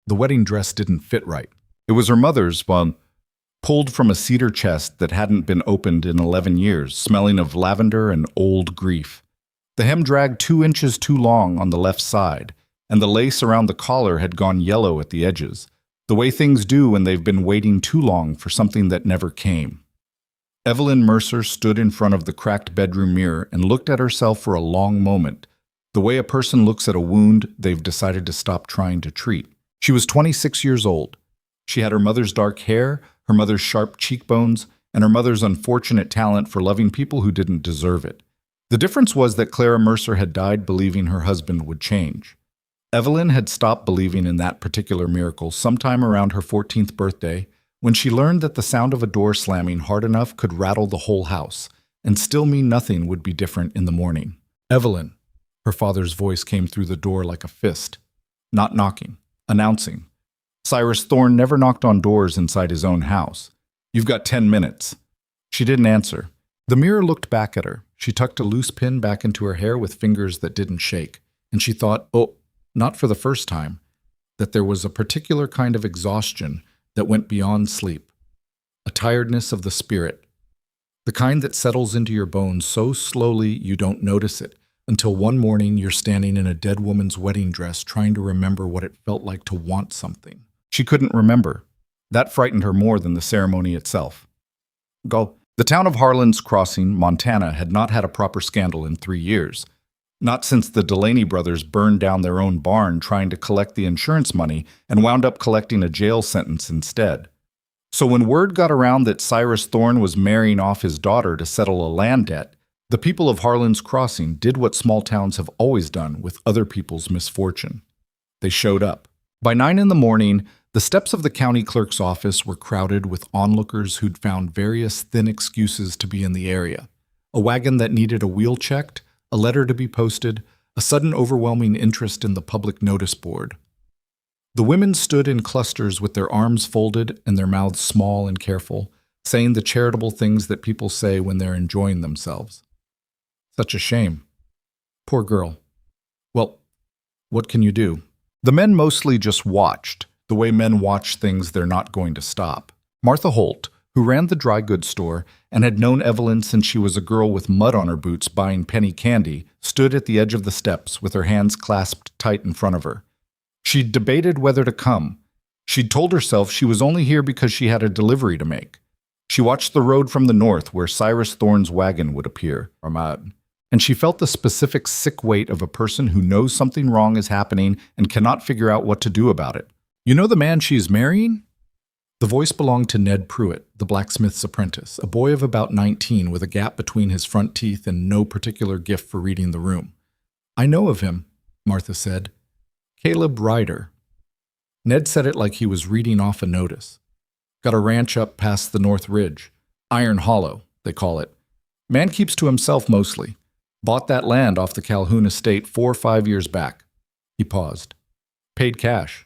The wedding dress didn't fit right. It was her mother's, pulled from a cedar chest that hadn't been opened in 11 years, smelling of lavender and old grief. The hem dragged 2 inches too long on the left side, and the lace around the collar had gone yellow at the edges, the way things do when they've been waiting too long for something that never came. Evelyn Mercer stood in front of the cracked bedroom mirror and looked at herself for a long moment, the way a person looks at a wound they've decided to stop trying to treat. She was 26 years old. She had her mother's dark hair, her mother's sharp cheekbones, and her mother's unfortunate talent for loving people who didn't deserve it. The difference was that Clara Mercer had died believing her husband would change. Evelyn had stopped believing in that particular miracle sometime around her 14th birthday, when she learned that the sound of a door slamming hard enough could rattle the whole house, and still mean nothing would be different in the morning. "Evelyn," her father's voice came through the door like a fist. Not knocking, announcing. Cyrus Thorne never knocked on doors inside his own house. "You've got 10 minutes. She didn't answer. The mirror looked back at her. She tucked a loose pin back into her hair with fingers that didn't shake, and she thought, not for the first time, that there was a particular kind of exhaustion that went beyond sleep, a tiredness of the spirit, the kind that settles into your bones so slowly you don't notice it, until one morning you're standing in a dead woman's wedding dress trying to remember what it felt like to want something. She couldn't remember. That frightened her more than the ceremony itself. Go. The town of Harlan's Crossing, Montana, had not had a proper scandal in 3 years. Not since the Delaney brothers burned down their own barn trying to collect the insurance money and wound up collecting a jail sentence instead. So when word got around that Cyrus Thorne was marrying off his daughter to settle a land debt, the people of Harlan's Crossing did what small towns have always done with other people's misfortune. They showed up. By 9 in the morning, the steps of the county clerk's office were crowded with onlookers who'd found various thin excuses to be in the area. A wagon that needed a wheel checked, a letter to be posted, a sudden overwhelming interest in the public notice board. The women stood in clusters with their arms folded and their mouths small and careful, saying the charitable things that people say when they're enjoying themselves. Such a shame. Poor girl. Well, what can you do? The men mostly just watched, the way men watch things they're not going to stop. Martha Holt, who ran the dry goods store and had known Evelyn since she was a girl with mud on her boots buying penny candy, stood at the edge of the steps with her hands clasped tight in front of her. She'd debated whether to come. She'd told herself she was only here because she had a delivery to make. She watched the road from the north where Cyrus Thorne's wagon would appear, and she felt the specific sick weight of a person who knows something wrong is happening and cannot figure out what to do about it. "You know the man she's marrying?" The voice belonged to Ned Pruitt, the blacksmith's apprentice, a boy of about 19 with a gap between his front teeth and no particular gift for reading the room. "I know of him," Martha said. "Caleb Ryder." Ned said it like he was reading off a notice. "Got a ranch up past the North Ridge. Iron Hollow, they call it. Man keeps to himself mostly. Bought that land off the Calhoun estate 4 or 5 years back." He paused. "Paid cash."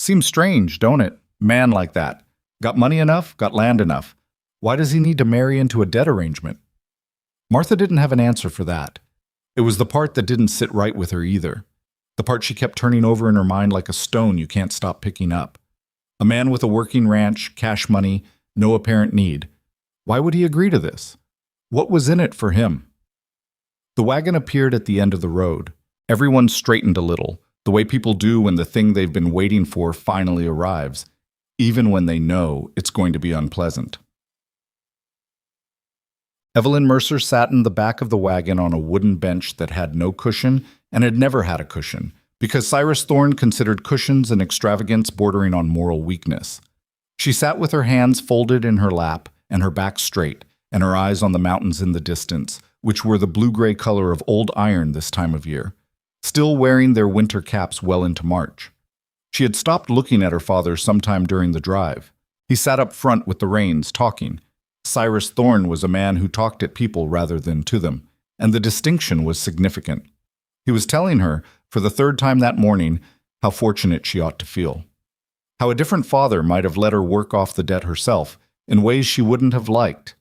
Seems strange, don't it? Man like that. Got money enough, got land enough. Why does he need to marry into a debt arrangement?" Martha didn't have an answer for that. It was the part that didn't sit right with her either. The part she kept turning over in her mind like a stone you can't stop picking up. A man with a working ranch, cash money, no apparent need. Why would he agree to this? What was in it for him? The wagon appeared at the end of the road. Everyone straightened a little, the way people do when the thing they've been waiting for finally arrives, even when they know it's going to be unpleasant. Evelyn Mercer sat in the back of the wagon on a wooden bench that had no cushion and had never had a cushion, because Cyrus Thorne considered cushions an extravagance bordering on moral weakness. She sat with her hands folded in her lap and her back straight, and her eyes on the mountains in the distance, which were the blue-gray color of old iron this time of year, still wearing their winter caps well into March. She had stopped looking at her father sometime during the drive. He sat up front with the reins, talking. Cyrus Thorne was a man who talked at people rather than to them, and the distinction was significant. He was telling her, for the 3rd time that morning, how fortunate she ought to feel. How a different father might have let her work off the debt herself, in ways she wouldn't have liked.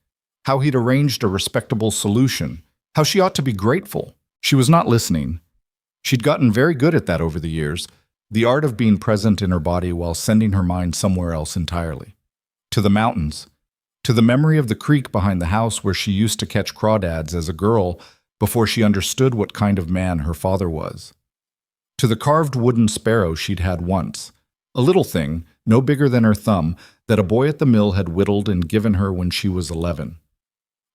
How he'd arranged a respectable solution. How she ought to be grateful. She was not listening. She'd gotten very good at that over the years, the art of being present in her body while sending her mind somewhere else entirely. To the mountains, to the memory of the creek behind the house where she used to catch crawdads as a girl before she understood what kind of man her father was. To the carved wooden sparrow she'd had once, a little thing, no bigger than her thumb, that a boy at the mill had whittled and given her when she was 11.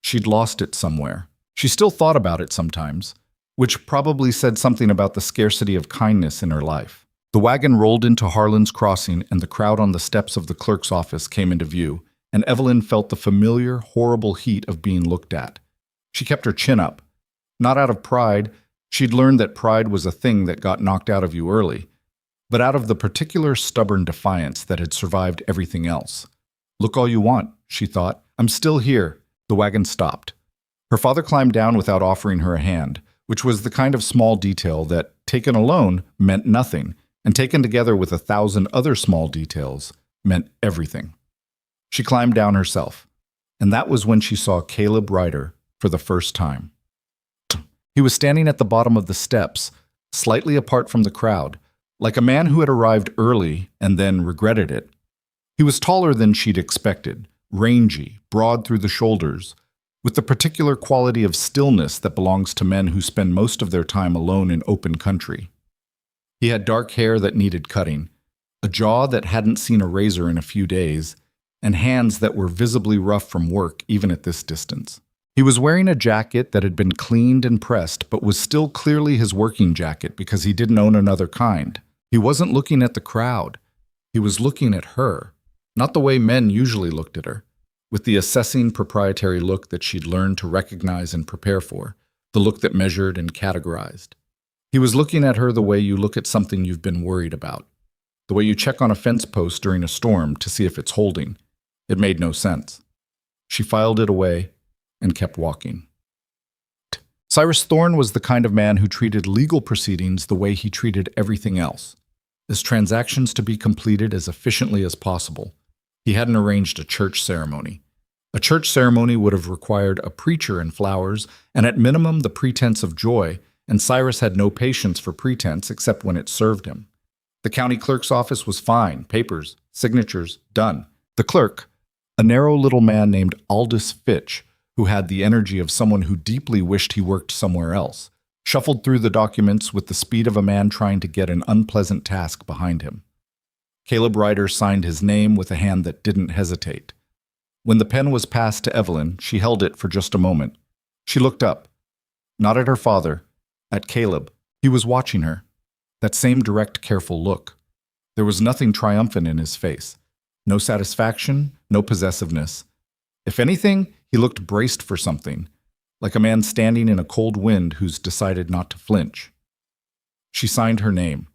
She'd lost it somewhere. She still thought about it sometimes, which probably said something about the scarcity of kindness in her life. The wagon rolled into Harlan's Crossing, and the crowd on the steps of the clerk's office came into view, and Evelyn felt the familiar, horrible heat of being looked at. She kept her chin up. Not out of pride. She'd learned that pride was a thing that got knocked out of you early, but out of the particular stubborn defiance that had survived everything else. Look all you want, she thought. I'm still here. The wagon stopped. Her father climbed down without offering her a hand, which was the kind of small detail that, taken alone, meant nothing, and taken together with 1,000 other small details, meant everything. She climbed down herself, and that was when she saw Caleb Ryder for the first time. He was standing at the bottom of the steps, slightly apart from the crowd, like a man who had arrived early and then regretted it. He was taller than she'd expected, rangy, broad through the shoulders, with the particular quality of stillness that belongs to men who spend most of their time alone in open country. He had dark hair that needed cutting, a jaw that hadn't seen a razor in a few days, and hands that were visibly rough from work even at this distance. He was wearing a jacket that had been cleaned and pressed, but was still clearly his working jacket because he didn't own another kind. He wasn't looking at the crowd. He was looking at her, not the way men usually looked at her, with the assessing proprietary look that she'd learned to recognize and prepare for, the look that measured and categorized. He was looking at her the way you look at something you've been worried about, the way you check on a fence post during a storm to see if it's holding. It made no sense. She filed it away and kept walking. Cyrus Thorne was the kind of man who treated legal proceedings the way he treated everything else, as transactions to be completed as efficiently as possible. He hadn't arranged a church ceremony. A church ceremony would have required a preacher and flowers, and at minimum the pretense of joy, and Cyrus had no patience for pretense except when it served him. The county clerk's office was fine, papers, signatures, done. The clerk, a narrow little man named Aldous Fitch, who had the energy of someone who deeply wished he worked somewhere else, shuffled through the documents with the speed of a man trying to get an unpleasant task behind him. Caleb Ryder signed his name with a hand that didn't hesitate. When the pen was passed to Evelyn, she held it for just a moment. She looked up, not at her father, at Caleb. He was watching her, that same direct, careful look. There was nothing triumphant in his face, no satisfaction, no possessiveness. If anything, he looked braced for something, like a man standing in a cold wind who's decided not to flinch. She signed her name.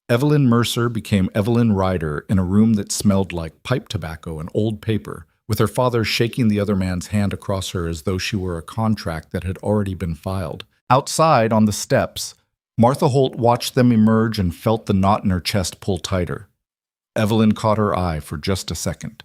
Evelyn Mercer became Evelyn Ryder in a room that smelled like pipe tobacco and old paper, with her father shaking the other man's hand across her as though she were a contract that had already been filed. Outside, on the steps, Martha Holt watched them emerge and felt the knot in her chest pull tighter. Evelyn caught her eye for just a second.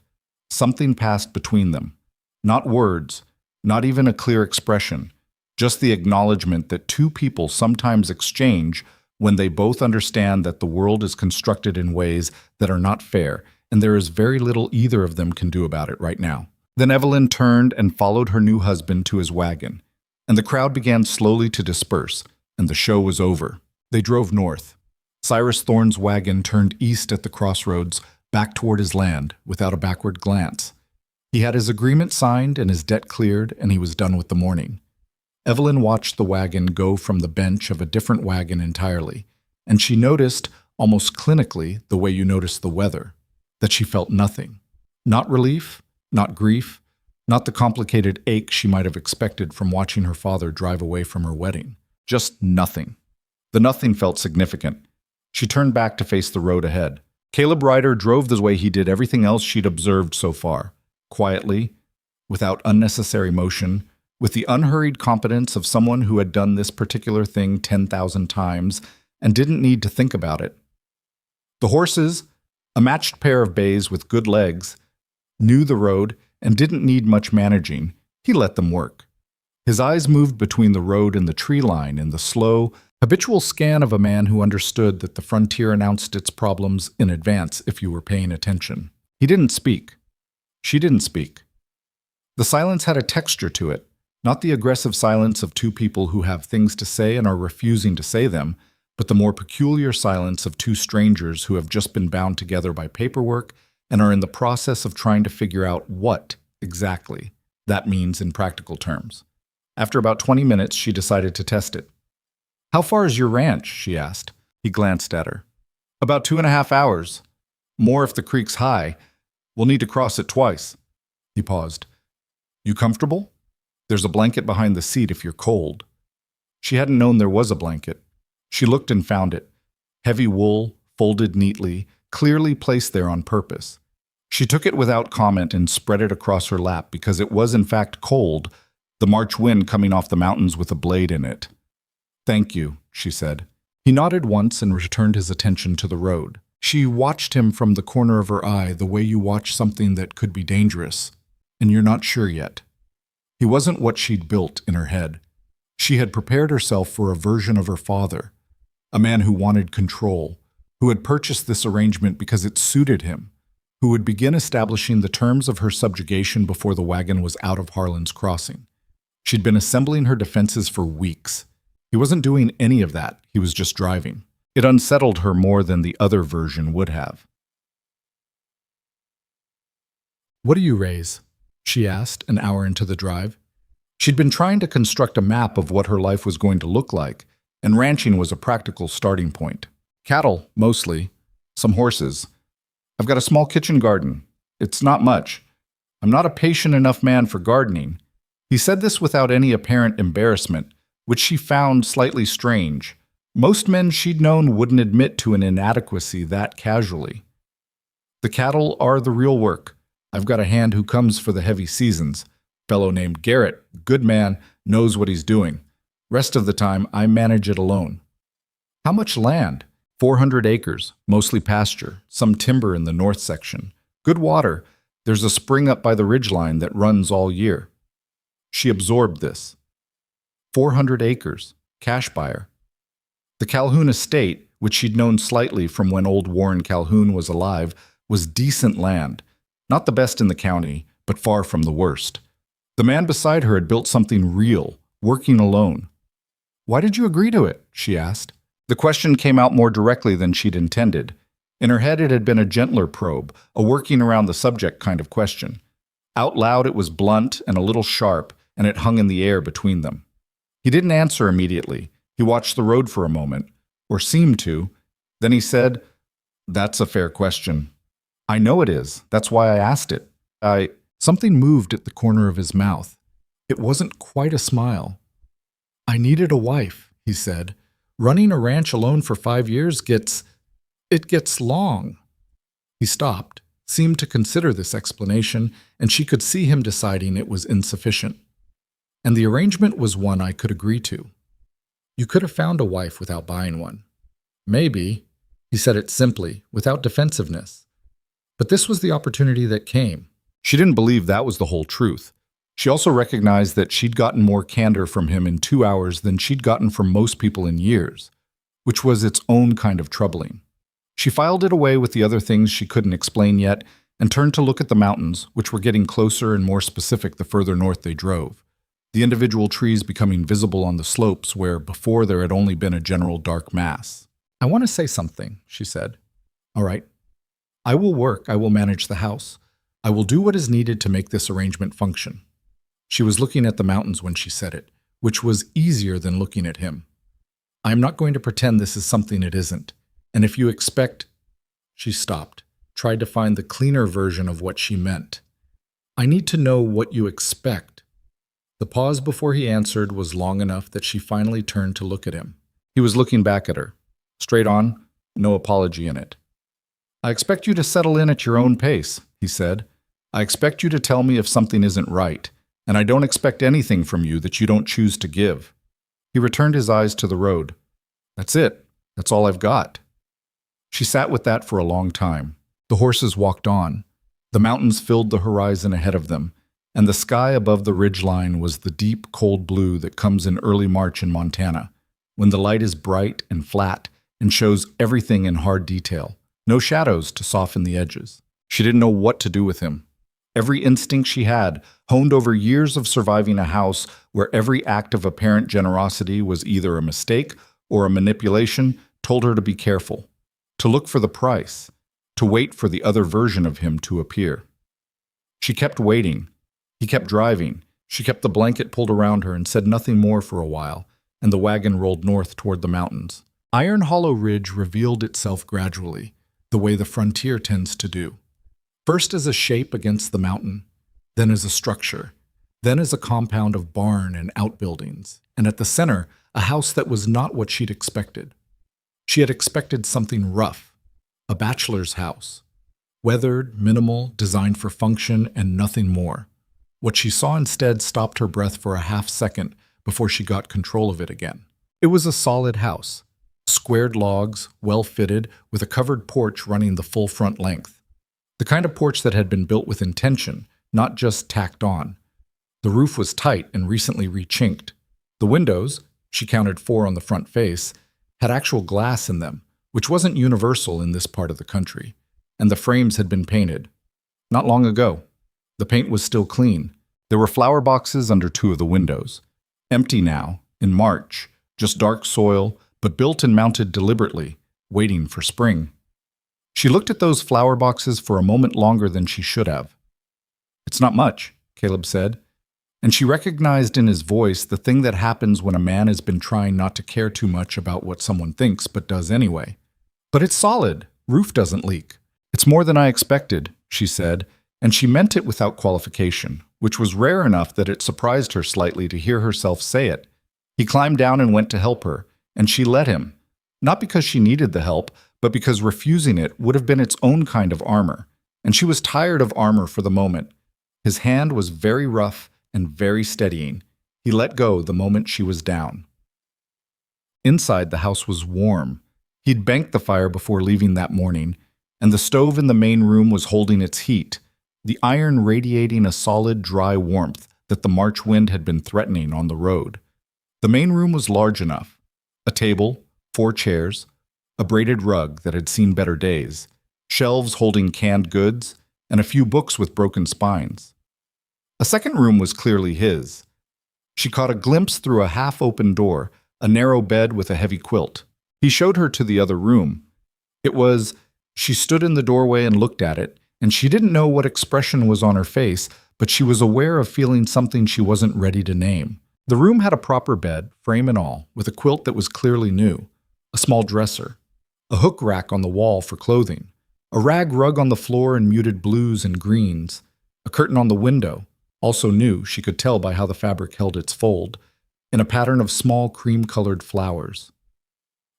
Something passed between them. Not words, not even a clear expression, just the acknowledgement that two people sometimes exchange when they both understand that the world is constructed in ways that are not fair, and there is very little either of them can do about it right now. Then Evelyn turned and followed her new husband to his wagon, and the crowd began slowly to disperse, and the show was over. They drove north. Cyrus Thorne's wagon turned east at the crossroads, back toward his land, without a backward glance. He had his agreement signed and his debt cleared, and he was done with the morning. Evelyn watched the wagon go from the bench of a different wagon entirely, and she noticed, almost clinically, the way you notice the weather, that she felt nothing. Not relief, not grief, not the complicated ache she might have expected from watching her father drive away from her wedding. Just nothing. The nothing felt significant. She turned back to face the road ahead. Caleb Ryder drove the way he did everything else she'd observed so far. Quietly, without unnecessary motion, with the unhurried competence of someone who had done this particular thing 10,000 times and didn't need to think about it. The horses, a matched pair of bays with good legs, knew the road and didn't need much managing. He let them work. His eyes moved between the road and the tree line in the slow, habitual scan of a man who understood that the frontier announced its problems in advance if you were paying attention. He didn't speak. She didn't speak. The silence had a texture to it, not the aggressive silence of two people who have things to say and are refusing to say them, but the more peculiar silence of two strangers who have just been bound together by paperwork and are in the process of trying to figure out what, exactly, that means in practical terms. After about 20 minutes, she decided to test it. "How far is your ranch?" she asked. He glanced at her. "About 2.5 hours. More if the creek's high. We'll need to cross it twice." He paused. "You comfortable? There's a blanket behind the seat if you're cold." She hadn't known there was a blanket. She looked and found it. Heavy wool, folded neatly, clearly placed there on purpose. She took it without comment and spread it across her lap because it was in fact cold, the March wind coming off the mountains with a blade in it. "Thank you," she said. He nodded once and returned his attention to the road. She watched him from the corner of her eye the way you watch something that could be dangerous, and you're not sure yet. He wasn't what she'd built in her head. She had prepared herself for a version of her father, a man who wanted control, who had purchased this arrangement because it suited him, who would begin establishing the terms of her subjugation before the wagon was out of Harlan's crossing. She'd been assembling her defenses for weeks. He wasn't doing any of that, he was just driving. It unsettled her more than the other version would have. "What do you raise?" she asked an hour into the drive. She'd been trying to construct a map of what her life was going to look like, and ranching was a practical starting point. "Cattle, mostly. Some horses. I've got a small kitchen garden. It's not much. I'm not a patient enough man for gardening." He said this without any apparent embarrassment, which she found slightly strange. Most men she'd known wouldn't admit to an inadequacy that casually. "The cattle are the real work. I've got a hand who comes for the heavy seasons. Fellow named Garrett, good man, knows what he's doing. Rest of the time, I manage it alone." "How much land?" 400 acres, mostly pasture, some timber in the north section. Good water. There's a spring up by the ridgeline that runs all year. She absorbed this. 400 acres, cash buyer. The Calhoun estate, which she'd known slightly from when old Warren Calhoun was alive, was decent land. Not the best in the county, but far from the worst. The man beside her had built something real, working alone. "Why did you agree to it?" she asked. The question came out more directly than she'd intended. In her head it had been a gentler probe, a working around the subject kind of question. Out loud it was blunt and a little sharp, and it hung in the air between them. He didn't answer immediately. He watched the road for a moment, or seemed to. Then he said, "That's a fair question." "I know it is. That's why I asked it. Something moved at the corner of his mouth. It wasn't quite a smile. "I needed a wife," he said. "Running a ranch alone for 5 years gets long." He stopped, seemed to consider this explanation, and she could see him deciding it was insufficient. "And the arrangement was one I could agree to. You could have found a wife without buying one." "Maybe." He said it simply, without defensiveness. But this was the opportunity that came. She didn't believe that was the whole truth. She also recognized that she'd gotten more candor from him in 2 hours than she'd gotten from most people in years, which was its own kind of troubling. She filed it away with the other things she couldn't explain yet and turned to look at the mountains, which were getting closer and more specific the further north they drove, the individual trees becoming visible on the slopes where before there had only been a general dark mass. "I want to say something," she said. "All right. I will work. I will manage the house. I will do what is needed to make this arrangement function." She was looking at the mountains when she said it, which was easier than looking at him. "I am not going to pretend this is something it isn't. And if you expect—" She stopped, tried to find the cleaner version of what she meant. "I need to know what you expect." The pause before he answered was long enough that she finally turned to look at him. He was looking back at her, straight on, no apology in it. "I expect you to settle in at your own pace," he said. "I expect you to tell me if something isn't right, and I don't expect anything from you that you don't choose to give." He returned his eyes to the road. "That's it. That's all I've got." She sat with that for a long time. The horses walked on. The mountains filled the horizon ahead of them. and the sky above the ridgeline was the deep, cold blue that comes in early March in Montana, when the light is bright and flat and shows everything in hard detail. No shadows to soften the edges. She didn't know what to do with him. Every instinct she had, honed over years of surviving a house where every act of apparent generosity was either a mistake or a manipulation, told her to be careful, to look for the price, to wait for the other version of him to appear. She kept waiting. He kept driving. She kept the blanket pulled around her and said nothing more for a while, and the wagon rolled north toward the mountains. Iron Hollow Ridge revealed itself gradually, the way the frontier tends to do. First as a shape against the mountain, then as a structure, then as a compound of barn and outbuildings, and at the center, a house that was not what she'd expected. She had expected something rough, a bachelor's house, weathered, minimal, designed for function, and nothing more. What she saw instead stopped her breath for a half second before she got control of it again. It was a solid house, squared logs, well-fitted, with a covered porch running the full front length. The kind of porch that had been built with intention, not just tacked on. The roof was tight and recently rechinked. The windows, she counted 4 on the front face, had actual glass in them, which wasn't universal in this part of the country, and the frames had been painted. Not long ago. The paint was still clean. There were flower boxes under 2 of the windows. Empty now, in March, just dark soil, but built and mounted deliberately, waiting for spring. She looked at those flower boxes for a moment longer than she should have. "It's not much," Caleb said, and she recognized in his voice the thing that happens when a man has been trying not to care too much about what someone thinks but does anyway. "But it's solid. Roof doesn't leak." "It's more than I expected," she said, and she meant it without qualification, which was rare enough that it surprised her slightly to hear herself say it. He climbed down and went to help her, and she let him, not because she needed the help, but because refusing it would have been its own kind of armor, and she was tired of armor for the moment. His hand was very rough and very steadying. He let go the moment she was down. Inside, the house was warm. He'd banked the fire before leaving that morning, and the stove in the main room was holding its heat, the iron radiating a solid, dry warmth that the March wind had been threatening on the road. The main room was large enough. A table, 4 chairs, a braided rug that had seen better days, shelves holding canned goods, and a few books with broken spines. A second room was clearly his. She caught a glimpse through a half-open door, a narrow bed with a heavy quilt. He showed her to the other room. She stood in the doorway and looked at it, and she didn't know what expression was on her face, but she was aware of feeling something she wasn't ready to name. The room had a proper bed, frame and all, with a quilt that was clearly new, a small dresser, a hook rack on the wall for clothing, a rag rug on the floor in muted blues and greens, a curtain on the window, also new, she could tell by how the fabric held its fold, in a pattern of small cream-colored flowers.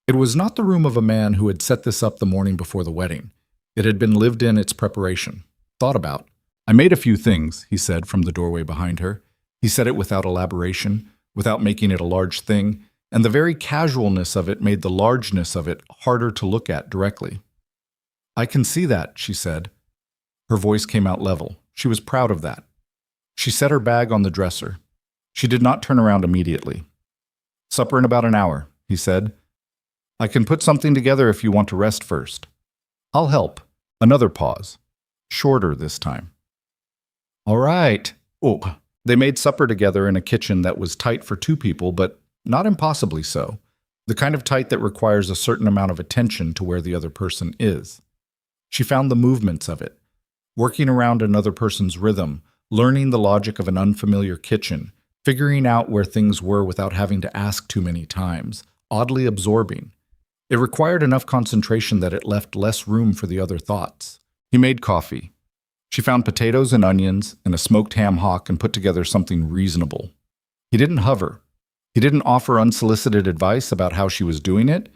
It was not the room of a man who had set this up the morning before the wedding. It had been lived in its preparation, thought about. "I made a few things," he said from the doorway behind her. He said it without elaboration, without making it a large thing, and the very casualness of it made the largeness of it harder to look at directly. "I can see that," she said. Her voice came out level. She was proud of that. She set her bag on the dresser. She did not turn around immediately. "Supper in about an hour," he said. "I can put something together if you want to rest first." "I'll help." Another pause. Shorter this time. "All right." Oh, they made supper together in a kitchen that was tight for 2 people, but not impossibly so. The kind of tight that requires a certain amount of attention to where the other person is. She found the movements of it, working around another person's rhythm, learning the logic of an unfamiliar kitchen, figuring out where things were without having to ask too many times, oddly absorbing. It required enough concentration that it left less room for the other thoughts. He made coffee. She found potatoes and onions and a smoked ham hock and put together something reasonable. He didn't hover. He didn't offer unsolicited advice about how she was doing it.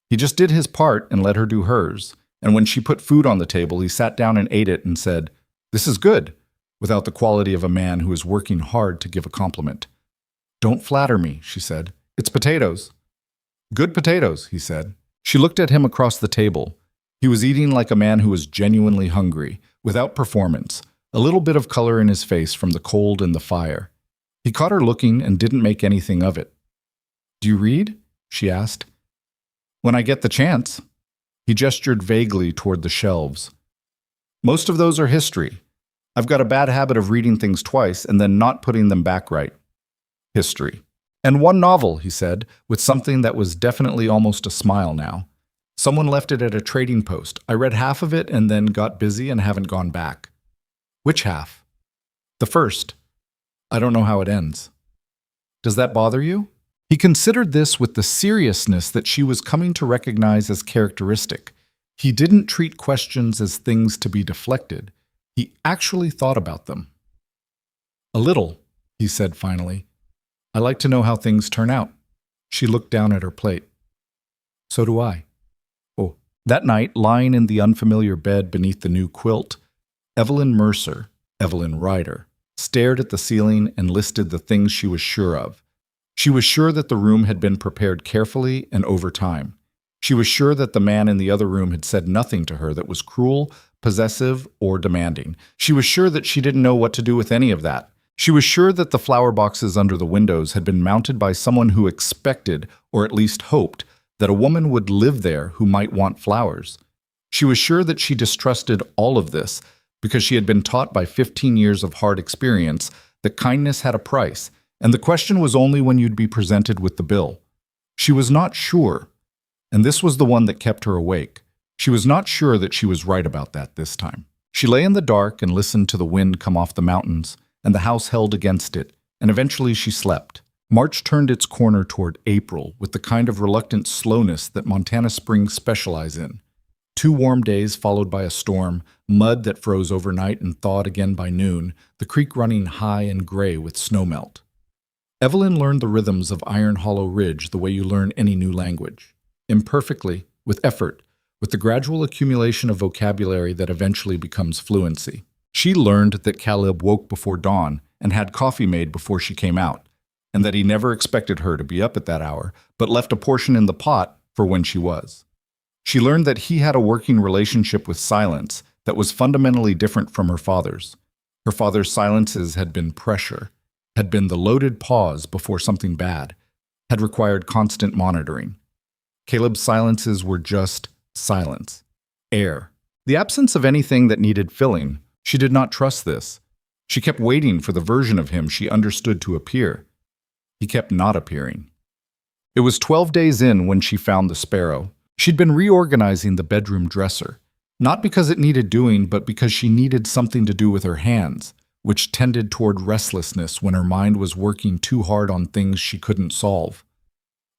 He just did his part and let her do hers. And when she put food on the table, he sat down and ate it and said, "This is good," without the quality of a man who is working hard to give a compliment. "Don't flatter me," she said. "It's potatoes." "Good potatoes," he said. She looked at him across the table. He was eating like a man who was genuinely hungry, without performance, a little bit of color in his face from the cold and the fire. He caught her looking and didn't make anything of it. "Do you read?" she asked. "When I get the chance." He gestured vaguely toward the shelves. "Most of those are history. I've got a bad habit of reading things twice and then not putting them back right." "History. And one novel," he said, with something that was definitely almost a smile now. "Someone left it at a trading post. I read half of it and then got busy and haven't gone back." "Which half?" "The first. I don't know how it ends." "Does that bother you?" He considered this with the seriousness that she was coming to recognize as characteristic. He didn't treat questions as things to be deflected. He actually thought about them. "A little," he said finally. "I like to know how things turn out." She looked down at her plate. "So do I." Oh. That night, lying in the unfamiliar bed beneath the new quilt, Evelyn Mercer, Evelyn Ryder, stared at the ceiling and listed the things she was sure of. She was sure that the room had been prepared carefully and over time. She was sure that the man in the other room had said nothing to her that was cruel, possessive, or demanding. She was sure that she didn't know what to do with any of that. She was sure that the flower boxes under the windows had been mounted by someone who expected, or at least hoped, that a woman would live there who might want flowers. She was sure that she distrusted all of this because she had been taught by 15 years of hard experience that kindness had a price, and the question was only when you'd be presented with the bill. She was not sure, and this was the one that kept her awake. She was not sure that she was right about that this time. She lay in the dark and listened to the wind come off the mountains, and the house held against it, and eventually she slept. March turned its corner toward April with the kind of reluctant slowness that Montana springs specialize in. 2 warm days followed by a storm, mud that froze overnight and thawed again by noon, the creek running high and gray with snowmelt. Evelyn learned the rhythms of Iron Hollow Ridge the way you learn any new language. Imperfectly, with effort, with the gradual accumulation of vocabulary that eventually becomes fluency. She learned that Caleb woke before dawn and had coffee made before she came out, and that he never expected her to be up at that hour, but left a portion in the pot for when she was. She learned that he had a working relationship with silence that was fundamentally different from her father's. Her father's silences had been pressure, had been the loaded pause before something bad, had required constant monitoring. Caleb's silences were just silence, air, the absence of anything that needed filling. She did not trust this. She kept waiting for the version of him she understood to appear. He kept not appearing. It was 12 days in when she found the sparrow. She'd been reorganizing the bedroom dresser, not because it needed doing, but because she needed something to do with her hands, which tended toward restlessness when her mind was working too hard on things she couldn't solve.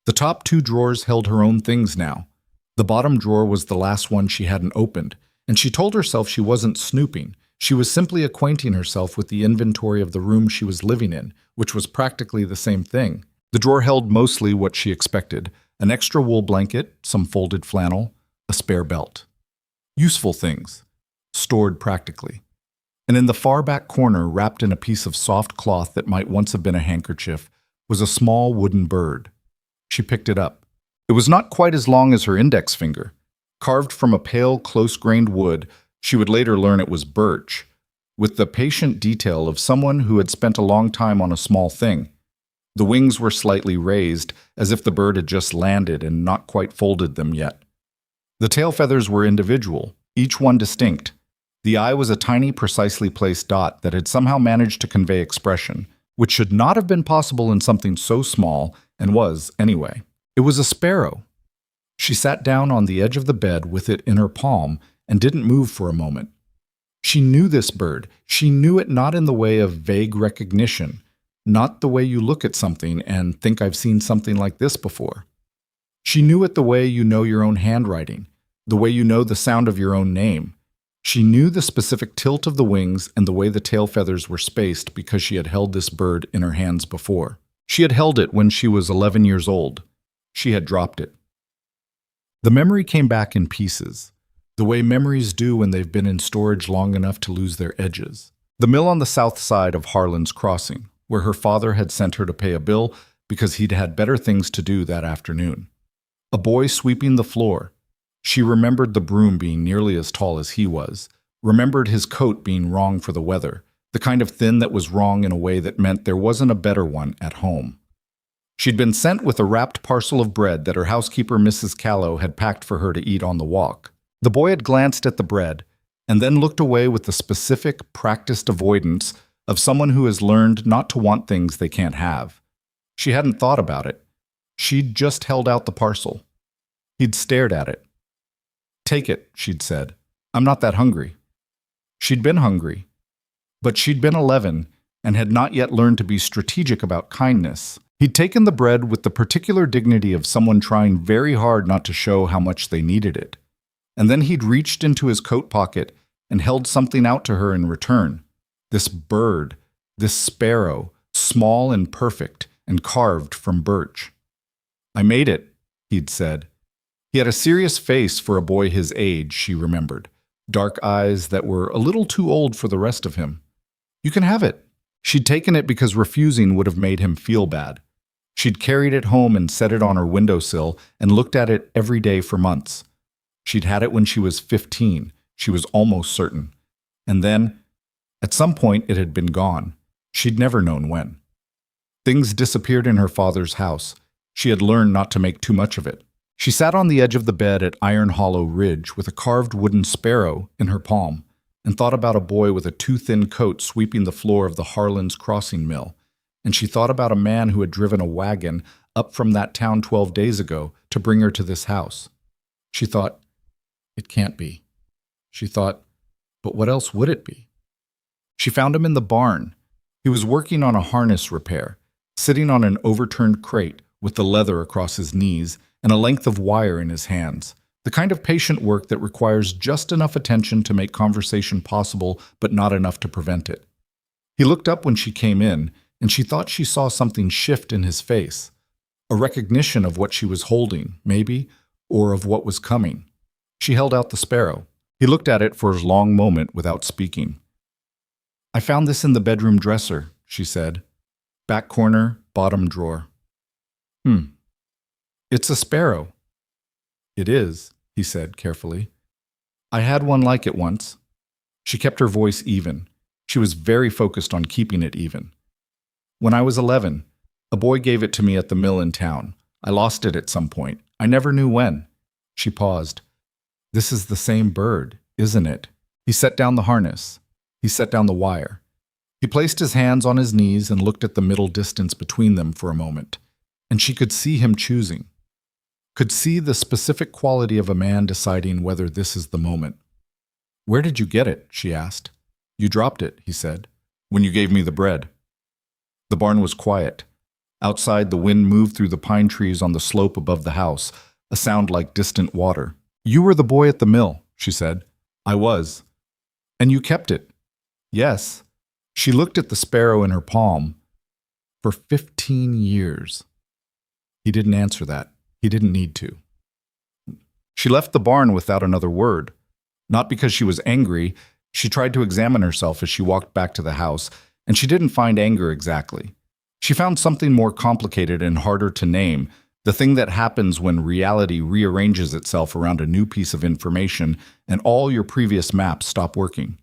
The top 2 drawers held her own things now. The bottom drawer was the last one she hadn't opened, and she told herself she wasn't snooping. She was simply acquainting herself with the inventory of the room she was living in, which was practically the same thing. The drawer held mostly what she expected: an extra wool blanket, some folded flannel, a spare belt. Useful things, stored practically. And in the far back corner, wrapped in a piece of soft cloth that might once have been a handkerchief, was a small wooden bird. She picked it up. It was not quite as long as her index finger. Carved from a pale, close-grained wood, she would later learn it was birch, with the patient detail of someone who had spent a long time on a small thing. The wings were slightly raised, as if the bird had just landed and not quite folded them yet. The tail feathers were individual, each one distinct. The eye was a tiny, precisely placed dot that had somehow managed to convey expression, which should not have been possible in something so small, and was, anyway. It was a sparrow. She sat down on the edge of the bed with it in her palm and didn't move for a moment. She knew this bird. She knew it not in the way of vague recognition, not the way you look at something and think I've seen something like this before. She knew it the way you know your own handwriting, the way you know the sound of your own name. She knew the specific tilt of the wings and the way the tail feathers were spaced because she had held this bird in her hands before. She had held it when she was 11 years old. She had dropped it. The memory came back in pieces, the way memories do when they've been in storage long enough to lose their edges. The mill on the south side of Harlan's Crossing, where her father had sent her to pay a bill because he'd had better things to do that afternoon. A boy sweeping the floor. She remembered the broom being nearly as tall as he was, remembered his coat being wrong for the weather, the kind of thin that was wrong in a way that meant there wasn't a better one at home. She'd been sent with a wrapped parcel of bread that her housekeeper, Mrs. Callow, had packed for her to eat on the walk. The boy had glanced at the bread and then looked away with the specific, practiced avoidance of someone who has learned not to want things they can't have. She hadn't thought about it. She'd just held out the parcel. He'd stared at it. "Take it," she'd said. "I'm not that hungry." She'd been hungry, but she'd been 11 and had not yet learned to be strategic about kindness. He'd taken the bread with the particular dignity of someone trying very hard not to show how much they needed it. And then he'd reached into his coat pocket and held something out to her in return. This bird, this sparrow, small and perfect and carved from birch. "I made it," he'd said. He had a serious face for a boy his age, she remembered. Dark eyes that were a little too old for the rest of him. "You can have it." She'd taken it because refusing would have made him feel bad. She'd carried it home and set it on her windowsill and looked at it every day for months. She'd had it when she was 15, she was almost certain. And then, at some point, it had been gone. She'd never known when. Things disappeared in her father's house. She had learned not to make too much of it. She sat on the edge of the bed at Iron Hollow Ridge with a carved wooden sparrow in her palm and thought about a boy with a too-thin coat sweeping the floor of the Harlan's Crossing Mill. And she thought about a man who had driven a wagon up from that town 12 days ago to bring her to this house. She thought, it can't be. She thought, but what else would it be? She found him in the barn. He was working on a harness repair, sitting on an overturned crate with the leather across his knees and a length of wire in his hands, the kind of patient work that requires just enough attention to make conversation possible but not enough to prevent it. He looked up when she came in, and she thought she saw something shift in his face, a recognition of what she was holding, maybe, or of what was coming. She held out the sparrow. He looked at it for a long moment without speaking. "I found this in the bedroom dresser," she said. "Back corner, bottom drawer." "It's a sparrow." "It is," he said carefully. "I had one like it once." She kept her voice even. She was very focused on keeping it even. "When I was 11, a boy gave it to me at the mill in town. I lost it at some point. I never knew when." She paused. "This is the same bird, isn't it?" He set down the harness. He set down the wire. He placed his hands on his knees and looked at the middle distance between them for a moment. And she could see him choosing. Could see the specific quality of a man deciding whether this is the moment. "Where did you get it?" she asked. "You dropped it," he said, "when you gave me the bread." The barn was quiet. Outside, the wind moved through the pine trees on the slope above the house, a sound like distant water. "You were the boy at the mill," she said. "I was." "And you kept it?" "Yes." She looked at the sparrow in her palm. "For 15 years. He didn't answer that. He didn't need to. She left the barn without another word. Not because she was angry. She tried to examine herself as she walked back to the house, and she didn't find anger exactly. She found something more complicated and harder to name, the thing that happens when reality rearranges itself around a new piece of information and all your previous maps stop working.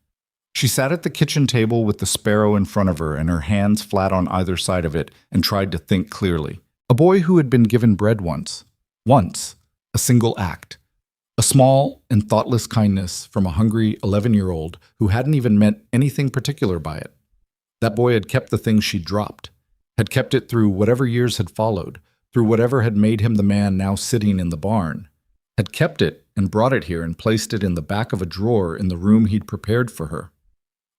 She sat at the kitchen table with the sparrow in front of her and her hands flat on either side of it and tried to think clearly. A boy who had been given bread once. Once. A single act. A small and thoughtless kindness from a hungry 11-year-old who hadn't even meant anything particular by it. That boy had kept the thing she'd dropped, had kept it through whatever years had followed, through whatever had made him the man now sitting in the barn, had kept it and brought it here and placed it in the back of a drawer in the room he'd prepared for her.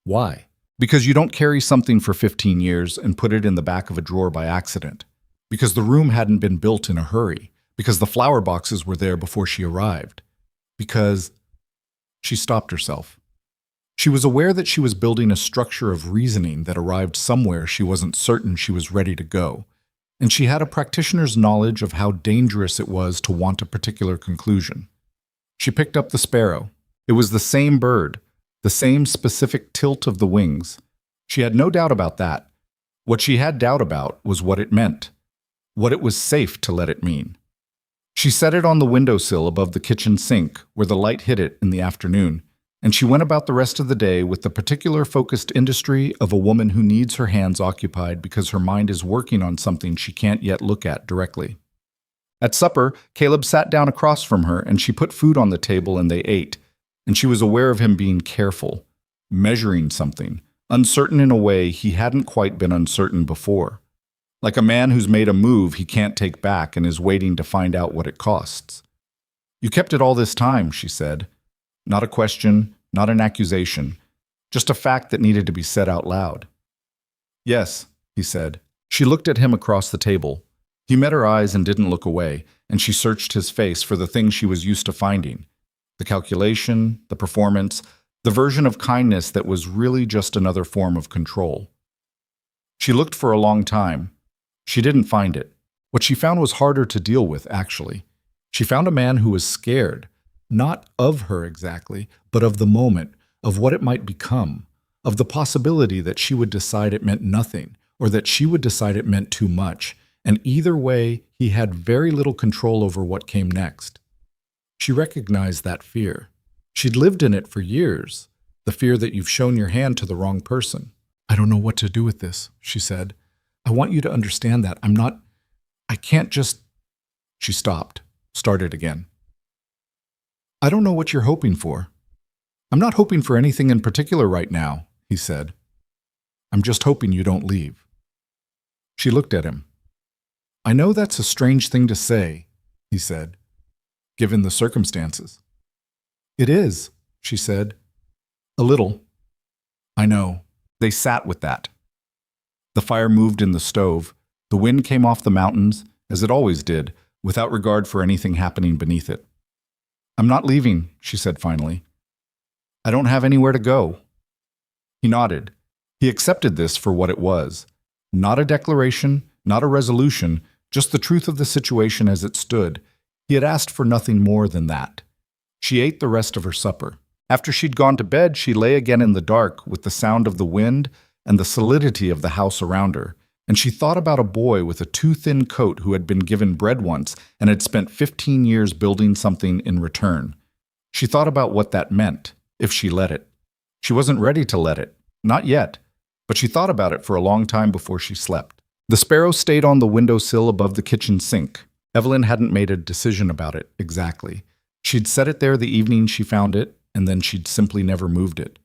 Why? Because you don't carry something for 15 years and put it in the back of a drawer by accident. Because the room hadn't been built in a hurry. Because the flower boxes were there before she arrived. Because she stopped herself. She was aware that she was building a structure of reasoning that arrived somewhere she wasn't certain she was ready to go. And she had a practitioner's knowledge of how dangerous it was to want a particular conclusion. She picked up the sparrow. It was the same bird, the same specific tilt of the wings. She had no doubt about that. What she had doubt about was what it meant, what it was safe to let it mean. She set it on the windowsill above the kitchen sink, where the light hit it in the afternoon, and she went about the rest of the day with the particular focused industry of a woman who needs her hands occupied because her mind is working on something she can't yet look at directly. At supper, Caleb sat down across from her and she put food on the table and they ate, and she was aware of him being careful, measuring something, uncertain in a way he hadn't quite been uncertain before. Like a man who's made a move he can't take back and is waiting to find out what it costs. "You kept it all this time," she said. Not a question, not an accusation, just a fact that needed to be said out loud. "Yes," he said. She looked at him across the table. He met her eyes and didn't look away, and she searched his face for the things she was used to finding. The calculation, the performance, the version of kindness that was really just another form of control. She looked for a long time. She didn't find it. What she found was harder to deal with, actually. She found a man who was scared, not of her exactly, but of the moment, of what it might become, of the possibility that she would decide it meant nothing, or that she would decide it meant too much, and either way, he had very little control over what came next. She recognized that fear. She'd lived in it for years, the fear that you've shown your hand to the wrong person. "I don't know what to do with this," she said. "I want you to understand that. I can't just—" She stopped, started again. "I don't know what you're hoping for." "I'm not hoping for anything in particular right now," he said. "I'm just hoping you don't leave." She looked at him. "I know that's a strange thing to say," he said, "given the circumstances." "It is," she said. "A little." "I know." They sat with that. The fire moved in the stove. The wind came off the mountains, as it always did, without regard for anything happening beneath it. "I'm not leaving," she said finally. "I don't have anywhere to go." He nodded. He accepted this for what it was. Not a declaration, not a resolution, just the truth of the situation as it stood. He had asked for nothing more than that. She ate the rest of her supper. After she'd gone to bed, she lay again in the dark with the sound of the wind and the solidity of the house around her, and she thought about a boy with a too-thin coat who had been given bread once and had spent 15 years building something in return. She thought about what that meant, if she let it. She wasn't ready to let it, not yet, but she thought about it for a long time before she slept. The sparrow stayed on the windowsill above the kitchen sink. Evelyn hadn't made a decision about it, exactly. She'd set it there the evening she found it, and then she'd simply never moved it.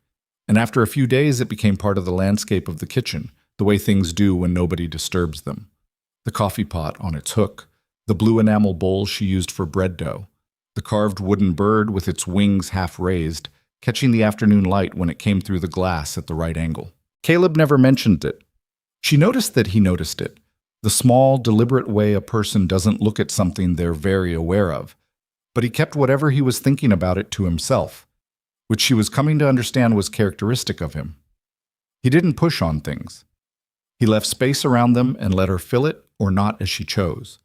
And after a few days, it became part of the landscape of the kitchen, the way things do when nobody disturbs them. The coffee pot on its hook, the blue enamel bowl she used for bread dough, the carved wooden bird with its wings half raised, catching the afternoon light when it came through the glass at the right angle. Caleb never mentioned it. She noticed that he noticed it, the small, deliberate way a person doesn't look at something they're very aware of. But he kept whatever he was thinking about it to himself, which she was coming to understand was characteristic of him. He didn't push on things. He left space around them and let her fill it or not as she chose.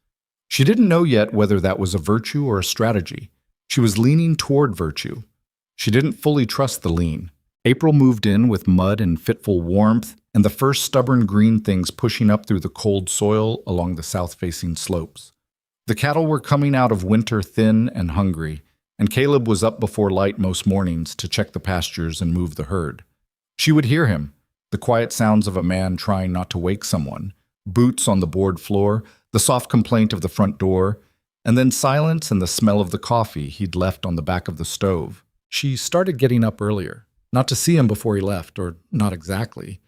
She didn't know yet whether that was a virtue or a strategy. She was leaning toward virtue. She didn't fully trust the lean. April moved in with mud and fitful warmth and the first stubborn green things pushing up through the cold soil along the south-facing slopes. The cattle were coming out of winter thin and hungry, and Caleb was up before light most mornings to check the pastures and move the herd. She would hear him, the quiet sounds of a man trying not to wake someone, boots on the board floor, the soft complaint of the front door, and then silence and the smell of the coffee he'd left on the back of the stove. She started getting up earlier, not to see him before he left, or not exactly,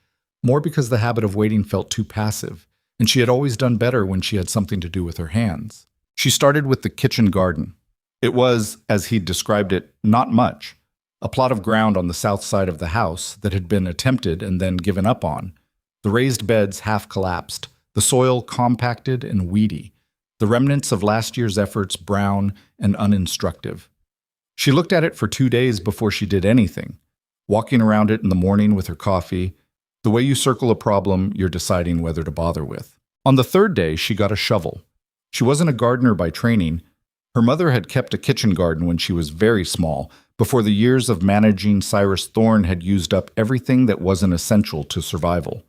more because the habit of waiting felt too passive, and she had always done better when she had something to do with her hands. She started with the kitchen garden. It was, as he'd described it, not much, a plot of ground on the south side of the house that had been attempted and then given up on, the raised beds half collapsed, the soil compacted and weedy, the remnants of last year's efforts brown and uninstructive. She looked at it for 2 days before she did anything, walking around it in the morning with her coffee, the way you circle a problem you're deciding whether to bother with. On the third day, she got a shovel. She wasn't a gardener by training. Her mother had kept a kitchen garden when she was very small, before the years of managing Cyrus Thorne had used up everything that wasn't essential to survival.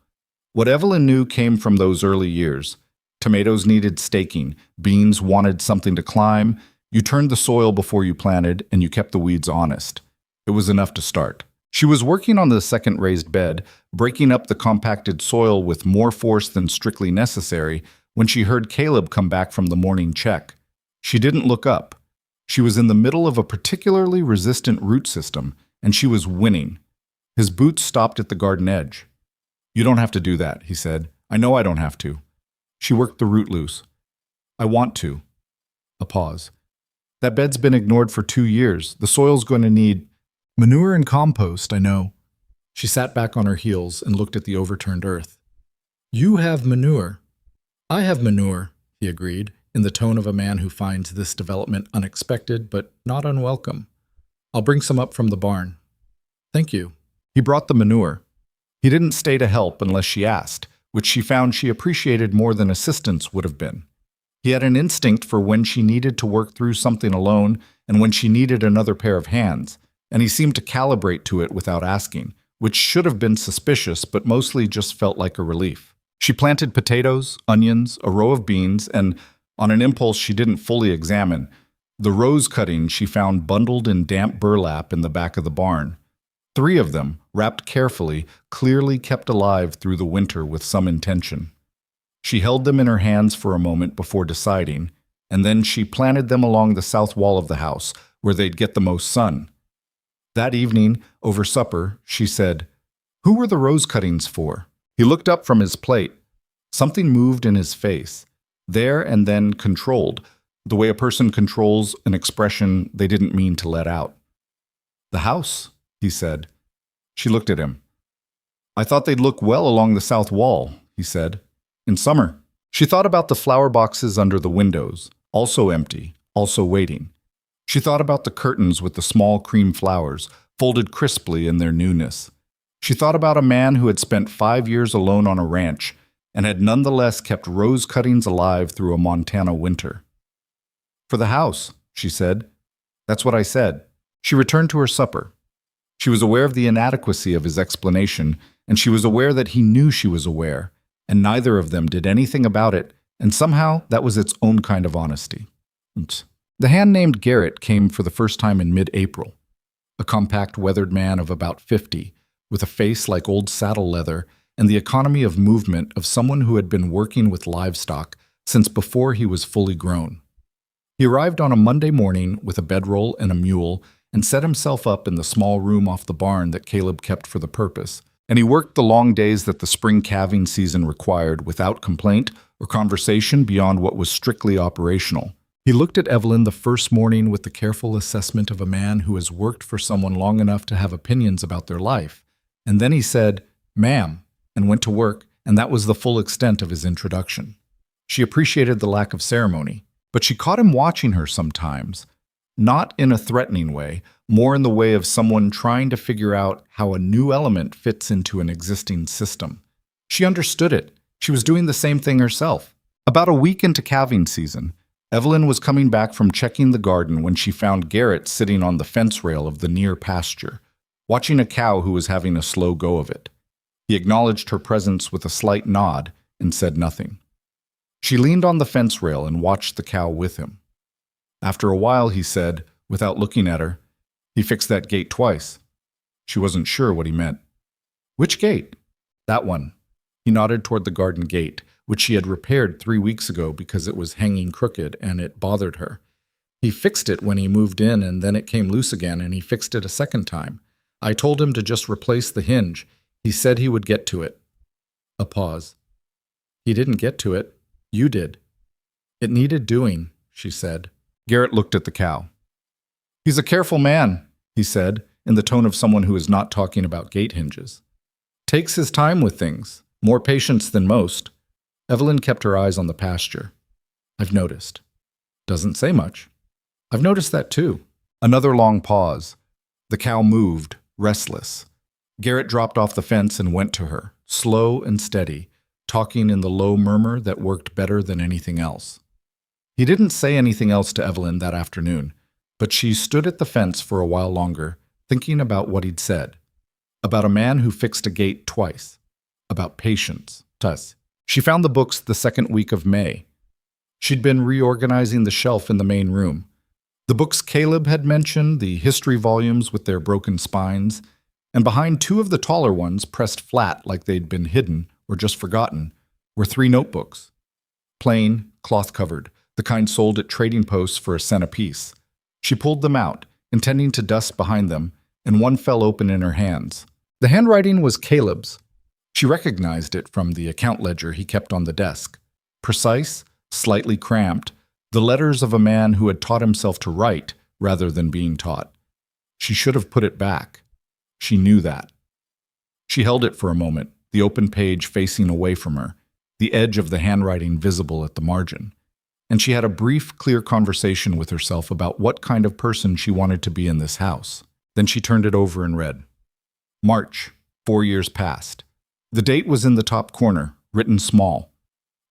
What Evelyn knew came from those early years. Tomatoes needed staking, beans wanted something to climb, you turned the soil before you planted, and you kept the weeds honest. It was enough to start. She was working on the second raised bed, breaking up the compacted soil with more force than strictly necessary, when she heard Caleb come back from the morning check. She didn't look up. She was in the middle of a particularly resistant root system, and she was winning. His boots stopped at the garden edge. "You don't have to do that," he said. "I know I don't have to." She worked the root loose. "I want to." A pause. "That bed's been ignored for 2 years. The soil's going to need manure and compost, I know." She sat back on her heels and looked at the overturned earth. "You have manure. I have manure," he agreed, in the tone of a man who finds this development unexpected but not unwelcome. "I'll bring some up from the barn." "Thank you." He brought the manure. He didn't stay to help unless she asked, which she found she appreciated more than assistance would have been. He had an instinct for when she needed to work through something alone and when she needed another pair of hands, and he seemed to calibrate to it without asking, which should have been suspicious but mostly just felt like a relief. She planted potatoes, onions, a row of beans, and, on an impulse she didn't fully examine, the rose cuttings she found bundled in damp burlap in the back of the barn. 3 of them, wrapped carefully, clearly kept alive through the winter with some intention. She held them in her hands for a moment before deciding, and then she planted them along the south wall of the house, where they'd get the most sun. That evening, over supper, she said, "Who were the rose cuttings for?" He looked up from his plate. Something moved in his face, there and then controlled, the way a person controls an expression they didn't mean to let out. "The house," he said. She looked at him. "I thought they'd look well along the south wall," he said. "In summer." She thought about the flower boxes under the windows, also empty, also waiting. She thought about the curtains with the small cream flowers, folded crisply in their newness. She thought about a man who had spent 5 years alone on a ranch and had nonetheless kept rose cuttings alive through a Montana winter. "For the house," she said. "That's what I said." She returned to her supper. She was aware of the inadequacy of his explanation, and she was aware that he knew she was aware, and neither of them did anything about it, and somehow that was its own kind of honesty. The hand named Garrett came for the first time in mid-April. A compact, weathered man of about 50, with a face like old saddle leather and the economy of movement of someone who had been working with livestock since before he was fully grown. He arrived on a Monday morning with a bedroll and a mule and set himself up in the small room off the barn that Caleb kept for the purpose, and he worked the long days that the spring calving season required without complaint or conversation beyond what was strictly operational. He looked at Evelyn the first morning with the careful assessment of a man who has worked for someone long enough to have opinions about their life, and then he said, "Ma'am," and went to work, and that was the full extent of his introduction. She appreciated the lack of ceremony, but she caught him watching her sometimes, not in a threatening way, more in the way of someone trying to figure out how a new element fits into an existing system. She understood it. She was doing the same thing herself. About a week into calving season, Evelyn was coming back from checking the garden when she found Garrett sitting on the fence rail of the near pasture, watching a cow who was having a slow go of it. He acknowledged her presence with a slight nod and said nothing. She leaned on the fence rail and watched the cow with him. After a while, he said, without looking at her, "He fixed that gate twice." She wasn't sure what he meant. "Which gate?" "That one." He nodded toward the garden gate, which she had repaired 3 weeks ago because it was hanging crooked and it bothered her. "He fixed it when he moved in, and then it came loose again, and he fixed it a second time. I told him to just replace the hinge. He said he would get to it." A pause. "He didn't get to it. You did." "It needed doing," she said. Garrett looked at the cow. "He's a careful man," he said, in the tone of someone who is not talking about gate hinges. "Takes his time with things, more patience than most." Evelyn kept her eyes on the pasture. "I've noticed." "Doesn't say much." "I've noticed that too." Another long pause. The cow moved, restless. Garrett dropped off the fence and went to her, slow and steady, talking in the low murmur that worked better than anything else. He didn't say anything else to Evelyn that afternoon, but she stood at the fence for a while longer, thinking about what he'd said. About a man who fixed a gate twice. About patience. She found the books the second week of May. She'd been reorganizing the shelf in the main room. The books Caleb had mentioned, the history volumes with their broken spines, and behind two of the taller ones, pressed flat like they'd been hidden or just forgotten, were three notebooks. Plain, cloth-covered, the kind sold at trading posts for a cent apiece. She pulled them out, intending to dust behind them, and one fell open in her hands. The handwriting was Caleb's. She recognized it from the account ledger he kept on the desk. Precise, slightly cramped, the letters of a man who had taught himself to write rather than being taught. She should have put it back. She knew that. She held it for a moment, the open page facing away from her, the edge of the handwriting visible at the margin. And she had a brief, clear conversation with herself about what kind of person she wanted to be in this house. Then she turned it over and read. March, 4 years past. The date was in the top corner, written small.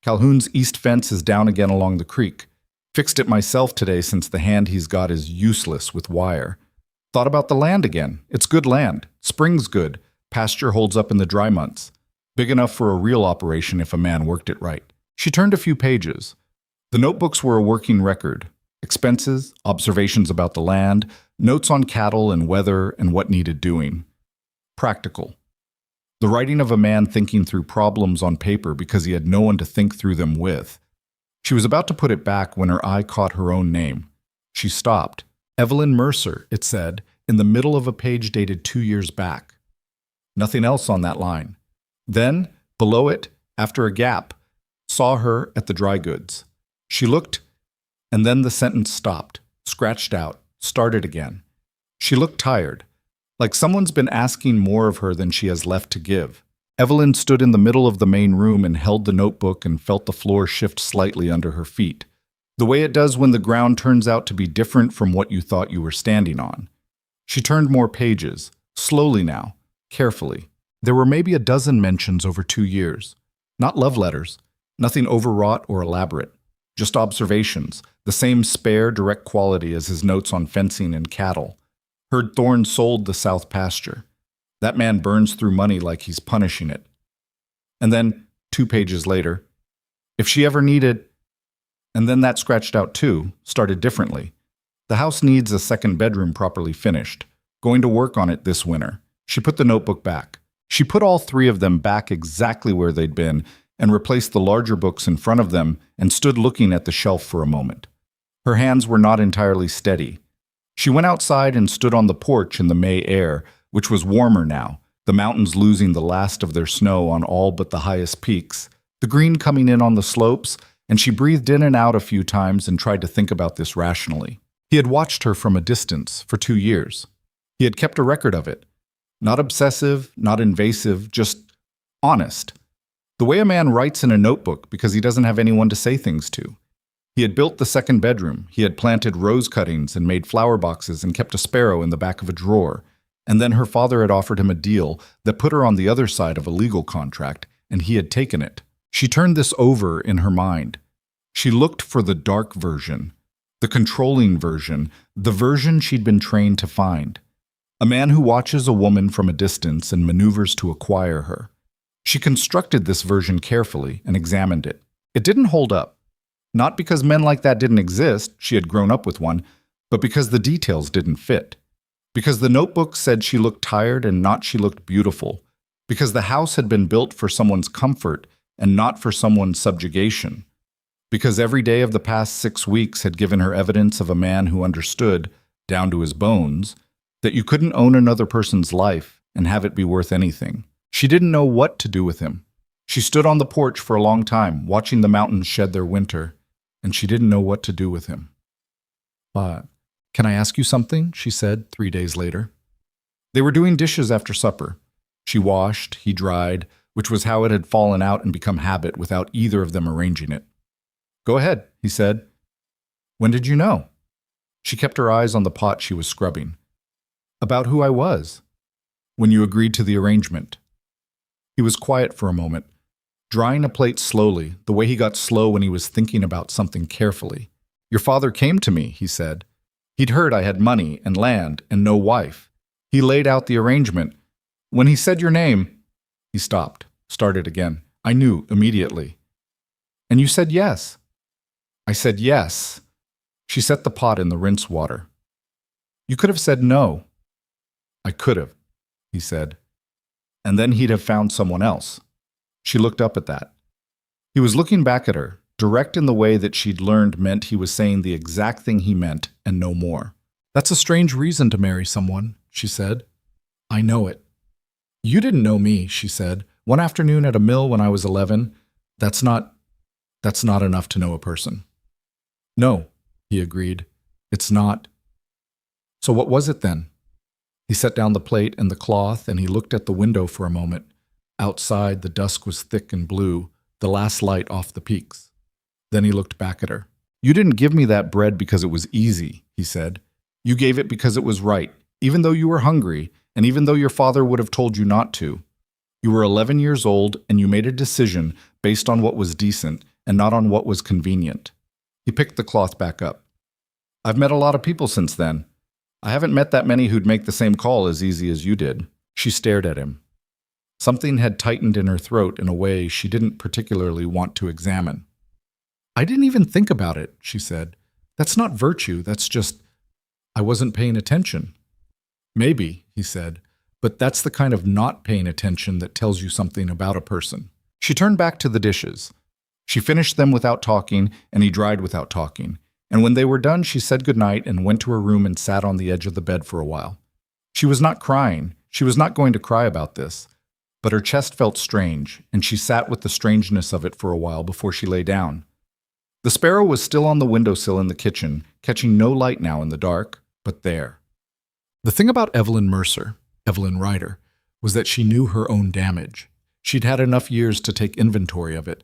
Calhoun's east fence is down again along the creek. Fixed it myself today since the hand he's got is useless with wire. Thought about the land again. It's good land. Spring's good. Pasture holds up in the dry months. Big enough for a real operation if a man worked it right. She turned a few pages. The notebooks were a working record. Expenses, observations about the land, notes on cattle and weather and what needed doing. Practical. The writing of a man thinking through problems on paper because he had no one to think through them with. She was about to put it back when her eye caught her own name. She stopped. Evelyn Mercer, it said, in the middle of a page dated 2 years back. Nothing else on that line. Then, below it, after a gap, saw her at the dry goods. She looked, and then the sentence stopped, scratched out, started again. She looked tired, like someone's been asking more of her than she has left to give. Evelyn stood in the middle of the main room and held the notebook and felt the floor shift slightly under her feet, the way it does when the ground turns out to be different from what you thought you were standing on. She turned more pages, slowly now, carefully. There were maybe a dozen mentions over 2 years. Not love letters, nothing overwrought or elaborate, just observations, the same spare, direct quality as his notes on fencing and cattle. Heard Thorne sold the south pasture. That man burns through money like he's punishing it. And then, 2 pages later, if she ever needed... And then that scratched out too, started differently. The house needs a second bedroom properly finished. Going to work on it this winter. She put the notebook back. She put all 3 of them back exactly where they'd been and replaced the larger books in front of them and stood looking at the shelf for a moment. Her hands were not entirely steady. She went outside and stood on the porch in the May air, which was warmer now, the mountains losing the last of their snow on all but the highest peaks, the green coming in on the slopes, and she breathed in and out a few times and tried to think about this rationally. He had watched her from a distance for 2 years. He had kept a record of it. Not obsessive, not invasive, just honest. The way a man writes in a notebook because he doesn't have anyone to say things to. He had built the second bedroom. He had planted rose cuttings and made flower boxes and kept a sparrow in the back of a drawer. And then her father had offered him a deal that put her on the other side of a legal contract, and he had taken it. She turned this over in her mind. She looked for the dark version, the controlling version, the version she'd been trained to find. A man who watches a woman from a distance and maneuvers to acquire her. She constructed this version carefully and examined it. It didn't hold up. Not because men like that didn't exist, she had grown up with one, but because the details didn't fit. Because the notebook said she looked tired and not she looked beautiful. Because the house had been built for someone's comfort and not for someone's subjugation. Because every day of the past 6 weeks had given her evidence of a man who understood, down to his bones, that you couldn't own another person's life and have it be worth anything. She didn't know what to do with him. She stood on the porch for a long time, watching the mountains shed their winter, and she didn't know what to do with him. "But, can I ask you something?" she said 3 days later. They were doing dishes after supper. She washed, he dried, which was how it had fallen out and become habit without either of them arranging it. "Go ahead," he said. "When did you know?" She kept her eyes on the pot she was scrubbing. "About who I was. When you agreed to the arrangement." He was quiet for a moment, drying a plate slowly, the way he got slow when he was thinking about something carefully. "Your father came to me," he said. "He'd heard I had money and land and no wife. He laid out the arrangement. When he said your name..." He stopped, started again. "I knew immediately." "And you said yes." "I said yes. She set the pot in the rinse water. You could have said no. I could have, he said. And then he'd have found someone else. She looked up at that. He was looking back at her, direct in the way that she'd learned meant he was saying the exact thing he meant and no more. That's a strange reason to marry someone, she said. I know it. You didn't know me, she said. One afternoon at a mill when I was 11, that's not enough to know a person. No, he agreed. It's not. So what was it then? He set down the plate and the cloth and he looked at the window for a moment. Outside, the dusk was thick and blue, the last light off the peaks. Then he looked back at her. You didn't give me that bread because it was easy, he said. You gave it because it was right, even though you were hungry, and even though your father would have told you not to. You were 11 years old, and you made a decision based on what was decent and not on what was convenient. He picked the cloth back up. I've met a lot of people since then. I haven't met that many who'd make the same call as easy as you did. She stared at him. Something had tightened in her throat in a way she didn't particularly want to examine. I didn't even think about it, she said. That's not virtue, that's just, I wasn't paying attention. Maybe, he said, but that's the kind of not paying attention that tells you something about a person. She turned back to the dishes. She finished them without talking, and he dried without talking. And when they were done, she said goodnight and went to her room and sat on the edge of the bed for a while. She was not crying. She was not going to cry about this. But her chest felt strange, and she sat with the strangeness of it for a while before she lay down. The sparrow was still on the windowsill in the kitchen, catching no light now in the dark, but there. The thing about Evelyn Mercer, Evelyn Ryder, was that she knew her own damage. She'd had enough years to take inventory of it.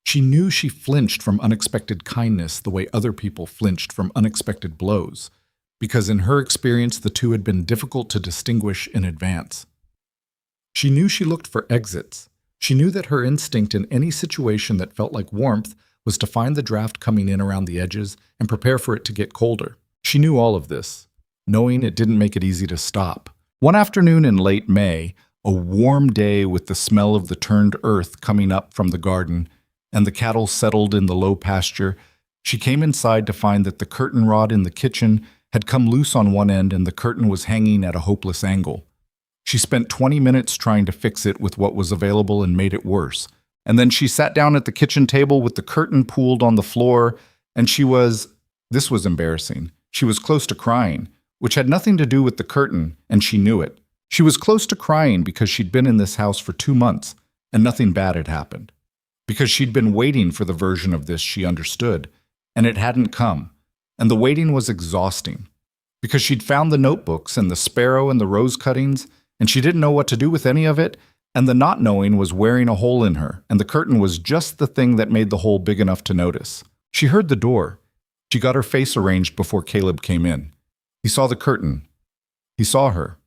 She knew she flinched from unexpected kindness the way other people flinched from unexpected blows, because in her experience the two had been difficult to distinguish in advance. She knew she looked for exits. She knew that her instinct in any situation that felt like warmth was to find the draft coming in around the edges and prepare for it to get colder. She knew all of this, knowing it didn't make it easy to stop. One afternoon in late May, a warm day with the smell of the turned earth coming up from the garden, and the cattle settled in the low pasture, she came inside to find that the curtain rod in the kitchen had come loose on one end and the curtain was hanging at a hopeless angle. She spent 20 minutes trying to fix it with what was available and made it worse. And then she sat down at the kitchen table with the curtain pooled on the floor, and this was embarrassing. She was close to crying, which had nothing to do with the curtain, and she knew it. She was close to crying because she'd been in this house for 2 months, and nothing bad had happened. Because she'd been waiting for the version of this she understood, and it hadn't come, and the waiting was exhausting. Because she'd found the notebooks and the sparrow and the rose cuttings, and she didn't know what to do with any of it, and the not knowing was wearing a hole in her, and the curtain was just the thing that made the hole big enough to notice. She heard the door. She got her face arranged before Caleb came in. He saw the curtain. He saw her.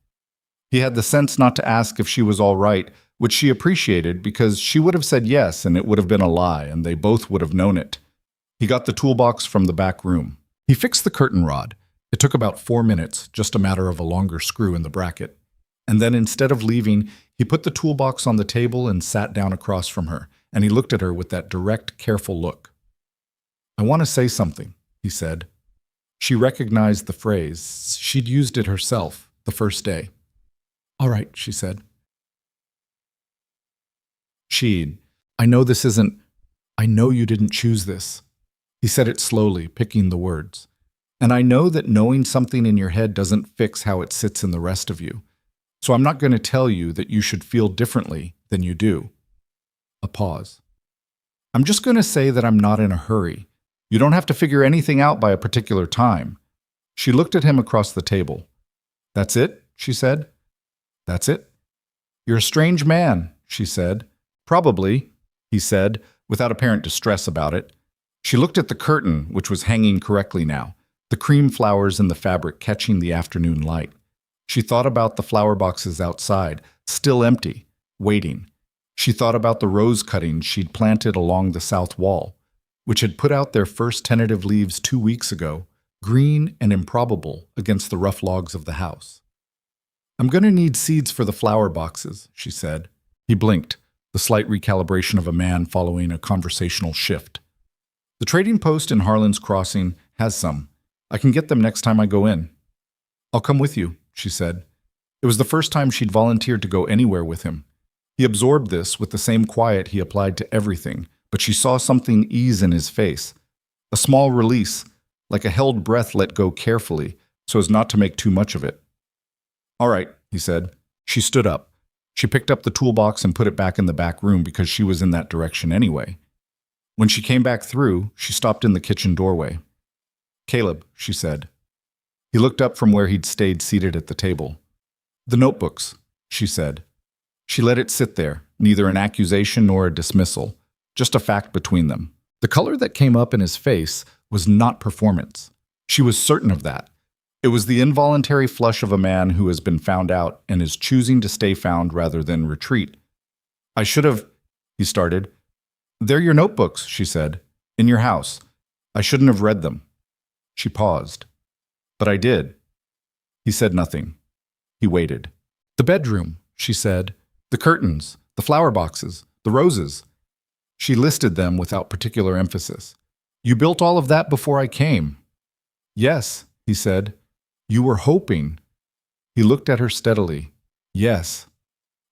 He had the sense not to ask if she was all right, which she appreciated because she would have said yes and it would have been a lie, and they both would have known it. He got the toolbox from the back room. He fixed the curtain rod. It took about 4 minutes, just a matter of a longer screw in the bracket. And then instead of leaving, he put the toolbox on the table and sat down across from her, and he looked at her with that direct, careful look. I want to say something, he said. She recognized the phrase. She'd used it herself the first day. All right, she said. I know you didn't choose this. He said it slowly, picking the words. And I know that knowing something in your head doesn't fix how it sits in the rest of you. So I'm not going to tell you that you should feel differently than you do. A pause. I'm just going to say that I'm not in a hurry. You don't have to figure anything out by a particular time. She looked at him across the table. That's it, she said. That's it. You're a strange man, she said. Probably, he said, without apparent distress about it. She looked at the curtain, which was hanging correctly now, the cream flowers in the fabric catching the afternoon light. She thought about the flower boxes outside, still empty, waiting. She thought about the rose cuttings she'd planted along the south wall, which had put out their first tentative leaves 2 weeks ago, green and improbable against the rough logs of the house. I'm going to need seeds for the flower boxes, she said. He blinked, the slight recalibration of a man following a conversational shift. The trading post in Harlan's Crossing has some. I can get them next time I go in. I'll come with you, she said. It was the first time she'd volunteered to go anywhere with him. He absorbed this with the same quiet he applied to everything, but she saw something ease in his face. A small release, like a held breath let go carefully, so as not to make too much of it. All right, he said. She stood up. She picked up the toolbox and put it back in the back room because she was in that direction anyway. When she came back through, she stopped in the kitchen doorway. Caleb, she said. He looked up from where he'd stayed seated at the table. The notebooks, she said. She let it sit there, neither an accusation nor a dismissal, just a fact between them. The color that came up in his face was not performance. She was certain of that. It was the involuntary flush of a man who has been found out and is choosing to stay found rather than retreat. I should have, he started. They're your notebooks, she said. In your house. I shouldn't have read them. She paused. But I did. He said nothing. He waited. The bedroom, she said. The curtains, the flower boxes, the roses. She listed them without particular emphasis. You built all of that before I came. Yes, he said. You were hoping. He looked at her steadily. Yes.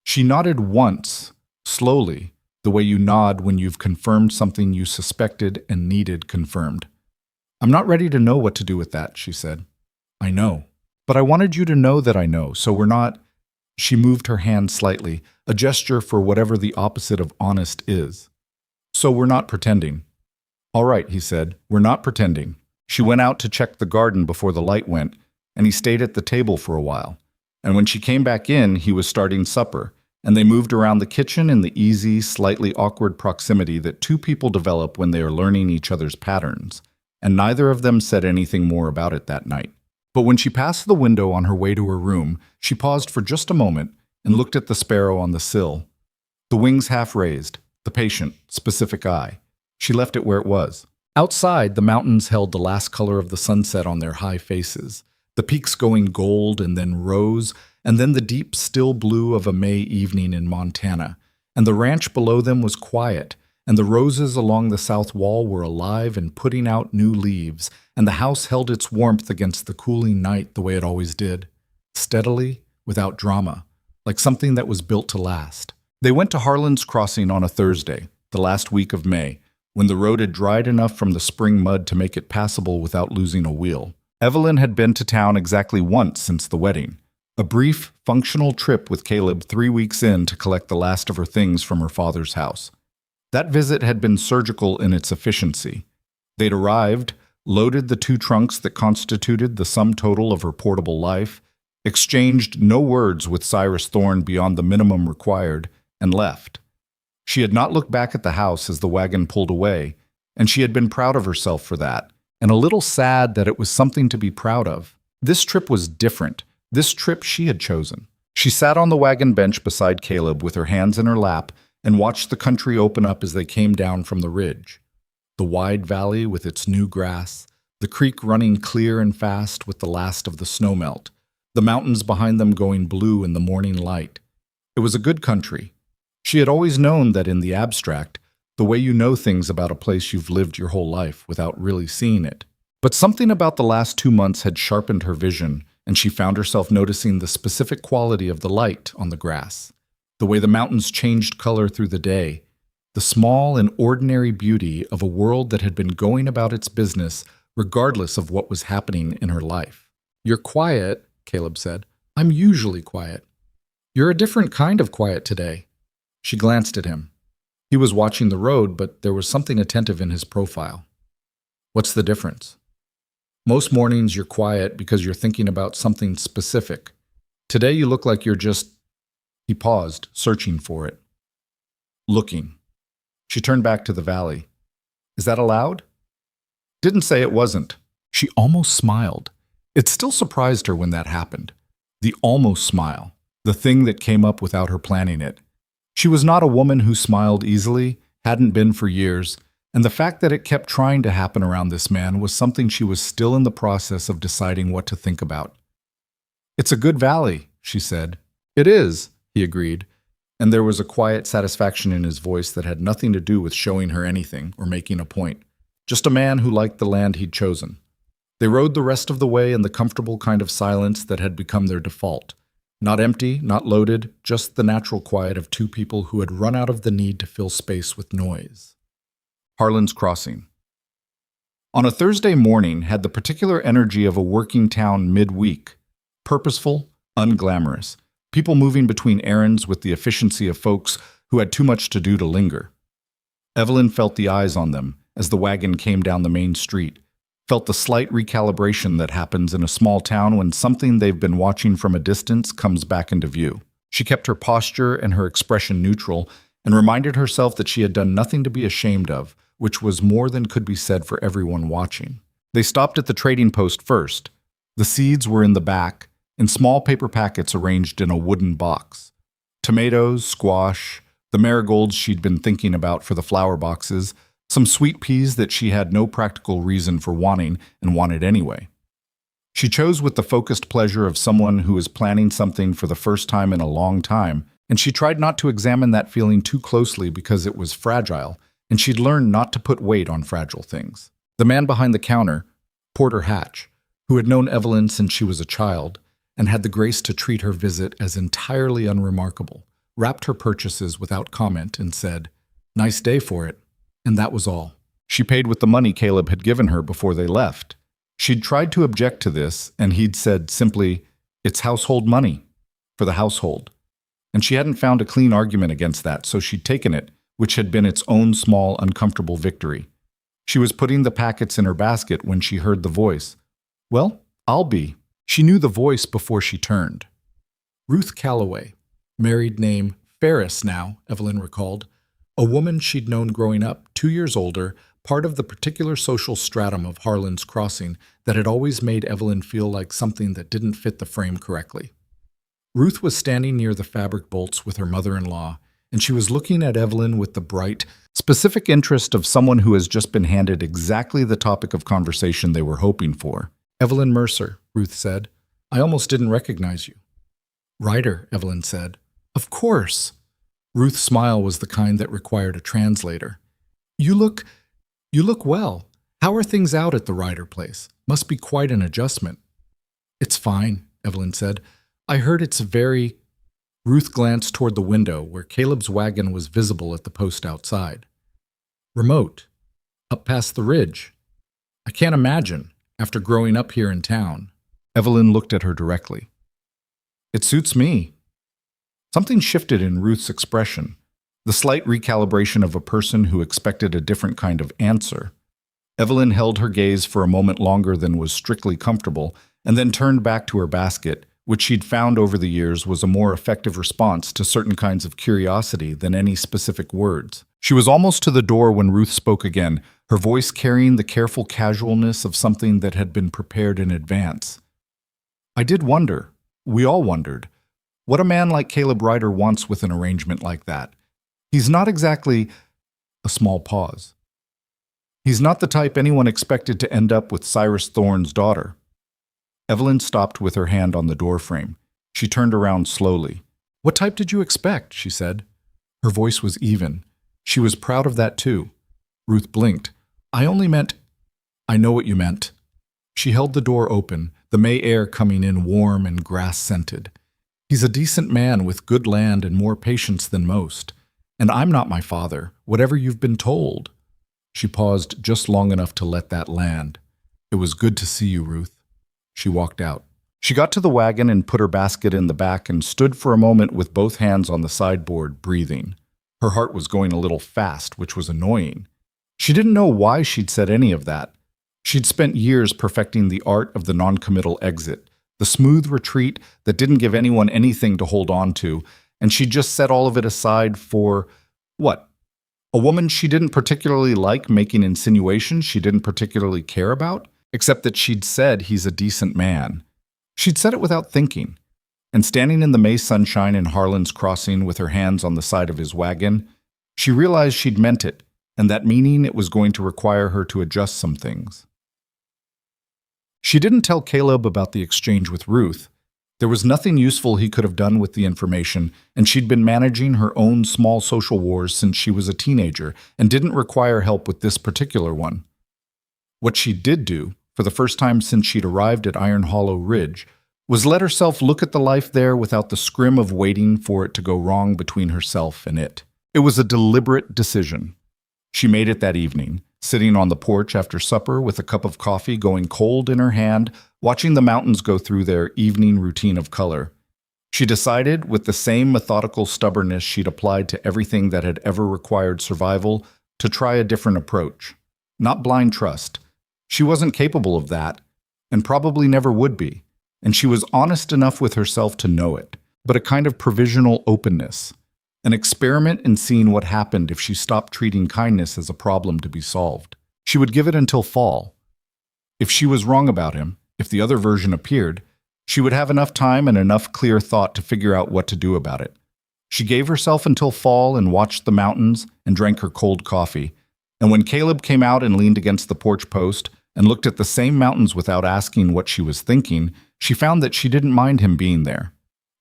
She nodded once, slowly, the way you nod when you've confirmed something you suspected and needed confirmed. I'm not ready to know what to do with that, she said. I know. But I wanted you to know that I know, so we're not… She moved her hand slightly, a gesture for whatever the opposite of honest is. So we're not pretending. All right, he said, we're not pretending. She went out to check the garden before the light went, and he stayed at the table for a while. And when she came back in, he was starting supper, and they moved around the kitchen in the easy, slightly awkward proximity that two people develop when they are learning each other's patterns, and neither of them said anything more about it that night. But when she passed the window on her way to her room, she paused for just a moment and looked at the sparrow on the sill. The wings half raised, the patient, specific eye. She left it where it was. Outside, the mountains held the last color of the sunset on their high faces, the peaks going gold and then rose, and then the deep, still blue of a May evening in Montana. And the ranch below them was quiet, and the roses along the south wall were alive and putting out new leaves, and the house held its warmth against the cooling night the way it always did, steadily, without drama, like something that was built to last. They went to Harlan's Crossing on a Thursday, the last week of May, when the road had dried enough from the spring mud to make it passable without losing a wheel. Evelyn had been to town exactly once since the wedding, a brief, functional trip with Caleb 3 weeks in to collect the last of her things from her father's house. That visit had been surgical in its efficiency. They'd arrived, loaded the 2 trunks that constituted the sum total of her portable life, exchanged no words with Cyrus Thorne beyond the minimum required, and left. She had not looked back at the house as the wagon pulled away, and she had been proud of herself for that, and a little sad that it was something to be proud of. This trip was different. This trip she had chosen. She sat on the wagon bench beside Caleb with her hands in her lap and watched the country open up as they came down from the ridge. The wide valley with its new grass, the creek running clear and fast with the last of the snowmelt, the mountains behind them going blue in the morning light. It was a good country. She had always known that in the abstract, the way you know things about a place you've lived your whole life without really seeing it. But something about the last 2 months had sharpened her vision, and she found herself noticing the specific quality of the light on the grass, the way the mountains changed color through the day, the small and ordinary beauty of a world that had been going about its business regardless of what was happening in her life. You're quiet, Caleb said. I'm usually quiet. You're a different kind of quiet today. She glanced at him. He was watching the road, but there was something attentive in his profile. What's the difference? Most mornings you're quiet because you're thinking about something specific. Today you look like you're just… He paused, searching for it. Looking. She turned back to the valley. Is that allowed? Didn't say it wasn't. She almost smiled. It still surprised her when that happened. The almost smile. The thing that came up without her planning it. She was not a woman who smiled easily, hadn't been for years, and the fact that it kept trying to happen around this man was something she was still in the process of deciding what to think about. It's a good valley, she said. It is, he agreed, and there was a quiet satisfaction in his voice that had nothing to do with showing her anything or making a point. Just a man who liked the land he'd chosen. They rode the rest of the way in the comfortable kind of silence that had become their default. Not empty, not loaded, just the natural quiet of two people who had run out of the need to fill space with noise. Harlan's Crossing. On a Thursday morning had the particular energy of a working town midweek. Purposeful, unglamorous. People moving between errands with the efficiency of folks who had too much to do to linger. Evelyn felt the eyes on them as the wagon came down the main street, felt the slight recalibration that happens in a small town when something they've been watching from a distance comes back into view. She kept her posture and her expression neutral and reminded herself that she had done nothing to be ashamed of, which was more than could be said for everyone watching. They stopped at the trading post first. The seeds were in the back, in small paper packets arranged in a wooden box. Tomatoes, squash, the marigolds she'd been thinking about for the flower boxes, some sweet peas that she had no practical reason for wanting and wanted anyway. She chose with the focused pleasure of someone who is planning something for the first time in a long time, and she tried not to examine that feeling too closely because it was fragile, and she'd learned not to put weight on fragile things. The man behind the counter, Porter Hatch, who had known Evelyn since she was a child, and had the grace to treat her visit as entirely unremarkable, wrapped her purchases without comment and said, "Nice day for it." And that was all. She paid with the money Caleb had given her before they left. She'd tried to object to this, and he'd said simply, "It's household money, for the household." And she hadn't found a clean argument against that, so she'd taken it, which had been its own small, uncomfortable victory. She was putting the packets in her basket when she heard the voice. "Well, I'll be." She knew the voice before she turned. Ruth Calloway, married name Ferris now, Evelyn recalled. A woman she'd known growing up, 2 years older, part of the particular social stratum of Harlan's Crossing that had always made Evelyn feel like something that didn't fit the frame correctly. Ruth was standing near the fabric bolts with her mother-in-law, and she was looking at Evelyn with the bright, specific interest of someone who has just been handed exactly the topic of conversation they were hoping for. "Evelyn Mercer," Ruth said. "I almost didn't recognize you." "Writer," Evelyn said. "Of course." Ruth's smile was the kind that required a translator. You look well. How are things out at the Ryder place? Must be quite an adjustment." "It's fine," Evelyn said. "I heard it's very—" Ruth glanced toward the window where Caleb's wagon was visible at the post outside. "Remote. Up past the ridge. I can't imagine, after growing up here in town." Evelyn looked at her directly. "It suits me." Something shifted in Ruth's expression, the slight recalibration of a person who expected a different kind of answer. Evelyn held her gaze for a moment longer than was strictly comfortable, and then turned back to her basket, which she'd found over the years was a more effective response to certain kinds of curiosity than any specific words. She was almost to the door when Ruth spoke again, her voice carrying the careful casualness of something that had been prepared in advance. "I did wonder, we all wondered, what a man like Caleb Ryder wants with an arrangement like that. He's not exactly—" a small pause. "He's not the type anyone expected to end up with Cyrus Thorne's daughter." Evelyn stopped with her hand on the doorframe. She turned around slowly. "What type did you expect?" she said. Her voice was even. She was proud of that too. Ruth blinked. "I only meant—" "I know what you meant." She held the door open, the May air coming in warm and grass-scented. "He's a decent man with good land and more patience than most. And I'm not my father, whatever you've been told." She paused just long enough to let that land. "It was good to see you, Ruth." She walked out. She got to the wagon and put her basket in the back and stood for a moment with both hands on the sideboard, breathing. Her heart was going a little fast, which was annoying. She didn't know why she'd said any of that. She'd spent years perfecting the art of the non-committal exit, the smooth retreat that didn't give anyone anything to hold on to, and she'd just set all of it aside for, what? A woman she didn't particularly like making insinuations she didn't particularly care about, except that she'd said he's a decent man. She'd said it without thinking, and standing in the May sunshine in Harlan's Crossing with her hands on the side of his wagon, she realized she'd meant it, and that meaning it was going to require her to adjust some things. She didn't tell Caleb about the exchange with Ruth. There was nothing useful he could have done with the information, and she'd been managing her own small social wars since she was a teenager and didn't require help with this particular one. What she did do, for the first time since she'd arrived at Iron Hollow Ridge, was let herself look at the life there without the scrim of waiting for it to go wrong between herself and it. It was a deliberate decision. She made it that evening, sitting on the porch after supper with a cup of coffee going cold in her hand, watching the mountains go through their evening routine of color. She decided, with the same methodical stubbornness she'd applied to everything that had ever required survival, to try a different approach. Not blind trust. She wasn't capable of that, and probably never would be, and she was honest enough with herself to know it, but a kind of provisional openness, an experiment in seeing what happened if she stopped treating kindness as a problem to be solved. She would give it until fall. If she was wrong about him, if the other version appeared, she would have enough time and enough clear thought to figure out what to do about it. She gave herself until fall and watched the mountains and drank her cold coffee. And when Caleb came out and leaned against the porch post and looked at the same mountains without asking what she was thinking, she found that she didn't mind him being there.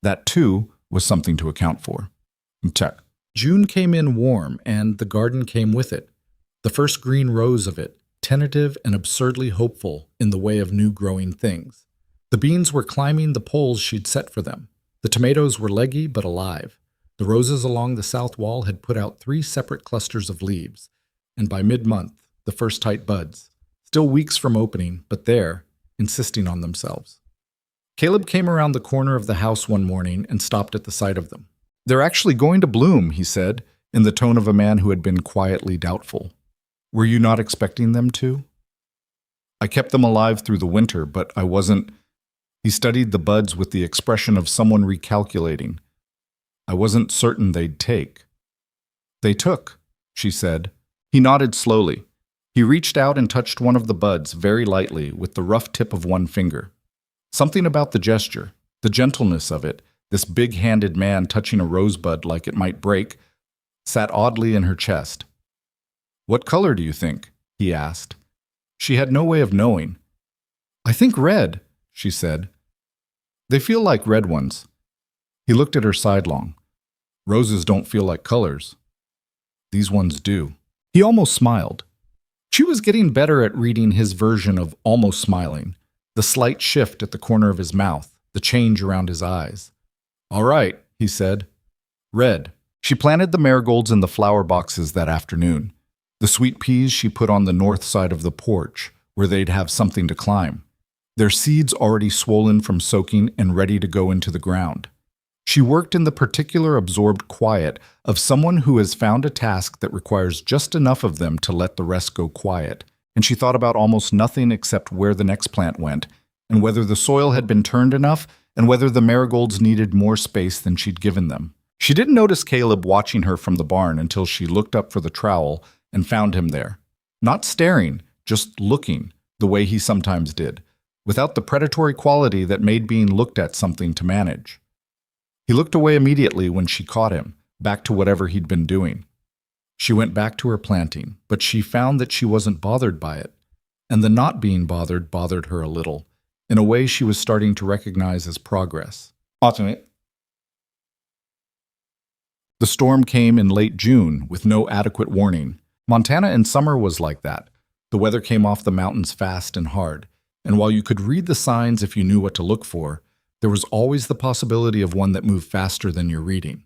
That, too, was something to account for. Check. June came in warm, and the garden came with it. The first green rose of it, tentative and absurdly hopeful in the way of new growing things. The beans were climbing the poles she'd set for them. The tomatoes were leggy but alive. The roses along the south wall had put out 3 separate clusters of leaves, and by mid-month, the first tight buds, still weeks from opening, but there, insisting on themselves. Caleb came around the corner of the house one morning and stopped at the sight of them. "They're actually going to bloom," he said, in the tone of a man who had been quietly doubtful. "Were you not expecting them to?" "I kept them alive through the winter, but I wasn't—" He studied the buds with the expression of someone recalculating. "I wasn't certain they'd take." "They took," she said. He nodded slowly. He reached out and touched one of the buds very lightly with the rough tip of one finger. Something about the gesture, the gentleness of it, this big-handed man touching a rosebud like it might break, sat oddly in her chest. "What color do you think?" he asked. She had no way of knowing. "I think red," she said. "They feel like red ones." He looked at her sidelong. "Roses don't feel like colors. These ones do." He almost smiled. She was getting better at reading his version of almost smiling, the slight shift at the corner of his mouth, the change around his eyes. "All right," he said. "Red." She planted the marigolds in the flower boxes that afternoon. The sweet peas she put on the north side of the porch, where they'd have something to climb, their seeds already swollen from soaking and ready to go into the ground. She worked in the particular absorbed quiet of someone who has found a task that requires just enough of them to let the rest go quiet, and she thought about almost nothing except where the next plant went, and whether the soil had been turned enough, and whether the marigolds needed more space than she'd given them. She didn't notice Caleb watching her from the barn until she looked up for the trowel and found him there. Not staring, just looking, the way he sometimes did, without the predatory quality that made being looked at something to manage. He looked away immediately when she caught him, back to whatever he'd been doing. She went back to her planting, but she found that she wasn't bothered by it, and the not being bothered bothered her a little, in a way she was starting to recognize as progress. The storm came in late June with no adequate warning. Montana in summer was like that. The weather came off the mountains fast and hard, and while you could read the signs if you knew what to look for, there was always the possibility of one that moved faster than your reading.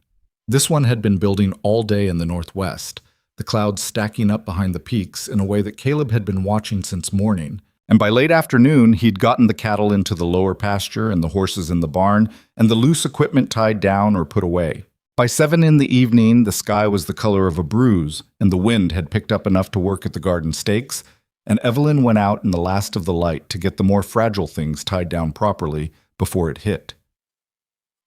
This one had been building all day in the northwest, the clouds stacking up behind the peaks in a way that Caleb had been watching since morning, and by late afternoon he'd gotten the cattle into the lower pasture and the horses in the barn, and the loose equipment tied down or put away. By 7 in the evening, the sky was the color of a bruise, and the wind had picked up enough to work at the garden stakes, and Evelyn went out in the last of the light to get the more fragile things tied down properly before it hit.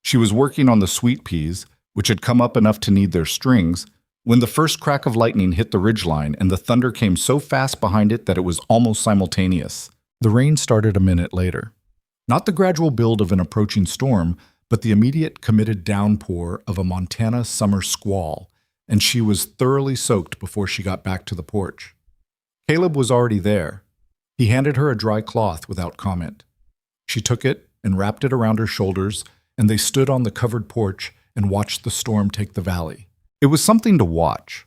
She was working on the sweet peas, which had come up enough to need their strings, when the first crack of lightning hit the ridgeline and the thunder came so fast behind it that it was almost simultaneous. The rain started a minute later. Not the gradual build of an approaching storm, but the immediate committed downpour of a Montana summer squall, and she was thoroughly soaked before she got back to the porch. Caleb was already there. He handed her a dry cloth without comment. She took it and wrapped it around her shoulders, and they stood on the covered porch and watched the storm take the valley. It was something to watch.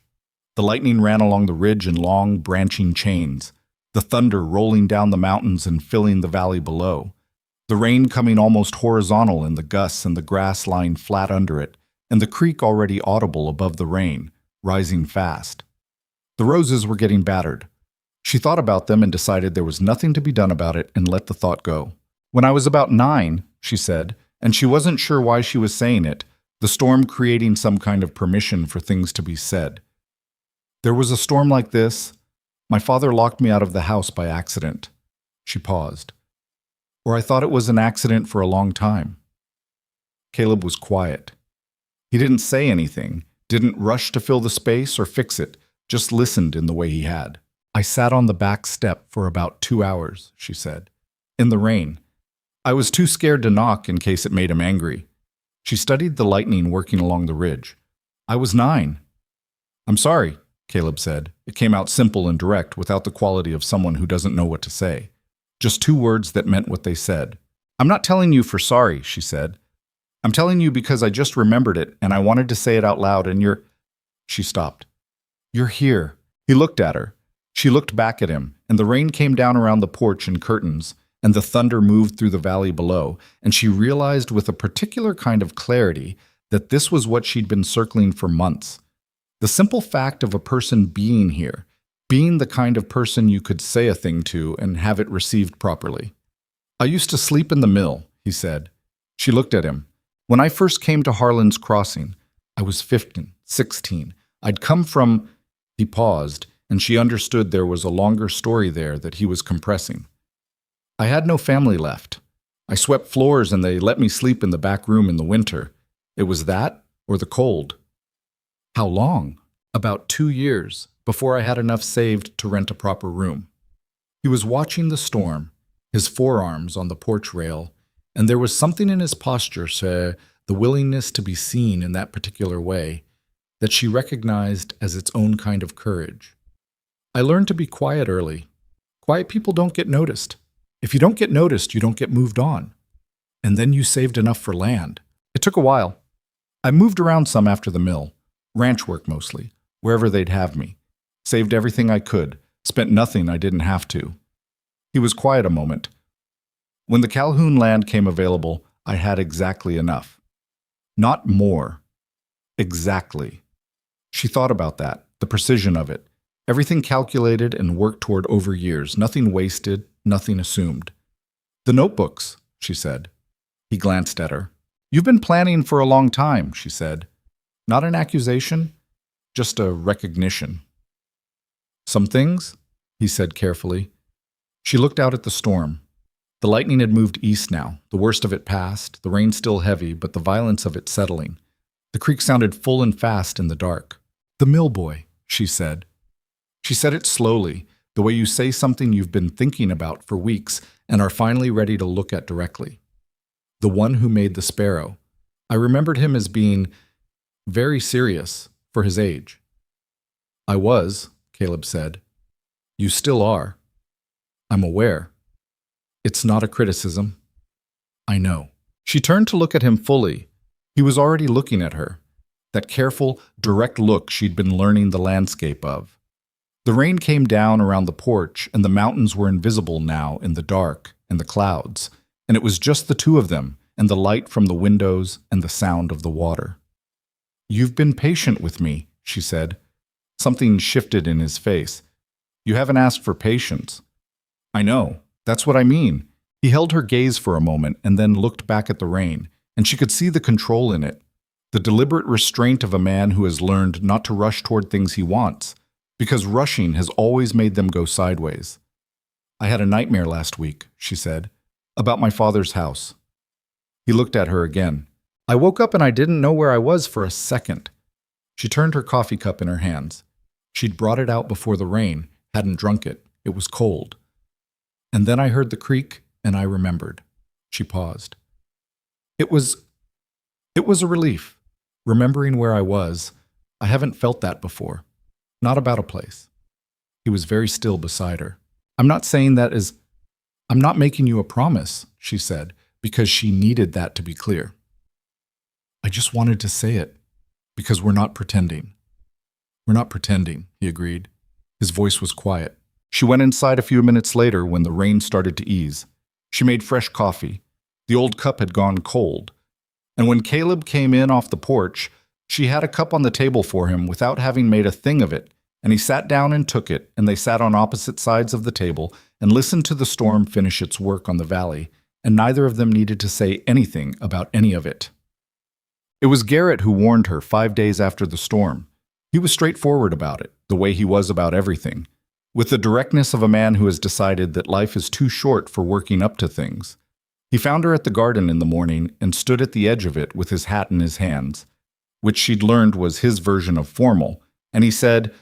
The lightning ran along the ridge in long, branching chains. the thunder rolling down the mountains and filling the valley below, the rain coming almost horizontal in the gusts and the grass lying flat under it, and the creek already audible above the rain, rising fast. The roses were getting battered. She thought about them and decided there was nothing to be done about it and let the thought go. When I was about 9, she said, and she wasn't sure why she was saying it, the storm creating some kind of permission for things to be said. There was a storm like this. My father locked me out of the house by accident. She paused. Or I thought it was an accident for a long time. Caleb was quiet. He didn't say anything, didn't rush to fill the space or fix it, just listened in the way he had. I sat on the back step for about 2 hours, she said, in the rain. I was too scared to knock in case it made him angry. She studied the lightning working along the ridge. I was 9. I'm sorry, Caleb said. It came out simple and direct without the quality of someone who doesn't know what to say. Just 2 words that meant what they said. I'm not telling you for sorry, she said. I'm telling you because I just remembered it and I wanted to say it out loud and you're... She stopped. You're here. He looked at her. She looked back at him, and the rain came down around the porch in curtains, and the thunder moved through the valley below, and she realized with a particular kind of clarity that this was what she'd been circling for months. The simple fact of a person being here, being the kind of person you could say a thing to and have it received properly. I used to sleep in the mill, he said. She looked at him. When I first came to Harlan's Crossing, I was 15, 16. I'd come from... He paused, and she understood there was a longer story there that he was compressing. I had no family left. I swept floors and they let me sleep in the back room in the winter. It was that or the cold. How long? About 2 years, before I had enough saved to rent a proper room. He was watching the storm, his forearms on the porch rail, and there was something in his posture, the willingness to be seen in that particular way, that she recognized as its own kind of courage. I learned to be quiet early. Quiet people don't get noticed. If you don't get noticed, you don't get moved on. And then you saved enough for land. It took a while. I moved around some after the mill, ranch work mostly, wherever they'd have me. Saved everything I could, spent nothing I didn't have to. He was quiet a moment. When the Calhoun land came available, I had exactly enough. Not more. Exactly. She thought about that, the precision of it. Everything calculated and worked toward over years, nothing wasted, nothing assumed. The notebooks, she said. He glanced at her. You've been planning for a long time, she said. Not an accusation, just a recognition. Some things, he said carefully. She looked out at the storm. The lightning had moved east now, the worst of it past, the rain still heavy, but the violence of it settling. The creek sounded full and fast in the dark. The mill boy, she said. She said it slowly, the way you say something you've been thinking about for weeks and are finally ready to look at directly. The one who made the sparrow. I remembered him as being very serious for his age. I was, Caleb said. You still are. I'm aware. It's not a criticism. I know. She turned to look at him fully. He was already looking at her. That careful, direct look she'd been learning the landscape of. The rain came down around the porch, and the mountains were invisible now in the dark and the clouds, and it was just the two of them, and the light from the windows and the sound of the water. You've been patient with me, she said. Something shifted in his face. You haven't asked for patience. I know. That's what I mean. He held her gaze for a moment and then looked back at the rain, and she could see the control in it. The deliberate restraint of a man who has learned not to rush toward things he wants, because rushing has always made them go sideways. I had a nightmare last week, she said, about my father's house. He looked at her again. I woke up and I didn't know where I was for a second. She turned her coffee cup in her hands. She'd brought it out before the rain, hadn't drunk it. It was cold. And then I heard the creak and I remembered. She paused. It was a relief. Remembering where I was, I haven't felt that before. Not about a place. He was very still beside her. I'm not making you a promise, she said, because she needed that to be clear. I just wanted to say it, because we're not pretending. We're not pretending, he agreed. His voice was quiet. She went inside a few minutes later when the rain started to ease. She made fresh coffee. The old cup had gone cold. And when Caleb came in off the porch, she had a cup on the table for him without having made a thing of it, and he sat down and took it, and they sat on opposite sides of the table and listened to the storm finish its work on the valley, and neither of them needed to say anything about any of it. It was Garrett who warned her 5 days after the storm. He was straightforward about it, the way he was about everything, with the directness of a man who has decided that life is too short for working up to things. He found her at the garden in the morning and stood at the edge of it with his hat in his hands, which she'd learned was his version of formal, and he said,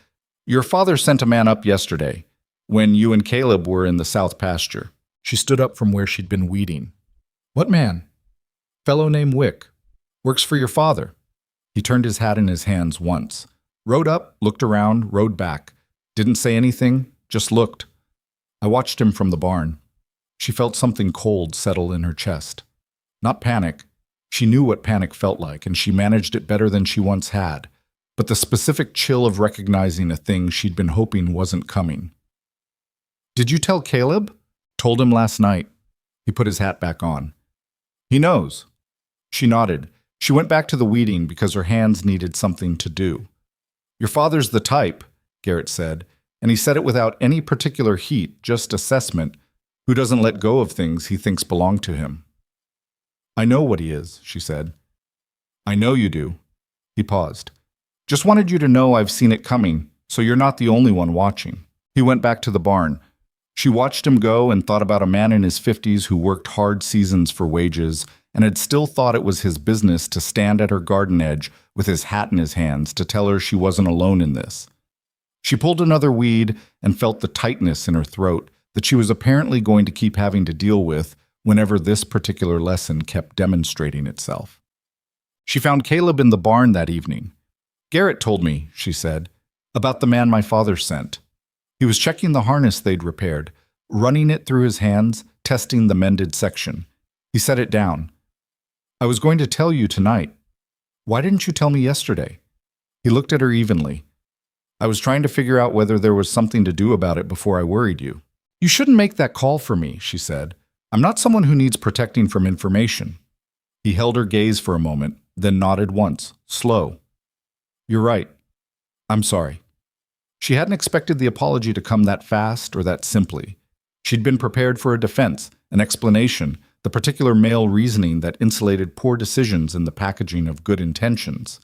"Your father sent a man up yesterday, when you and Caleb were in the south pasture." She stood up from where she'd been weeding. "What man?" "Fellow named Wick. Works for your father." He turned his hat in his hands once, rode up, looked around, rode back. Didn't say anything, just looked. I watched him from the barn. She felt something cold settle in her chest. Not panic. She knew what panic felt like, and she managed it better than she once had, but the specific chill of recognizing a thing she'd been hoping wasn't coming. "Did you tell Caleb?" "Told him last night." He put his hat back on. "He knows." She nodded. She went back to the weeding because her hands needed something to do. "Your father's the type," Garrett said, and he said it without any particular heat, just assessment, who doesn't let go of things he thinks belong to him. "I know what he is," she said. "I know you do." He paused. "Just wanted you to know I've seen it coming, so you're not the only one watching." He went back to the barn. She watched him go and thought about a man in his 50s who worked hard seasons for wages and had still thought it was his business to stand at her garden edge with his hat in his hands to tell her she wasn't alone in this. She pulled another weed and felt the tightness in her throat that she was apparently going to keep having to deal with whenever this particular lesson kept demonstrating itself. She found Caleb in the barn that evening. "Garrett told me," she said, "about the man my father sent. He was checking the harness they'd repaired, running it through his hands, testing the mended section. He set it down. I was going to tell you tonight. Why didn't you tell me yesterday?" He looked at her evenly. "I was trying to figure out whether there was something to do about it before I worried you." "You shouldn't make that call for me," she said. "I'm not someone who needs protecting from information." He held her gaze for a moment, then nodded once, slow. "You're right. I'm sorry." She hadn't expected the apology to come that fast or that simply. She'd been prepared for a defense, an explanation, the particular male reasoning that insulated poor decisions in the packaging of good intentions.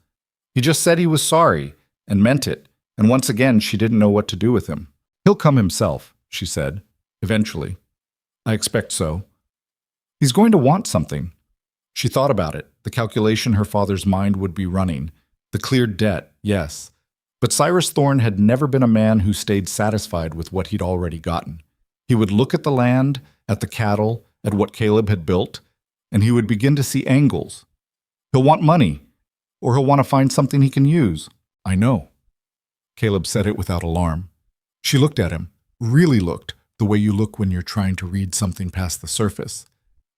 He just said he was sorry, and meant it, and once again she didn't know what to do with him. "He'll come himself," she said, "eventually." "I expect so." "He's going to want something." She thought about it, the calculation her father's mind would be running. The cleared debt, yes. But Cyrus Thorne had never been a man who stayed satisfied with what he'd already gotten. He would look at the land, at the cattle, at what Caleb had built, and he would begin to see angles. He'll want money, or he'll want to find something he can use. "I know." Caleb said it without alarm. She looked at him, really looked, the way you look when you're trying to read something past the surface.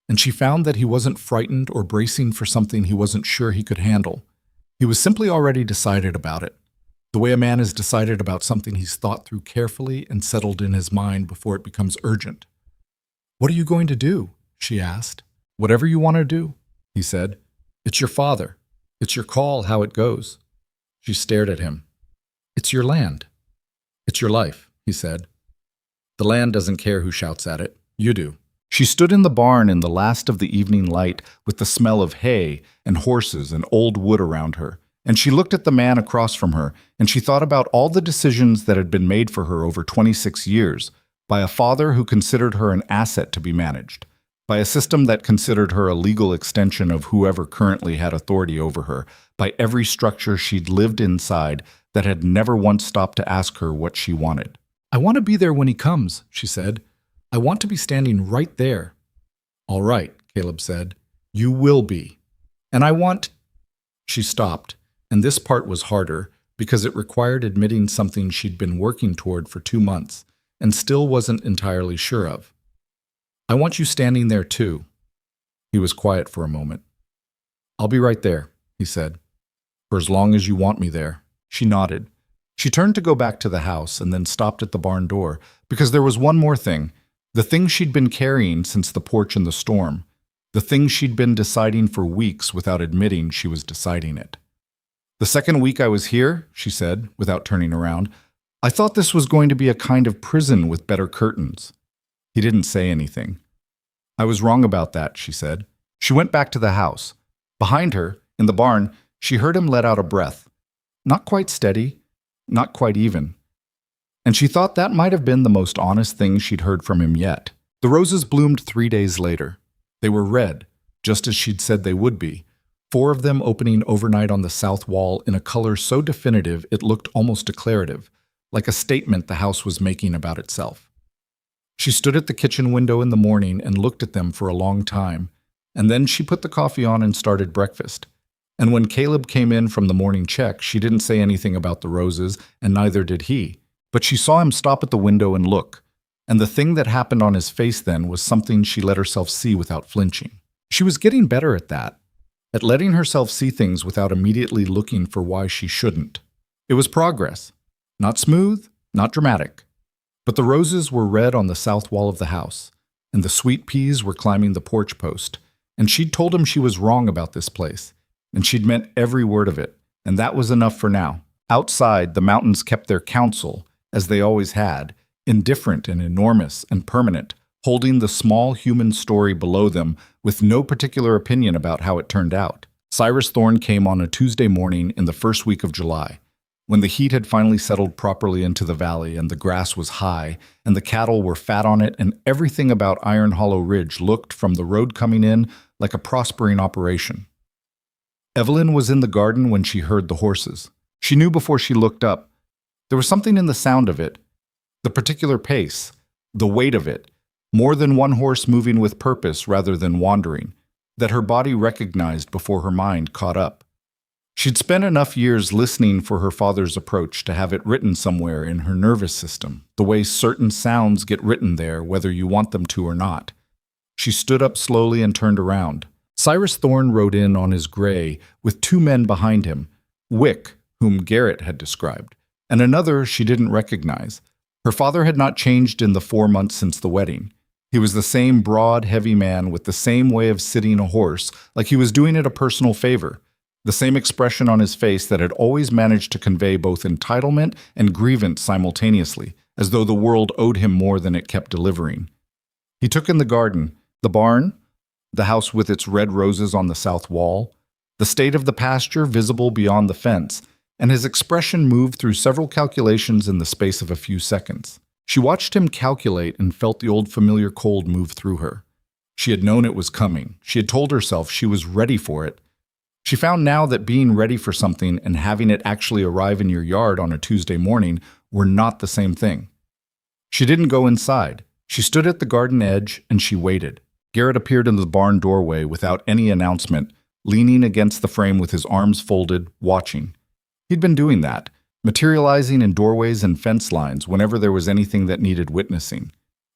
And she found that he wasn't frightened or bracing for something he wasn't sure he could handle. He was simply already decided about it, the way a man is decided about something he's thought through carefully and settled in his mind before it becomes urgent. "What are you going to do?" she asked. "Whatever you want to do," he said. "It's your father. It's your call how it goes." She stared at him. "It's your land." "It's your life," he said. "The land doesn't care who shouts at it. You do." She stood in the barn in the last of the evening light with the smell of hay and horses and old wood around her, and she looked at the man across from her, and she thought about all the decisions that had been made for her over 26 years, by a father who considered her an asset to be managed, by a system that considered her a legal extension of whoever currently had authority over her, by every structure she'd lived inside that had never once stopped to ask her what she wanted. "I want to be there when he comes," she said. "I want to be standing right there." "All right," Caleb said. "You will be. And I want—" She stopped, and this part was harder because it required admitting something she'd been working toward for 2 months and still wasn't entirely sure of. "I want you standing there too." He was quiet for a moment. "I'll be right there," he said. "For as long as you want me there." She nodded. She turned to go back to the house and then stopped at the barn door, because there was one more thing, the thing she'd been carrying since the porch in the storm, the thing she'd been deciding for weeks without admitting she was deciding it. "The second week I was here," she said, without turning around, "I thought this was going to be a kind of prison with better curtains." He didn't say anything. "I was wrong about that," she said. She went back to the house. Behind her, in the barn, she heard him let out a breath. Not quite steady, not quite even. And she thought that might have been the most honest thing she'd heard from him yet. The roses bloomed 3 days later. They were red, just as she'd said they would be, 4 of them opening overnight on the south wall in a color so definitive it looked almost declarative, like a statement the house was making about itself. She stood at the kitchen window in the morning and looked at them for a long time, and then she put the coffee on and started breakfast. And when Caleb came in from the morning check, she didn't say anything about the roses, and neither did he. But she saw him stop at the window and look, and the thing that happened on his face then was something she let herself see without flinching. She was getting better at that, at letting herself see things without immediately looking for why she shouldn't. It was progress. Not smooth, not dramatic. But the roses were red on the south wall of the house, and the sweet peas were climbing the porch post, and she'd told him she was wrong about this place, and she'd meant every word of it, and that was enough for now. Outside, the mountains kept their counsel, as they always had, indifferent and enormous and permanent, holding the small human story below them with no particular opinion about how it turned out. Cyrus Thorne came on a Tuesday morning in the first week of July, when the heat had finally settled properly into the valley and the grass was high and the cattle were fat on it and everything about Iron Hollow Ridge looked from the road coming in like a prospering operation. Evelyn was in the garden when she heard the horses. She knew before she looked up. There was something in the sound of it, the particular pace, the weight of it, more than one horse moving with purpose rather than wandering, that her body recognized before her mind caught up. She'd spent enough years listening for her father's approach to have it written somewhere in her nervous system, the way certain sounds get written there whether you want them to or not. She stood up slowly and turned around. Cyrus Thorne rode in on his gray with 2 men behind him, Wick, whom Garrett had described, and another she didn't recognize. Her father had not changed in the 4 months since the wedding. He was the same broad, heavy man with the same way of sitting a horse, like he was doing it a personal favor. The same expression on his face that had always managed to convey both entitlement and grievance simultaneously, as though the world owed him more than it kept delivering. He took in the garden, the barn, the house with its red roses on the south wall, the state of the pasture visible beyond the fence, and his expression moved through several calculations in the space of a few seconds. She watched him calculate and felt the old familiar cold move through her. She had known it was coming. She had told herself she was ready for it. She found now that being ready for something and having it actually arrive in your yard on a Tuesday morning were not the same thing. She didn't go inside. She stood at the garden edge and she waited. Garrett appeared in the barn doorway without any announcement, leaning against the frame with his arms folded, watching. He'd been doing that, materializing in doorways and fence lines whenever there was anything that needed witnessing.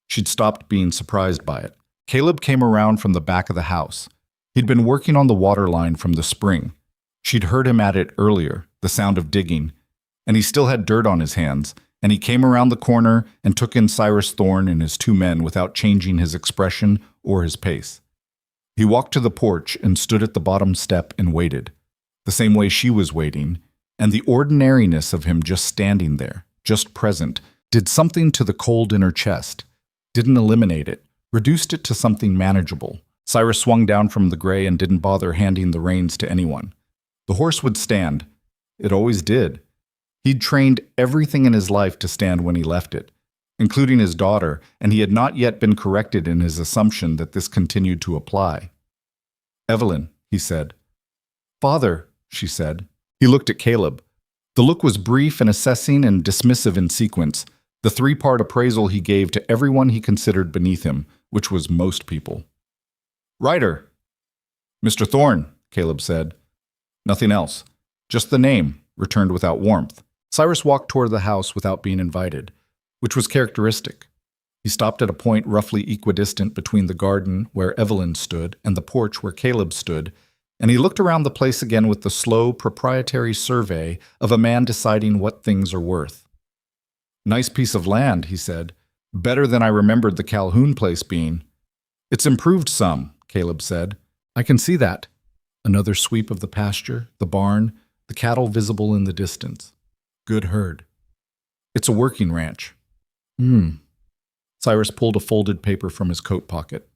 She'd stopped being surprised by it. Caleb came around from the back of the house. He'd been working on the water line from the spring. She'd heard him at it earlier, the sound of digging, and he still had dirt on his hands, and he came around the corner and took in Cyrus Thorne and his 2 men without changing his expression or his pace. He walked to the porch and stood at the bottom step and waited, the same way she was waiting, and the ordinariness of him just standing there, just present, did something to the cold in her chest, didn't eliminate it, reduced it to something manageable. Cyrus swung down from the gray and didn't bother handing the reins to anyone. The horse would stand. It always did. He'd trained everything in his life to stand when he left it, including his daughter, and he had not yet been corrected in his assumption that this continued to apply. "Evelyn," he said. "Father," she said. He looked at Caleb. The look was brief and assessing and dismissive in sequence, the 3-part appraisal he gave to everyone he considered beneath him, which was most people. "Ryder." "Mr. Thorne," Caleb said. Nothing else. Just the name, returned without warmth. Cyrus walked toward the house without being invited, which was characteristic. He stopped at a point roughly equidistant between the garden where Evelyn stood and the porch where Caleb stood, and he looked around the place again with the slow, proprietary survey of a man deciding what things are worth. "Nice piece of land," he said. "Better than I remembered the Calhoun place being." "It's improved some," Caleb said. "I can see that." Another sweep of the pasture, the barn, the cattle visible in the distance. Good herd. "It's a working ranch." Cyrus pulled a folded paper from his coat pocket.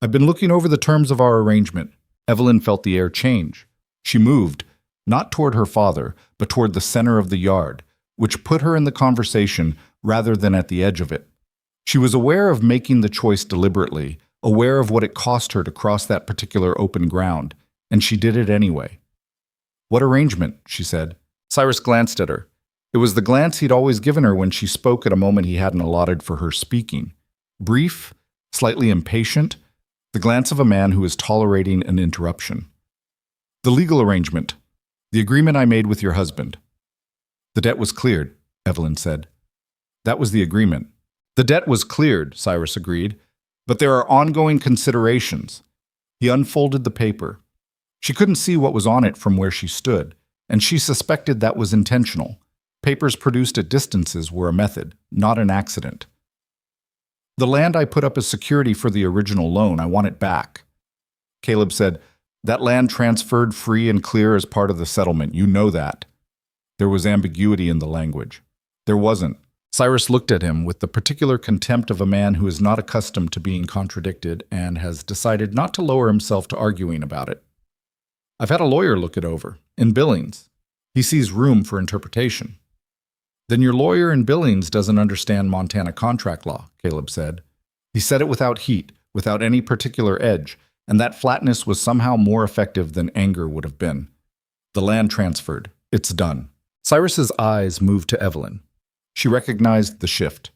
"I've been looking over the terms of our arrangement." Evelyn felt the air change. She moved, not toward her father, but toward the center of the yard, which put her in the conversation rather than at the edge of it. She was aware of making the choice deliberately, aware of what it cost her to cross that particular open ground, and she did it anyway. "What arrangement?" she said. Cyrus glanced at her. It was the glance he'd always given her when she spoke at a moment he hadn't allotted for her speaking. Brief, slightly impatient, the glance of a man who is tolerating an interruption. "The legal arrangement. The agreement I made with your husband." "The debt was cleared," Evelyn said. "That was the agreement." "The debt was cleared," Cyrus agreed, "but there are ongoing considerations." He unfolded the paper. She couldn't see what was on it from where she stood, and she suspected that was intentional. Papers produced at distances were a method, not an accident. "The land I put up as security for the original loan, I want it back." Caleb said, "That land transferred free and clear as part of the settlement. You know that." There was ambiguity in the language. There wasn't. Cyrus looked at him with the particular contempt of a man who is not accustomed to being contradicted and has decided not to lower himself to arguing about it. "I've had a lawyer look it over, in Billings. He sees room for interpretation." "Then your lawyer in Billings doesn't understand Montana contract law," Caleb said. He said it without heat, without any particular edge, and that flatness was somehow more effective than anger would have been. "The land transferred. It's done." Cyrus's eyes moved to Evelyn. She recognized the shift,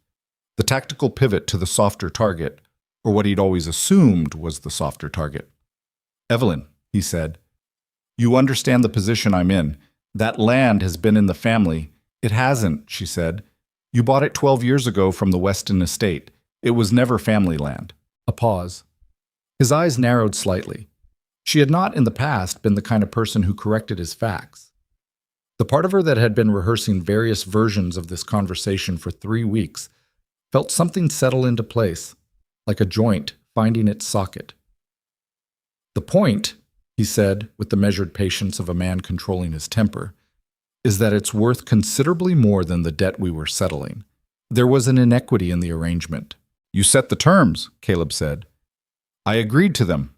the tactical pivot to the softer target, or what he'd always assumed was the softer target. "Evelyn," he said, "you understand the position I'm in. That land has been in the family." "It hasn't," she said. "You bought it 12 years ago from the Weston estate. It was never family land." A pause. His eyes narrowed slightly. She had not in the past been the kind of person who corrected his facts. The part of her that had been rehearsing various versions of this conversation for 3 weeks felt something settle into place, like a joint finding its socket. "The point," he said with the measured patience of a man controlling his temper, "is that it's worth considerably more than the debt we were settling. There was an inequity in the arrangement." "You set the terms," Caleb said. "I agreed to them."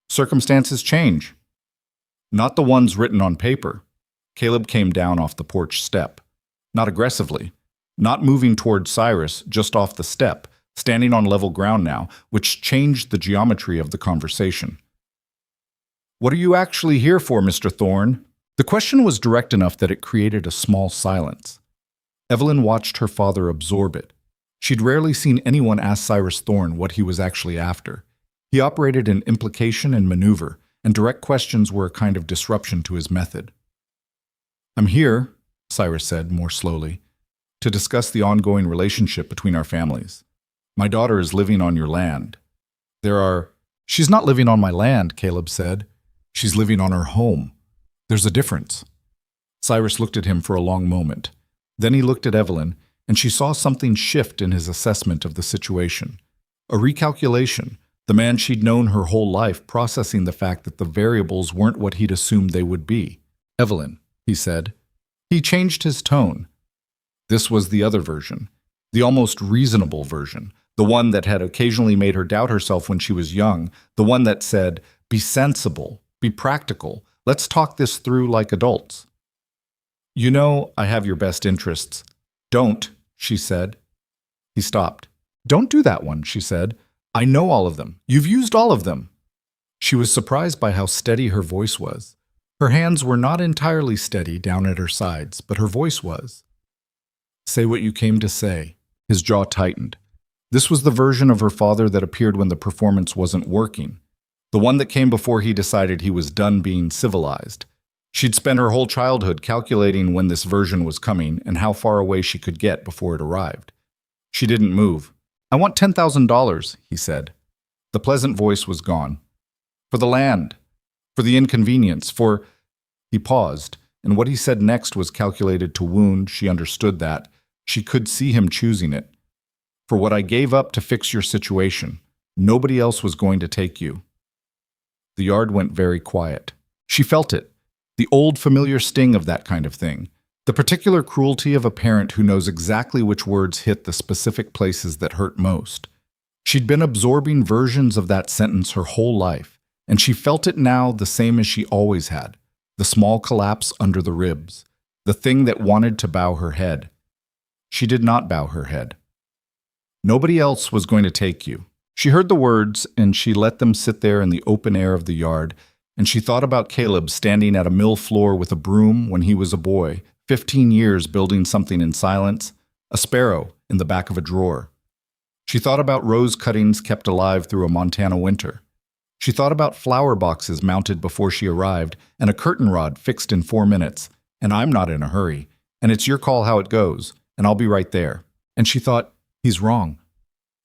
"Circumstances change." "Not the ones written on paper." Caleb came down off the porch step. Not aggressively. Not moving toward Cyrus, just off the step, standing on level ground now, which changed the geometry of the conversation. "What are you actually here for, Mr. Thorne?" The question was direct enough that it created a small silence. Evelyn watched her father absorb it. She'd rarely seen anyone ask Cyrus Thorne what he was actually after. He operated in implication and maneuver, and direct questions were a kind of disruption to his method. "I'm here," Cyrus said more slowly, "to discuss the ongoing relationship between our families. My daughter is living on your land. She's not living on my land," Caleb said. "She's living on her home. There's a difference." Cyrus looked at him for a long moment. Then he looked at Evelyn, and she saw something shift in his assessment of the situation. A recalculation, the man she'd known her whole life processing the fact that the variables weren't what he'd assumed they would be. "Evelyn," he said. He changed his tone. This was the other version, the almost reasonable version, the one that had occasionally made her doubt herself when she was young, the one that said, "Be sensible, be practical, let's talk this through like adults." "You know, I have your best interests." "Don't," she said. He stopped. "Don't do that one," she said. "I know all of them. You've used all of them." She was surprised by how steady her voice was. Her hands were not entirely steady down at her sides, but her voice was. "Say what you came to say." His jaw tightened. This was the version of her father that appeared when the performance wasn't working. The one that came before he decided he was done being civilized. She'd spent her whole childhood calculating when this version was coming and how far away she could get before it arrived. She didn't move. "I want $10,000, he said. The pleasant voice was gone. "For the land. For the inconvenience, for... He paused, and what he said next was calculated to wound. She understood that. She could see him choosing it. For what I gave up to fix your situation. Nobody else was going to take you. The yard went very quiet. She felt it. The old familiar sting of that kind of thing. The particular cruelty of a parent who knows exactly which words hit the specific places that hurt most. She'd been absorbing versions of that sentence her whole life, and she felt it now the same as she always had. The small collapse under the ribs. The thing that wanted to bow her head. She did not bow her head. Nobody else was going to take you. She heard the words, and she let them sit there in the open air of the yard, and she thought about Caleb standing at a mill floor with a broom when he was a boy, 15 years building something in silence, a sparrow in the back of a drawer. She thought about rose cuttings kept alive through a Montana winter. She thought about flower boxes mounted before she arrived, and a curtain rod fixed in 4 minutes, and I'm not in a hurry, and it's your call how it goes, and I'll be right there. And she thought, he's wrong.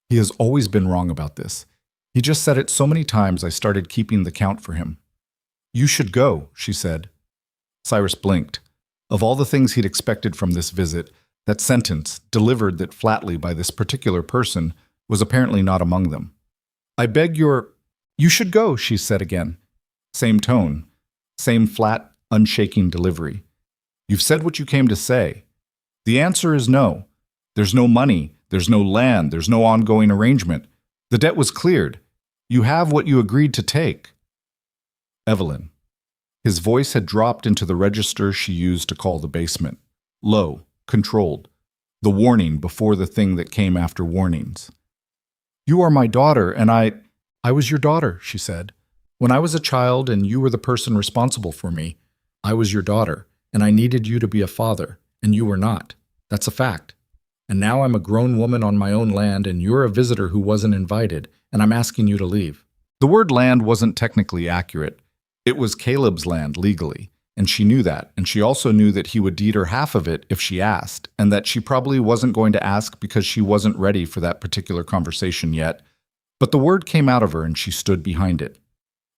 He has always been wrong about this. He just said it so many times I started keeping the count for him. You should go, she said. Cyrus blinked. Of all the things he'd expected from this visit, that sentence, delivered that flatly by this particular person, was apparently not among them. I beg your... You should go, she said again. Same tone. Same flat, unshaking delivery. You've said what you came to say. The answer is no. There's no money. There's no land. There's no ongoing arrangement. The debt was cleared. You have what you agreed to take. Evelyn. His voice had dropped into the register she used to call the basement. Low, controlled. The warning before the thing that came after warnings. You are my daughter, and I was your daughter, she said. When I was a child and you were the person responsible for me, I was your daughter, and I needed you to be a father, and you were not. That's a fact. And now I'm a grown woman on my own land, and you're a visitor who wasn't invited, and I'm asking you to leave. The word land wasn't technically accurate. It was Caleb's land legally, and she knew that, and she also knew that he would deed her half of it if she asked, and that she probably wasn't going to ask because she wasn't ready for that particular conversation yet. But the word came out of her, and she stood behind it.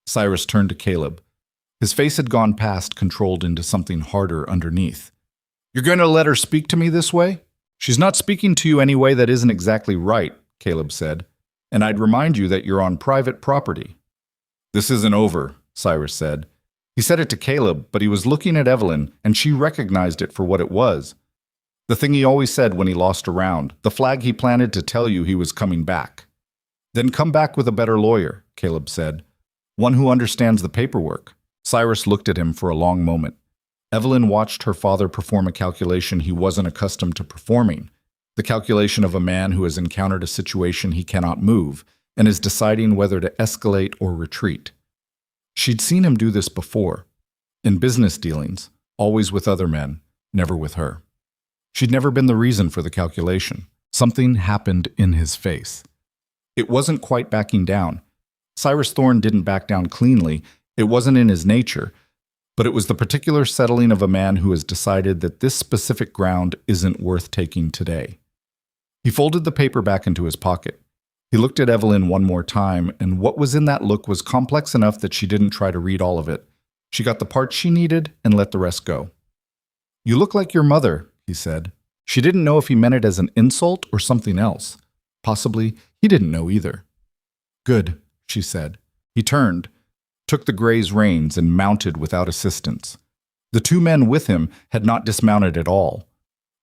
Cyrus turned to Caleb. His face had gone past, controlled into something harder underneath. You're going to let her speak to me this way? She's not speaking to you any way that isn't exactly right, Caleb said. And I'd remind you that you're on private property. This isn't over, Cyrus said. He said it to Caleb, but he was looking at Evelyn, and she recognized it for what it was. The thing he always said when he lost a round, the flag he planted to tell you he was coming back. Then come back with a better lawyer, Caleb said. One who understands the paperwork. Cyrus looked at him for a long moment. Evelyn watched her father perform a calculation he wasn't accustomed to performing, the calculation of a man who has encountered a situation he cannot move and is deciding whether to escalate or retreat. She'd seen him do this before, in business dealings, always with other men, never with her. She'd never been the reason for the calculation. Something happened in his face. It wasn't quite backing down. Cyrus Thorne didn't back down cleanly. It wasn't in his nature. But it was the particular settling of a man who has decided that this specific ground isn't worth taking today. He folded the paper back into his pocket. He looked at Evelyn one more time, and what was in that look was complex enough that she didn't try to read all of it. She got the part she needed and let the rest go. You look like your mother, he said. She didn't know if he meant it as an insult or something else. Possibly he didn't know either. Good, she said. He turned, took the gray's reins, and mounted without assistance. The 2 men with him had not dismounted at all.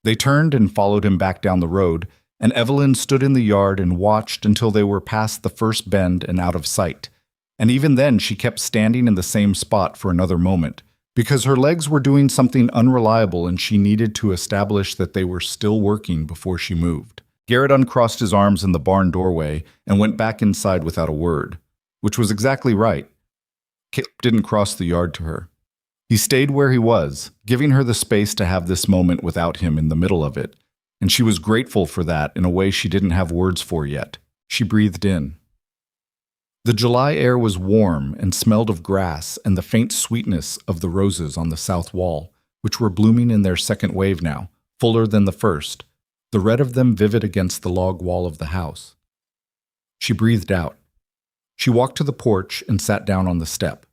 They turned and followed him back down the road, and Evelyn stood in the yard and watched until they were past the first bend and out of sight. And even then she kept standing in the same spot for another moment, because her legs were doing something unreliable and she needed to establish that they were still working before she moved. Garrett uncrossed his arms in the barn doorway and went back inside without a word, which was exactly right. Caleb didn't cross the yard to her. He stayed where he was, giving her the space to have this moment without him in the middle of it, and she was grateful for that in a way she didn't have words for yet. She breathed in. The July air was warm and smelled of grass and the faint sweetness of the roses on the south wall, which were blooming in their second wave now, fuller than the first, the red of them vivid against the log wall of the house. She breathed out. She walked to the porch and sat down on the step.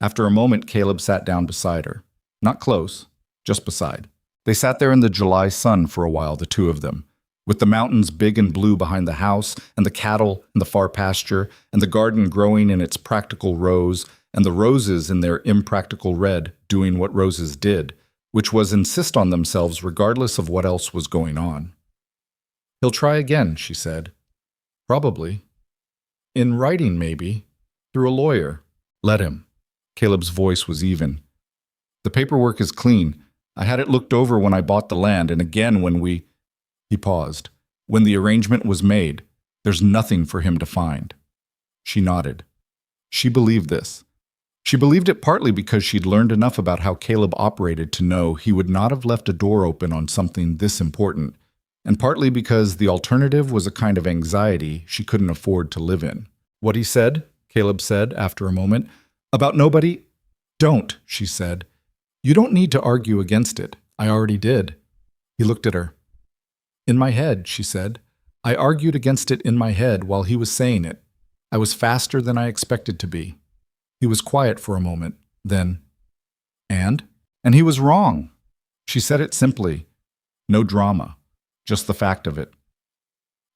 After a moment, Caleb sat down beside her. Not close, just beside. They sat there in the July sun for a while, the two of them, with the mountains big and blue behind the house, and the cattle in the far pasture, and the garden growing in its practical rows, and the roses in their impractical red doing what roses did, which was insist on themselves regardless of what else was going on. "He'll try again," she said. "Probably. In writing, maybe. Through a lawyer. Let him." Caleb's voice was even. "The paperwork is clean. I had it looked over when I bought the land, and again when we—" He paused. "When the arrangement was made. There's nothing for him to find." She nodded. She believed this. She believed it partly because she'd learned enough about how Caleb operated to know he would not have left a door open on something this important, and partly because the alternative was a kind of anxiety she couldn't afford to live in. "What he said," Caleb said after a moment, "about nobody—" "Don't," she said. "You don't need to argue against it. I already did." He looked at her. "In my head," she said. "I argued against it in my head while he was saying it. I was faster than I expected to be." He was quiet for a moment, then, And he was wrong. She said it simply. No drama, just the fact of it.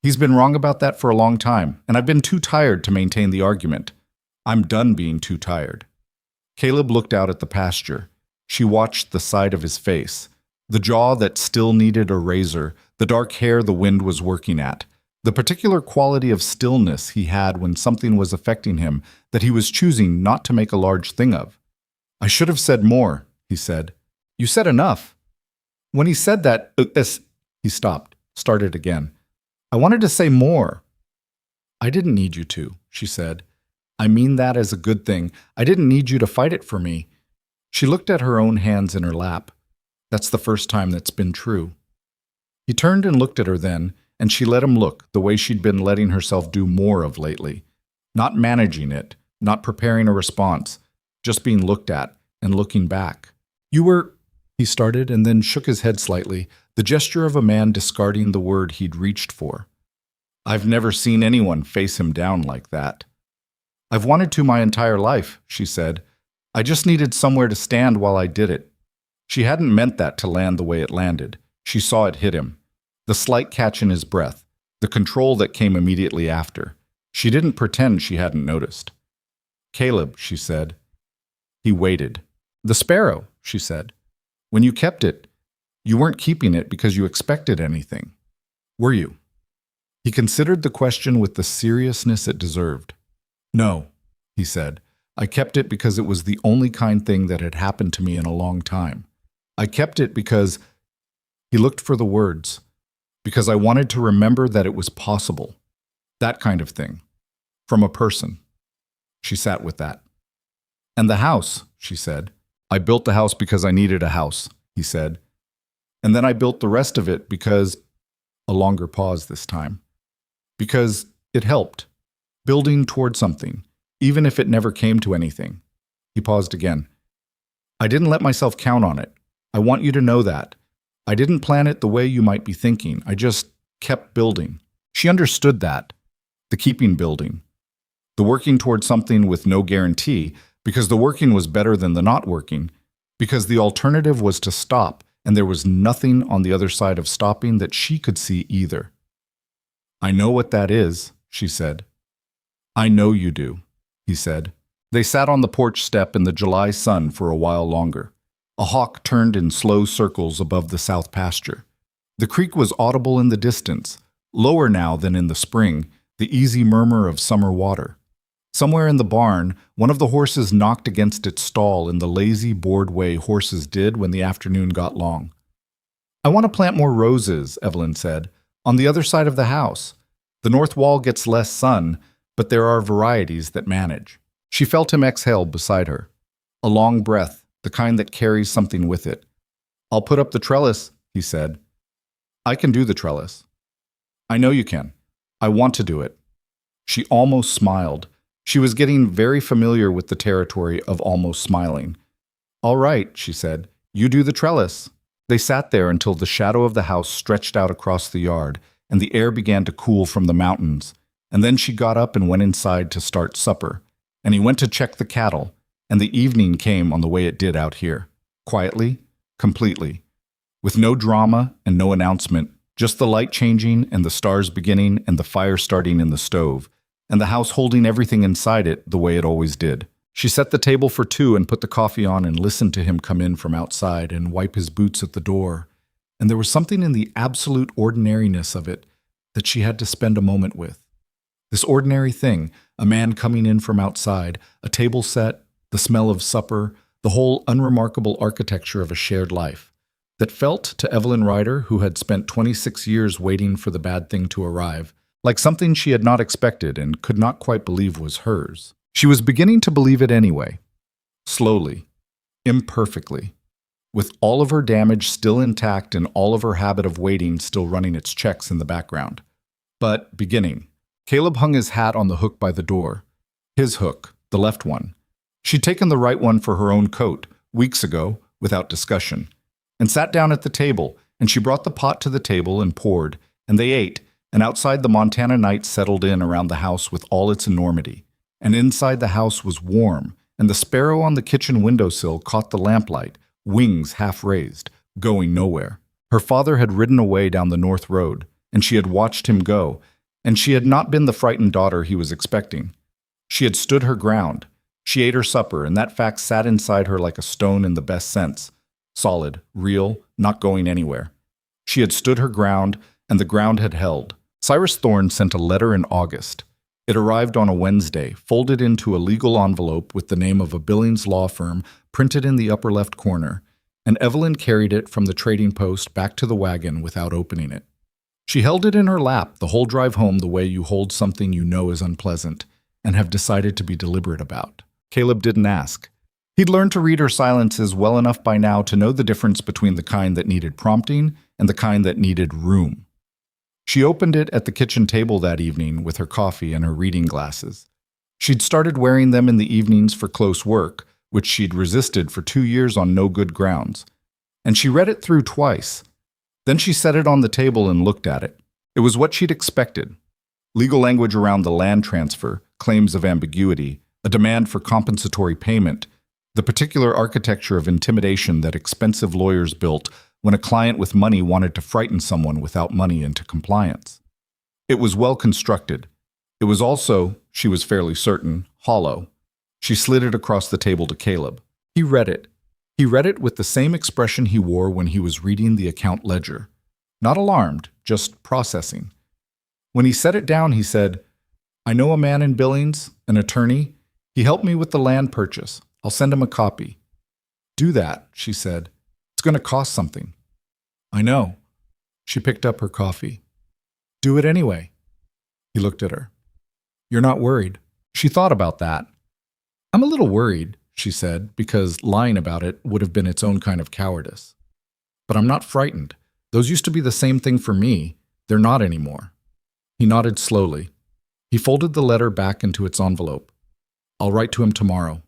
He's been wrong about that for a long time, and I've been too tired to maintain the argument. I'm done being too tired. Caleb looked out at the pasture. She watched the side of his face, the jaw that still needed a razor, the dark hair the wind was working at, the particular quality of stillness he had when something was affecting him that he was choosing not to make a large thing of. "I should have said more," he said. "You said enough." When he said that, he stopped, started again. "I wanted to say more." "I didn't need you to," she said. "I mean that as a good thing. I didn't need you to fight it for me." She looked at her own hands in her lap. That's the first time that's been true. He turned and looked at her then, and she let him look the way she'd been letting herself do more of lately. Not managing it, not preparing a response, just being looked at and looking back. "You were—" he started and then shook his head slightly, the gesture of a man discarding the word he'd reached for. "I've never seen anyone face him down like that." "I've wanted to my entire life," she said. "I just needed somewhere to stand while I did it." She hadn't meant that to land the way it landed. She saw it hit him. The slight catch in his breath, the control that came immediately after. She didn't pretend she hadn't noticed. "Caleb," she said. He waited. "The sparrow," she said. "When you kept it, you weren't keeping it because you expected anything. Were you?" He considered the question with the seriousness it deserved. "No," he said. "I kept it because it was the only kind thing that had happened to me in a long time. I kept it because—" He looked for the words. "Because I wanted to remember that it was possible. That kind of thing. From a person." She sat with that. "And the house," she said. "I built the house because I needed a house," he said. "And then I built the rest of it because—" A longer pause this time. "Because it helped. Building toward something, even if it never came to anything." He paused again. "I didn't let myself count on it. I want you to know that. I didn't plan it the way you might be thinking. I just kept building." She understood that. The keeping building. The working toward something with no guarantee, because the working was better than the not working, because the alternative was to stop, and there was nothing on the other side of stopping that she could see either. "I know what that is," she said. "I know you do," he said. They sat on the porch step in the July sun for a while longer. A hawk turned in slow circles above the south pasture. The creek was audible in the distance, lower now than in the spring, the easy murmur of summer water. Somewhere in the barn, one of the horses knocked against its stall in the lazy, bored way horses did when the afternoon got long. "I want to plant more roses," Evelyn said, "on the other side of the house. The north wall gets less sun, but there are varieties that manage." She felt him exhale beside her. A long breath, the kind that carries something with it. "I'll put up the trellis," he said. "I can do the trellis." "I know you can. I want to do it." She almost smiled. She was getting very familiar with the territory of almost smiling. "All right," she said. "You do the trellis." They sat there until the shadow of the house stretched out across the yard, and the air began to cool from the mountains. And then she got up and went inside to start supper. And he went to check the cattle, and the evening came on the way it did out here. Quietly, completely. With no drama and no announcement, just the light changing and the stars beginning and the fire starting in the stove, and the house holding everything inside it the way it always did. She set the table for two and put the coffee on and listened to him come in from outside and wipe his boots at the door. And there was something in the absolute ordinariness of it that she had to spend a moment with. This ordinary thing, a man coming in from outside, a table set, the smell of supper, the whole unremarkable architecture of a shared life, that felt to Evelyn Ryder, who had spent 26 years waiting for the bad thing to arrive, like something she had not expected and could not quite believe was hers. She was beginning to believe it anyway, slowly, imperfectly, with all of her damage still intact and all of her habit of waiting still running its checks in the background. But beginning. Caleb hung his hat on the hook by the door. His hook, the left one. She'd taken the right one for her own coat, weeks ago, without discussion, and sat down at the table, and she brought the pot to the table and poured, and they ate, and outside the Montana night settled in around the house with all its enormity. And inside the house was warm, and the sparrow on the kitchen windowsill caught the lamplight, wings half raised, going nowhere. Her father had ridden away down the north road, and she had watched him go, and she had not been the frightened daughter he was expecting. She had stood her ground. She ate her supper, and that fact sat inside her like a stone in the best sense. Solid, real, not going anywhere. She had stood her ground, and the ground had held. Cyrus Thorne sent a letter in August. It arrived on a Wednesday, folded into a legal envelope with the name of a Billings law firm printed in the upper left corner, and Evelyn carried it from the trading post back to the wagon without opening it. She held it in her lap the whole drive home the way you hold something you know is unpleasant and have decided to be deliberate about. Caleb didn't ask. He'd learned to read her silences well enough by now to know the difference between the kind that needed prompting and the kind that needed room. She opened it at the kitchen table that evening with her coffee and her reading glasses. She'd started wearing them in the evenings for close work, which she'd resisted for 2 years on no good grounds. And she read it through twice. Then she set it on the table and looked at it. It was what she'd expected. Legal language around the land transfer, claims of ambiguity, a demand for compensatory payment, the particular architecture of intimidation that expensive lawyers built when a client with money wanted to frighten someone without money into compliance. It was well constructed. It was also, she was fairly certain, hollow. She slid it across the table to Caleb. He read it. He read it with the same expression he wore when he was reading the account ledger. Not alarmed, just processing. When he set it down, he said, "I know a man in Billings, an attorney. He helped me with the land purchase. I'll send him a copy." "Do that," she said. "It's going to cost something." "I know." She picked up her coffee. "Do it anyway." He looked at her. "You're not worried?" She thought about that. "I'm a little worried," she said, because lying about it would have been its own kind of cowardice. "But I'm not frightened. Those used to be the same thing for me. They're not anymore." He nodded slowly. He folded the letter back into its envelope. "I'll write to him tomorrow."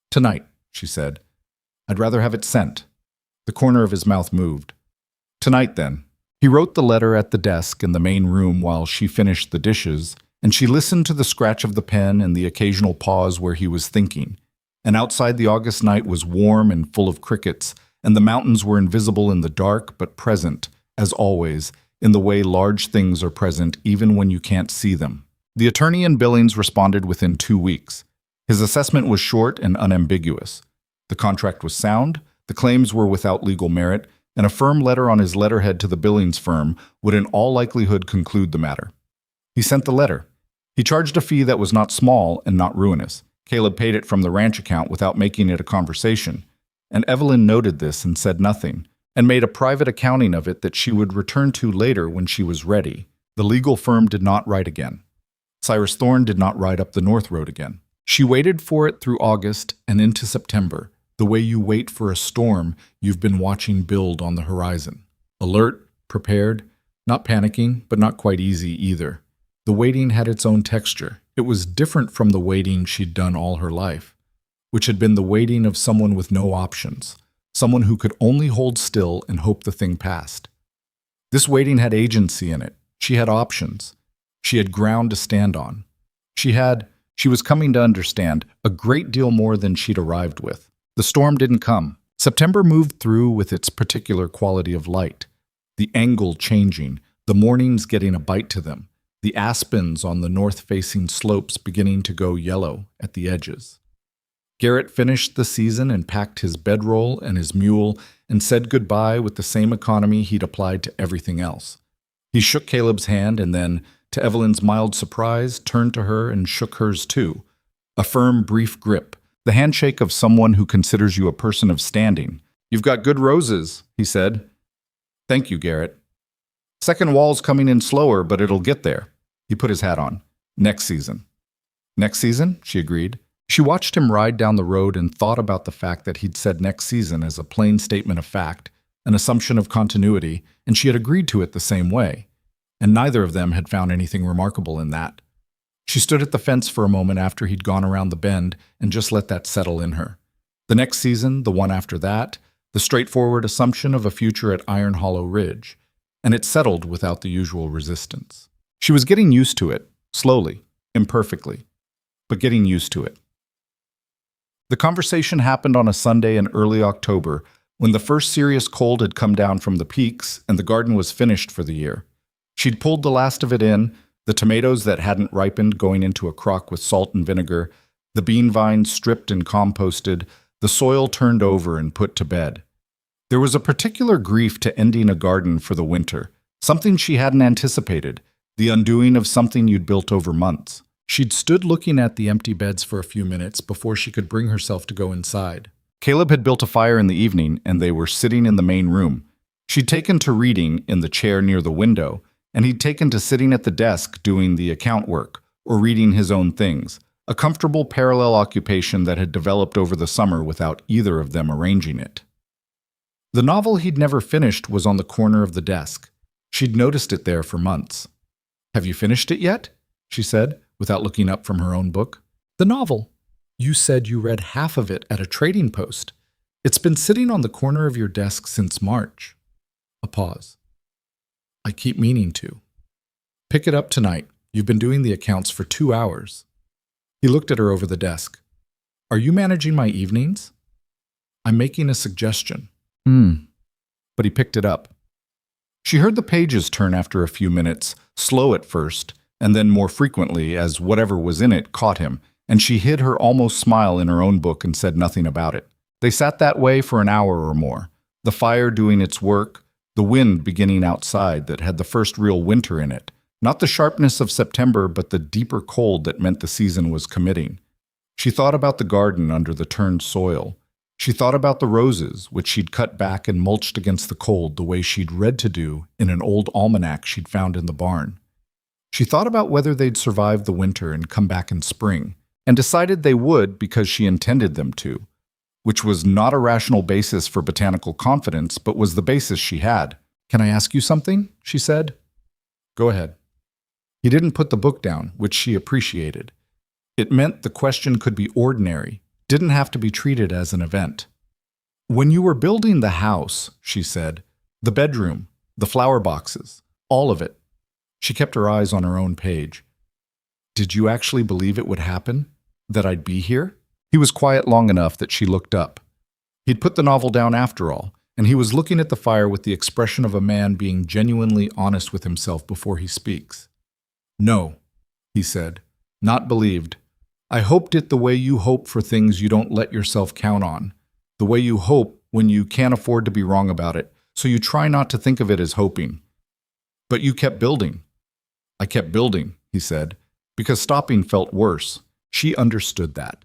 "Tonight," she said. "I'd rather have it sent." The corner of his mouth moved. "Tonight, then." He wrote the letter at the desk in the main room while she finished the dishes, and she listened to the scratch of the pen and the occasional pause where he was thinking. And outside the August night was warm and full of crickets, and the mountains were invisible in the dark but present, as always, in the way large things are present even when you can't see them. The attorney in Billings responded within 2 weeks. His assessment was short and unambiguous. The contract was sound, the claims were without legal merit, and a firm letter on his letterhead to the Billings firm would in all likelihood conclude the matter. He sent the letter. He charged a fee that was not small and not ruinous. Caleb paid it from the ranch account without making it a conversation, and Evelyn noted this and said nothing, and made a private accounting of it that she would return to later when she was ready. The legal firm did not write again. Cyrus Thorne did not ride up the North Road again. She waited for it through August and into September, the way you wait for a storm you've been watching build on the horizon. Alert, prepared, not panicking, but not quite easy either. The waiting had its own texture. It was different from the waiting she'd done all her life, which had been the waiting of someone with no options, someone who could only hold still and hope the thing passed. This waiting had agency in it. She had options. She had ground to stand on. She She was coming to understand a great deal more than she'd arrived with. The storm didn't come. September moved through with its particular quality of light. The angle changing, the mornings getting a bite to them, the aspens on the north-facing slopes beginning to go yellow at the edges. Garrett finished the season and packed his bedroll and his mule and said goodbye with the same economy he'd applied to everything else. He shook Caleb's hand and then, to Evelyn's mild surprise, turned to her and shook hers too. A firm, brief grip, the handshake of someone who considers you a person of standing. "You've got good roses," he said. "Thank you, Garrett. Second wall's coming in slower, but it'll get there." He put his hat on. "Next season." "Next season?" she agreed. She watched him ride down the road and thought about the fact that he'd said next season as a plain statement of fact, an assumption of continuity, and she had agreed to it the same way. And neither of them had found anything remarkable in that. She stood at the fence for a moment after he'd gone around the bend and just let that settle in her. The next season, the one after that, the straightforward assumption of a future at Iron Hollow Ridge, and it settled without the usual resistance. She was getting used to it, slowly, imperfectly, but getting used to it. The conversation happened on a Sunday in early October, when the first serious cold had come down from the peaks and the garden was finished for the year. She'd pulled the last of it in, the tomatoes that hadn't ripened going into a crock with salt and vinegar, the bean vines stripped and composted, the soil turned over and put to bed. There was a particular grief to ending a garden for the winter, something she hadn't anticipated, the undoing of something you'd built over months. She'd stood looking at the empty beds for a few minutes before she could bring herself to go inside. Caleb had built a fire in the evening, and they were sitting in the main room. She'd taken to reading in the chair near the window, and he'd taken to sitting at the desk doing the account work or reading his own things, a comfortable parallel occupation that had developed over the summer without either of them arranging it. The novel he'd never finished was on the corner of the desk. She'd noticed it there for months. "Have you finished it yet?" she said, without looking up from her own book. "The novel. You said you read half of it at a trading post. It's been sitting on the corner of your desk since March." A pause. "I keep meaning to." "Pick it up tonight. You've been doing the accounts for 2 hours." He looked at her over the desk. "Are you managing my evenings?" "I'm making a suggestion." But he picked it up. She heard the pages turn after a few minutes, slow at first, and then more frequently as whatever was in it caught him, and she hid her almost smile in her own book and said nothing about it. They sat that way for an hour or more, the fire doing its work, the wind beginning outside that had the first real winter in it, not the sharpness of September but the deeper cold that meant the season was committing. She thought about the garden under the turned soil. She thought about the roses, which she'd cut back and mulched against the cold the way she'd read to do in an old almanac she'd found in the barn. She thought about whether they'd survive the winter and come back in spring, and decided they would because she intended them to, which was not a rational basis for botanical confidence, but was the basis she had. "Can I ask you something?" she said. "Go ahead." He didn't put the book down, which she appreciated. It meant the question could be ordinary, didn't have to be treated as an event. "When you were building the house," she said, "the bedroom, the flower boxes, all of it." She kept her eyes on her own page. "Did you actually believe it would happen? That I'd be here?" He was quiet long enough that she looked up. He'd put the novel down after all, and he was looking at the fire with the expression of a man being genuinely honest with himself before he speaks. "No," he said, "not believed. I hoped it the way you hope for things you don't let yourself count on, the way you hope when you can't afford to be wrong about it, so you try not to think of it as hoping. But you kept building." "I kept building," he said, because stopping felt worse. She understood that.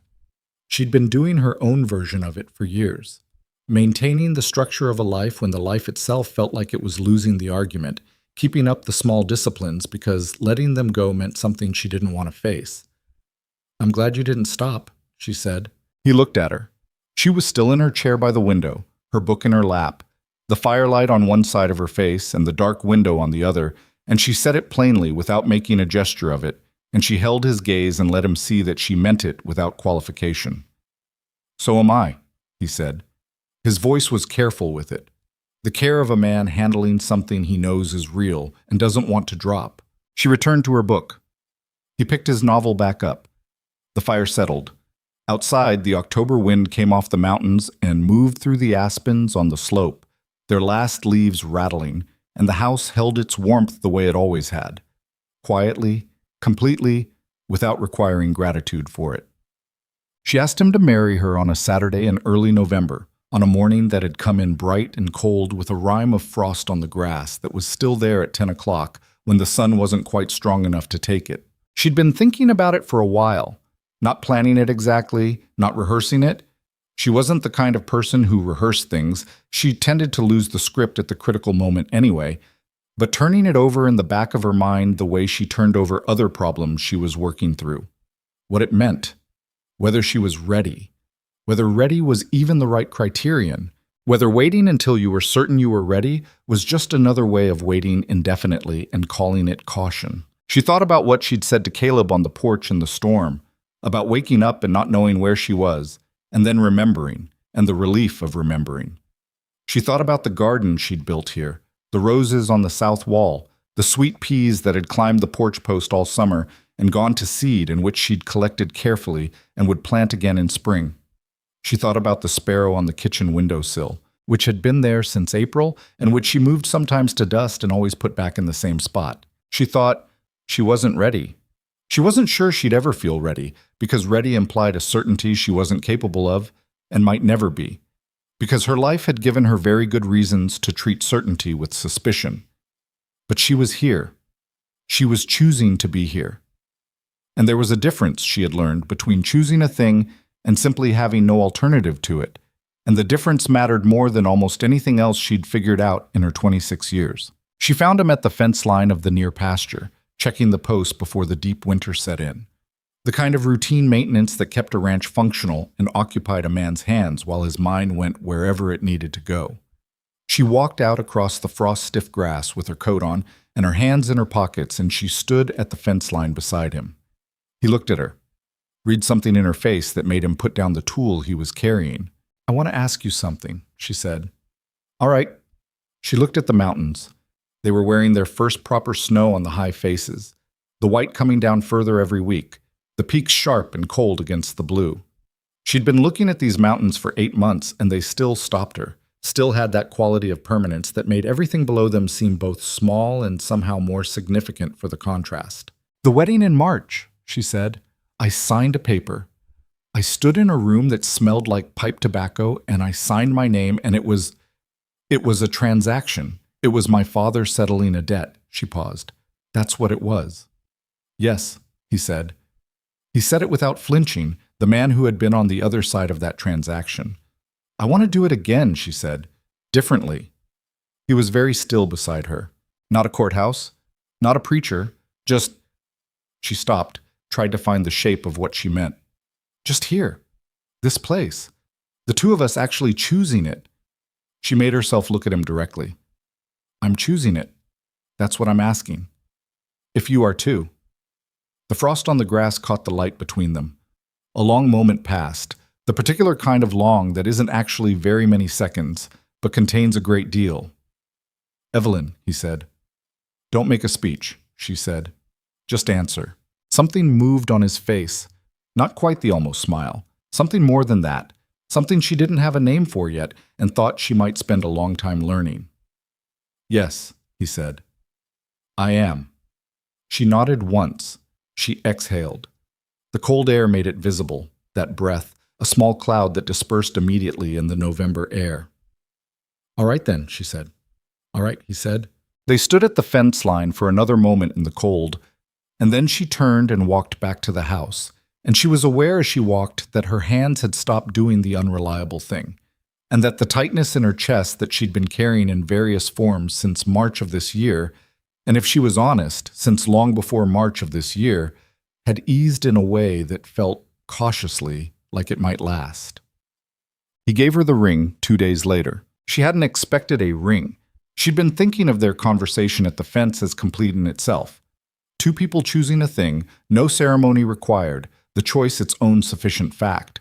She'd been doing her own version of it for years, maintaining the structure of a life when the life itself felt like it was losing the argument, keeping up the small disciplines because letting them go meant something she didn't want to face. "I'm glad you didn't stop," she said. He looked at her. She was still in her chair by the window, her book in her lap, the firelight on one side of her face and the dark window on the other, and she said it plainly without making a gesture of it, and she held his gaze and let him see that she meant it without qualification. "So am I," he said. His voice was careful with it, the care of a man handling something he knows is real and doesn't want to drop. She returned to her book. He picked his novel back up. The fire settled. Outside, the October wind came off the mountains and moved through the aspens on the slope, their last leaves rattling, and the house held its warmth the way it always had. Quietly, completely, without requiring gratitude for it. She asked him to marry her on a Saturday in early November, on a morning that had come in bright and cold with a rime of frost on the grass that was still there at 10 o'clock when the sun wasn't quite strong enough to take it. She'd been thinking about it for a while, not planning it exactly, not rehearsing it. She wasn't the kind of person who rehearsed things. She tended to lose the script at the critical moment anyway, but turning it over in the back of her mind the way she turned over other problems she was working through. What it meant. Whether she was ready. Whether ready was even the right criterion. Whether waiting until you were certain you were ready was just another way of waiting indefinitely and calling it caution. She thought about what she'd said to Caleb on the porch in the storm, about waking up and not knowing where she was, and then remembering, and the relief of remembering. She thought about the garden she'd built here, the roses on the south wall, the sweet peas that had climbed the porch post all summer and gone to seed and which she'd collected carefully and would plant again in spring. She thought about the sparrow on the kitchen windowsill, which had been there since April and which she moved sometimes to dust and always put back in the same spot. She thought she wasn't ready. She wasn't sure she'd ever feel ready, because ready implied a certainty she wasn't capable of and might never be, because her life had given her very good reasons to treat certainty with suspicion. But she was here. She was choosing to be here. And there was a difference, she had learned, between choosing a thing and simply having no alternative to it, and the difference mattered more than almost anything else she'd figured out in her 26 years. She found him at the fence line of the near pasture, checking the post before the deep winter set in. The kind of routine maintenance that kept a ranch functional and occupied a man's hands while his mind went wherever it needed to go. She walked out across the frost-stiff grass with her coat on and her hands in her pockets, and she stood at the fence line beside him. He looked at her, read something in her face that made him put down the tool he was carrying. "I want to ask you something," she said. "All right." She looked at the mountains. They were wearing their first proper snow on the high faces, the white coming down further every week, the peaks sharp and cold against the blue. She'd been looking at these mountains for 8 months, and they still stopped her, still had that quality of permanence that made everything below them seem both small and somehow more significant for the contrast. "The wedding in March," she said. "I signed a paper. I stood in a room that smelled like pipe tobacco, and I signed my name, and it was a transaction. It was my father settling a debt." She paused. "That's what it was." "Yes," he said. He said it without flinching, the man who had been on the other side of that transaction. "I want to do it again," she said. "Differently." He was very still beside her. Not a courthouse, not a preacher, just... She stopped, tried to find the shape of what she meant. "Just here. This place. The two of us actually choosing it." She made herself look at him directly. "I'm choosing it. That's what I'm asking. If you are too." The frost on the grass caught the light between them. A long moment passed, the particular kind of long that isn't actually very many seconds, but contains a great deal. "Evelyn," he said. "Don't make a speech," she said. "Just answer." Something moved on his face, not quite the almost smile, something more than that, something she didn't have a name for yet and thought she might spend a long time learning. "Yes," he said. "I am." She nodded once. She exhaled. The cold air made it visible, that breath, a small cloud that dispersed immediately in the November air. "All right then," she said. "All right," he said. They stood at the fence line for another moment in the cold, and then she turned and walked back to the house, and she was aware as she walked that her hands had stopped doing the unreliable thing, and that the tightness in her chest that she'd been carrying in various forms since March of this year, and if she was honest, since long before March of this year, had eased in a way that felt cautiously like it might last. He gave her the ring 2 days later. She hadn't expected a ring. She'd been thinking of their conversation at the fence as complete in itself. Two people choosing a thing, no ceremony required, the choice its own sufficient fact.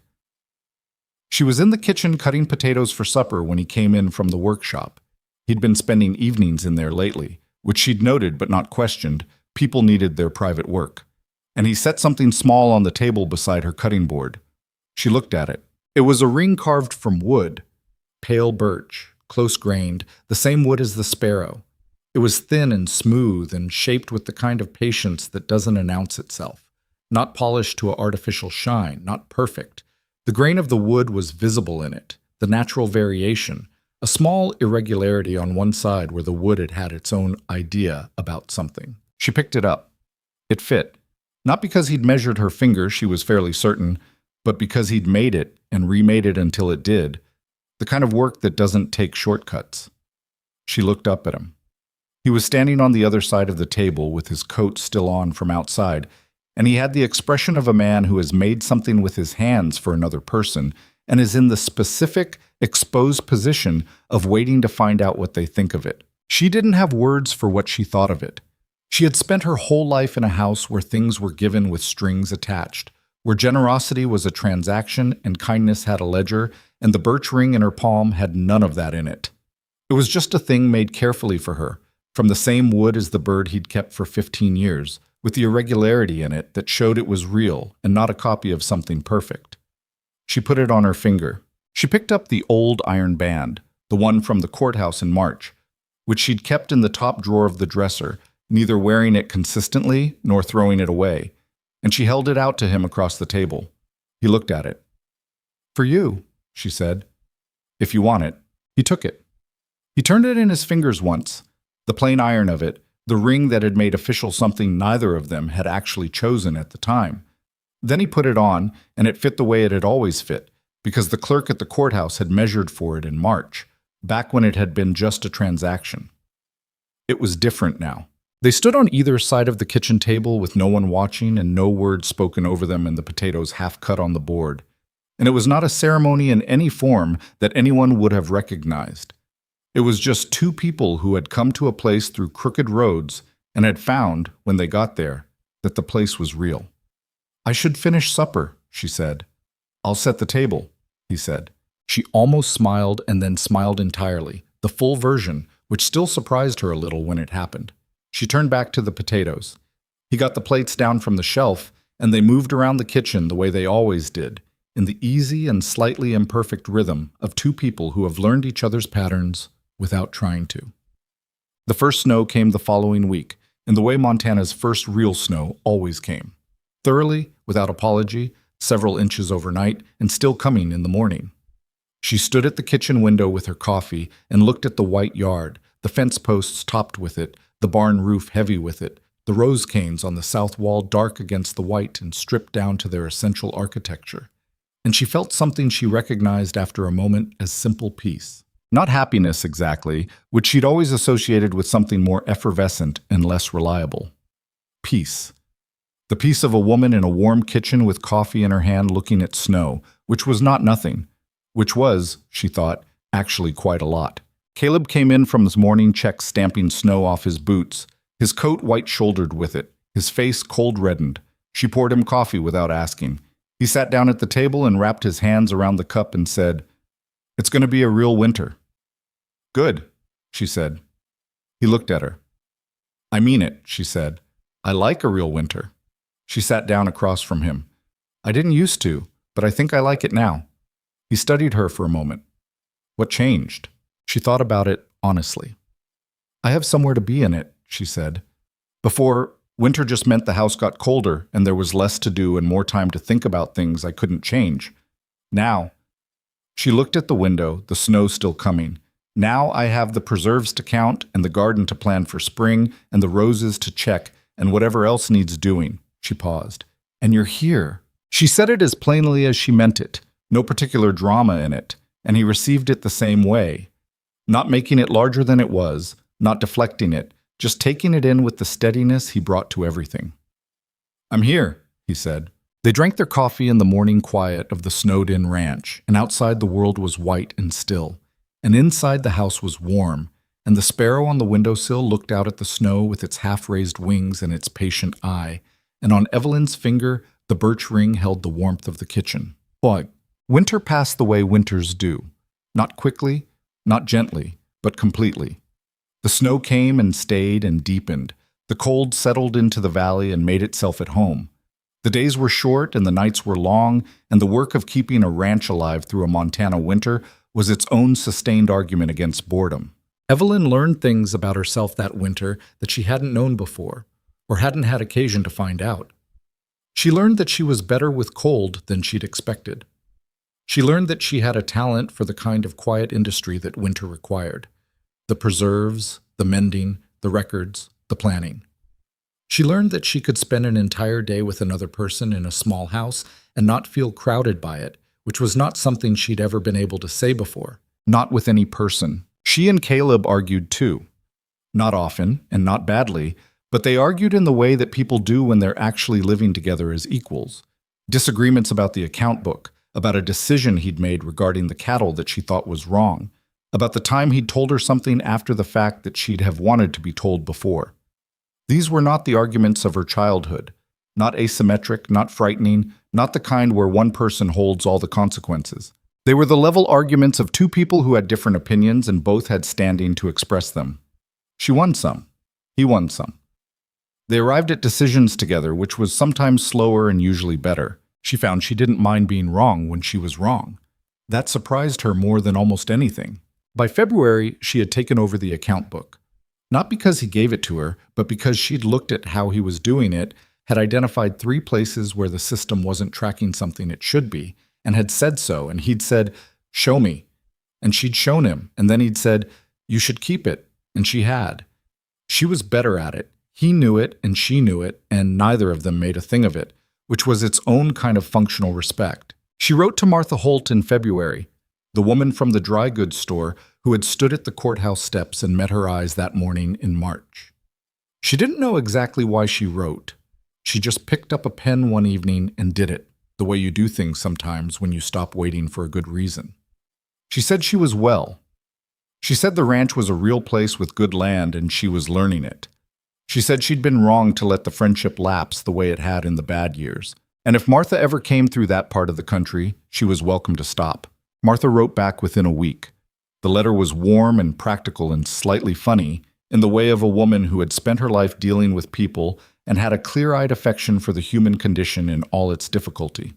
She was in the kitchen cutting potatoes for supper when he came in from the workshop. He'd been spending evenings in there lately, which she'd noted but not questioned. People needed their private work. and he set something small on the table beside her cutting board. She looked at it. It was a ring carved from wood, pale birch, close-grained, the same wood as the sparrow. It was thin and smooth and shaped with the kind of patience that doesn't announce itself. Not polished to an artificial shine, not perfect. The grain of the wood was visible in it, the natural variation, a small irregularity on one side where the wood had had its own idea about something. She picked it up. It fit. Not because he'd measured her finger, she was fairly certain, but because he'd made it and remade it until it did. The kind of work that doesn't take shortcuts. She looked up at him. He was standing on the other side of the table with his coat still on from outside, and he had the expression of a man who has made something with his hands for another person and is in the specific, exposed position of waiting to find out what they think of it. She didn't have words for what she thought of it. She had spent her whole life in a house where things were given with strings attached, where generosity was a transaction and kindness had a ledger, and the birch ring in her palm had none of that in it. It was just a thing made carefully for her, from the same wood as the bird he'd kept for 15 years, with the irregularity in it that showed it was real and not a copy of something perfect. She put it on her finger. She picked up the old iron band, the one from the courthouse in March, which she'd kept in the top drawer of the dresser, neither wearing it consistently nor throwing it away, and she held it out to him across the table. He looked at it. "For you," she said. "If you want it." He took it. He turned it in his fingers once, the plain iron of it, the ring that had made official something neither of them had actually chosen at the time. Then he put it on, and it fit the way it had always fit, because the clerk at the courthouse had measured for it in March, back when it had been just a transaction. It was different now. They stood on either side of the kitchen table with no one watching and no word spoken over them and the potatoes half cut on the board. And it was not a ceremony in any form that anyone would have recognized. It was just two people who had come to a place through crooked roads and had found, when they got there, that the place was real. "I should finish supper," she said. "I'll set the table," he said. She almost smiled and then smiled entirely, the full version, which still surprised her a little when it happened. She turned back to the potatoes. He got the plates down from the shelf, and they moved around the kitchen the way they always did, in the easy and slightly imperfect rhythm of two people who have learned each other's patterns without trying to. The first snow came the following week, in the way Montana's first real snow always came. Thoroughly, without apology, several inches overnight, and still coming in the morning. She stood at the kitchen window with her coffee and looked at the white yard, the fence posts topped with it, the barn roof heavy with it, the rose canes on the south wall dark against the white and stripped down to their essential architecture. And she felt something she recognized after a moment as simple peace. Not happiness exactly, which she'd always associated with something more effervescent and less reliable. Peace. The peace of a woman in a warm kitchen with coffee in her hand looking at snow, which was not nothing, which was, she thought, actually quite a lot. Caleb came in from his morning check stamping snow off his boots, his coat white-shouldered with it, his face cold-reddened. She poured him coffee without asking. He sat down at the table and wrapped his hands around the cup and said, "It's going to be a real winter." "Good," she said. He looked at her. "I mean it," she said. "I like a real winter." She sat down across from him. "I didn't used to, but I think I like it now." He studied her for a moment. What changed? She thought about it honestly. "I have somewhere to be in it," she said. "Before, winter just meant the house got colder and there was less to do and more time to think about things I couldn't change. Now," she looked at the window, the snow still coming. "Now I have the preserves to count and the garden to plan for spring and the roses to check and whatever else needs doing." She paused. "And you're here." She said it as plainly as she meant it, no particular drama in it, and he received it the same way. Not making it larger than it was, not deflecting it, just taking it in with the steadiness he brought to everything. "I'm here," he said. They drank their coffee in the morning quiet of the snowed-in ranch, and outside the world was white and still, and inside the house was warm, and the sparrow on the windowsill looked out at the snow with its half-raised wings and its patient eye, and on Evelyn's finger the birch ring held the warmth of the kitchen. But winter passed the way winters do, not quickly, not gently, but completely. The snow came and stayed and deepened. The cold settled into the valley and made itself at home. The days were short and the nights were long, and the work of keeping a ranch alive through a Montana winter was its own sustained argument against boredom. Evelyn learned things about herself that winter that she hadn't known before, or hadn't had occasion to find out. She learned that she was better with cold than she'd expected. She learned that she had a talent for the kind of quiet industry that winter required: the preserves, the mending, the records, the planning. She learned that she could spend an entire day with another person in a small house and not feel crowded by it, which was not something she'd ever been able to say before. Not with any person. She and Caleb argued too. Not often, and not badly, but they argued in the way that people do when they're actually living together as equals. Disagreements about the account book, about a decision he'd made regarding the cattle that she thought was wrong, about the time he'd told her something after the fact that she'd have wanted to be told before. These were not the arguments of her childhood, not asymmetric, not frightening, not the kind where one person holds all the consequences. They were the level arguments of two people who had different opinions and both had standing to express them. She won some. He won some. They arrived at decisions together, which was sometimes slower and usually better. She found she didn't mind being wrong when she was wrong. That surprised her more than almost anything. By February, she had taken over the account book. Not because he gave it to her, but because she'd looked at how he was doing it, had identified 3 places where the system wasn't tracking something it should be, and had said so, and he'd said, "Show me." And she'd shown him, and then he'd said, "You should keep it." And she had. She was better at it. He knew it, and she knew it, and neither of them made a thing of it, which was its own kind of functional respect. She wrote to Martha Holt in February, the woman from the dry goods store who had stood at the courthouse steps and met her eyes that morning in March. She didn't know exactly why she wrote. She just picked up a pen one evening and did it, the way you do things sometimes when you stop waiting for a good reason. She said she was well. She said the ranch was a real place with good land and she was learning it. She said she'd been wrong to let the friendship lapse the way it had in the bad years. And if Martha ever came through that part of the country, she was welcome to stop. Martha wrote back within a week. The letter was warm and practical and slightly funny, in the way of a woman who had spent her life dealing with people and had a clear-eyed affection for the human condition in all its difficulty.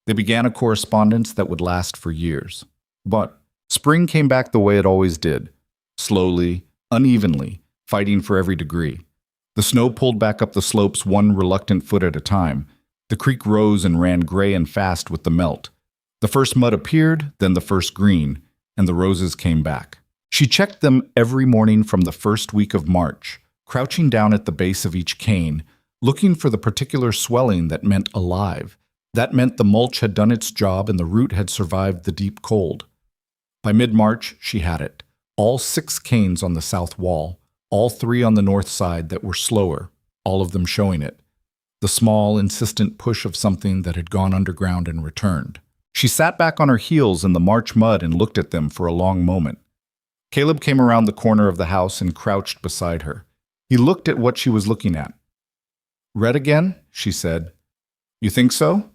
They began a correspondence that would last for years. But spring came back the way it always did, slowly, unevenly, fighting for every degree. The snow pulled back up the slopes one reluctant foot at a time. The creek rose and ran gray and fast with the melt. The first mud appeared, then the first green, and the roses came back. She checked them every morning from the first week of March, crouching down at the base of each cane, looking for the particular swelling that meant alive. That meant the mulch had done its job and the root had survived the deep cold. By mid-March, she had it. All 6 canes on the south wall, all 3 on the north side that were slower, all of them showing it. The small, insistent push of something that had gone underground and returned. She sat back on her heels in the March mud and looked at them for a long moment. Caleb came around the corner of the house and crouched beside her. He looked at what she was looking at. "Red again?" she said. "You think so?"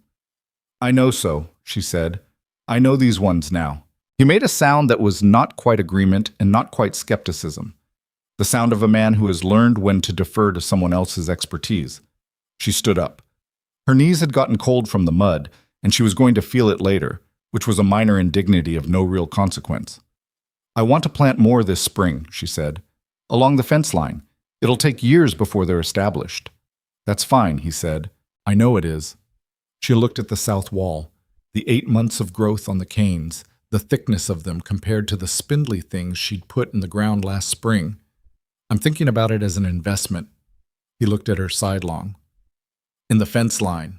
"I know so," she said. "I know these ones now." He made a sound that was not quite agreement and not quite skepticism. The sound of a man who has learned when to defer to someone else's expertise. She stood up. Her knees had gotten cold from the mud, and she was going to feel it later, which was a minor indignity of no real consequence. "I want to plant more this spring," she said. "Along the fence line. It'll take years before they're established." "That's fine," he said. "I know it is." She looked at the south wall, the 8 months of growth on the canes, the thickness of them compared to the spindly things she'd put in the ground last spring. "I'm thinking about it as an investment." He looked at her sidelong. "In the fence line."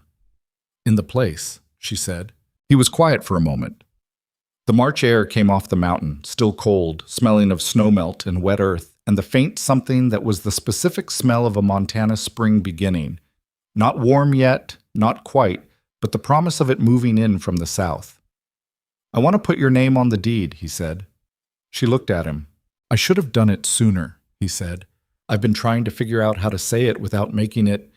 "In the place," she said. He was quiet for a moment. The March air came off the mountain, still cold, smelling of snowmelt and wet earth, and the faint something that was the specific smell of a Montana spring beginning. Not warm yet, not quite, but the promise of it moving in from the south. "I want to put your name on the deed," he said. She looked at him. "I should have done it sooner," he said. "I've been trying to figure out how to say it without making it—"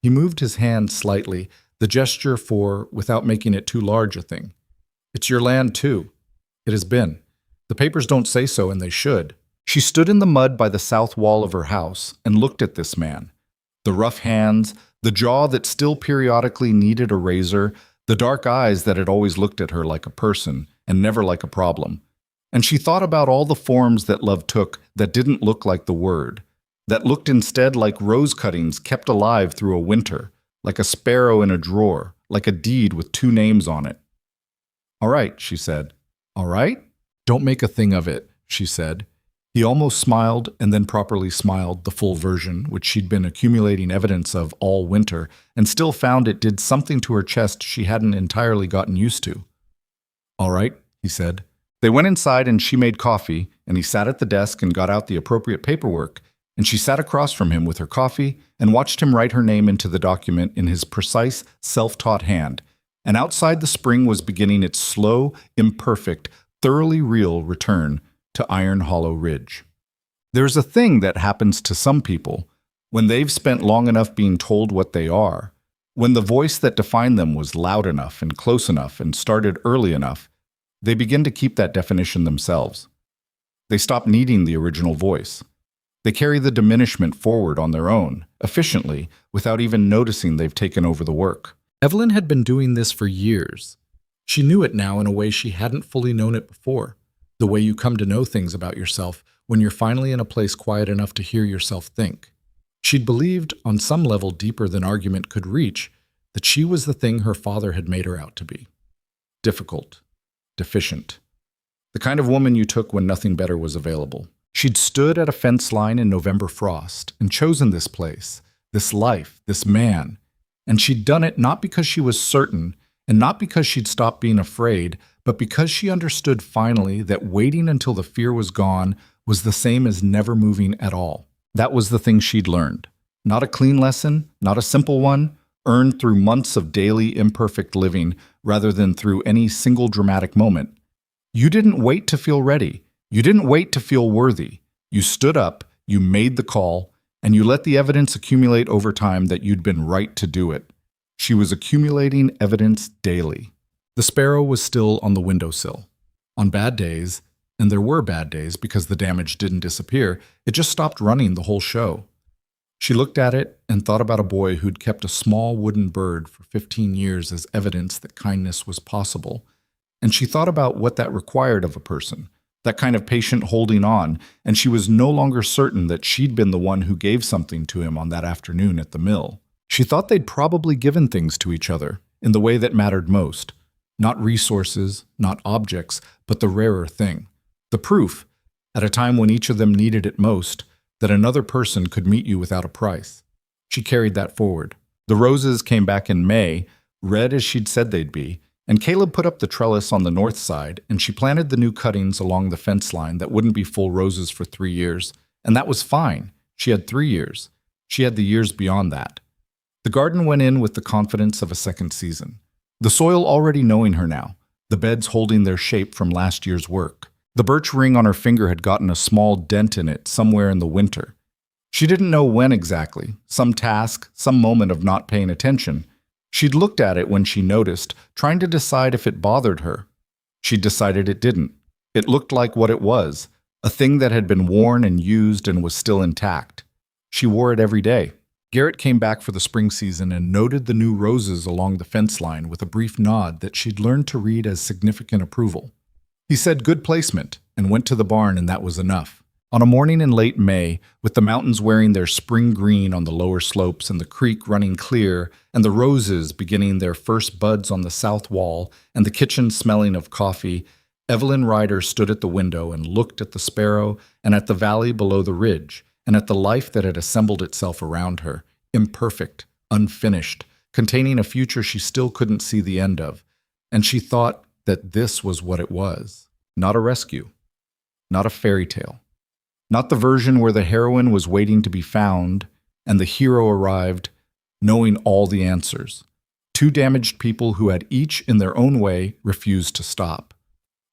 He moved his hand slightly, the gesture for without making it too large a thing. "It's your land, too. It has been. The papers don't say so, and they should." She stood in the mud by the south wall of her house and looked at this man. The rough hands, the jaw that still periodically needed a razor, the dark eyes that had always looked at her like a person and never like a problem. And she thought about all the forms that love took that didn't look like the word, that looked instead like rose cuttings kept alive through a winter, like a sparrow in a drawer, like a deed with two names on it. "All right," she said. "All right? Don't make a thing of it," she said. He almost smiled and then properly smiled, the full version, which she'd been accumulating evidence of all winter, and still found it did something to her chest she hadn't entirely gotten used to. "All right," he said. They went inside and she made coffee, and he sat at the desk and got out the appropriate paperwork, and she sat across from him with her coffee and watched him write her name into the document in his precise, self-taught hand. And outside the spring was beginning its slow, imperfect, thoroughly real return to Iron Hollow Ridge. There's a thing that happens to some people when they've spent long enough being told what they are, when the voice that defined them was loud enough and close enough and started early enough, they begin to keep that definition themselves. They stop needing the original voice. They carry the diminishment forward on their own, efficiently, without even noticing they've taken over the work. Evelyn had been doing this for years. She knew it now in a way she hadn't fully known it before. The way you come to know things about yourself when you're finally in a place quiet enough to hear yourself think. She'd believed, on some level deeper than argument could reach, that she was the thing her father had made her out to be. Difficult. Deficient. The kind of woman you took when nothing better was available. She'd stood at a fence line in November frost and chosen this place, this life, this man. And she'd done it not because she was certain, and not because she'd stopped being afraid, but because she understood finally that waiting until the fear was gone was the same as never moving at all. That was the thing she'd learned. Not a clean lesson, not a simple one, earned through months of daily imperfect living rather than through any single dramatic moment. You didn't wait to feel ready. You didn't wait to feel worthy. You stood up, you made the call, and you let the evidence accumulate over time that you'd been right to do it. She was accumulating evidence daily. The sparrow was still on the windowsill. On bad days, and there were bad days because the damage didn't disappear, it just stopped running the whole show. She looked at it and thought about a boy who'd kept a small wooden bird for 15 years as evidence that kindness was possible. And she thought about what that required of a person, that kind of patient holding on, and she was no longer certain that she'd been the one who gave something to him on that afternoon at the mill. She thought they'd probably given things to each other in the way that mattered most. Not resources, not objects, but the rarer thing. The proof, at a time when each of them needed it most, that another person could meet you without a price. She carried that forward. The roses came back in May, red as she'd said they'd be, and Caleb put up the trellis on the north side, and she planted the new cuttings along the fence line that wouldn't be full roses for 3 years, and that was fine. She had 3 years. She had the years beyond that. The garden went in with the confidence of a second season. The soil already knowing her now, the beds holding their shape from last year's work. The birch ring on her finger had gotten a small dent in it somewhere in the winter. She didn't know when exactly, some task, some moment of not paying attention. She'd looked at it when she noticed, trying to decide if it bothered her. She'd decided it didn't. It looked like what it was, a thing that had been worn and used and was still intact. She wore it every day. Garrett came back for the spring season and noted the new roses along the fence line with a brief nod that she'd learned to read as significant approval. He said good placement and went to the barn, and that was enough. On a morning in late May, with the mountains wearing their spring green on the lower slopes and the creek running clear and the roses beginning their first buds on the south wall and the kitchen smelling of coffee, Evelyn Ryder stood at the window and looked at the sparrow and at the valley below the ridge and at the life that had assembled itself around her, imperfect, unfinished, containing a future she still couldn't see the end of. And she thought that this was what it was. Not a rescue. Not a fairy tale. Not the version where the heroine was waiting to be found and the hero arrived, knowing all the answers. Two damaged people who had each, in their own way, refused to stop.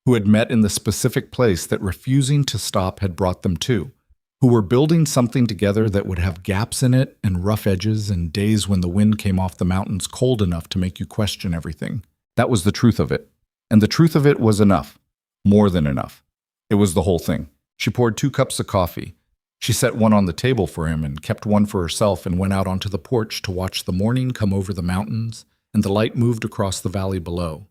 Who had met in the specific place that refusing to stop had brought them to. Who were building something together that would have gaps in it and rough edges and days when the wind came off the mountains cold enough to make you question everything. That was the truth of it. And the truth of it was enough. More than enough. It was the whole thing. She poured 2 cups of coffee. She set one on the table for him and kept one for herself and went out onto the porch to watch the morning come over the mountains and the light moved across the valley below,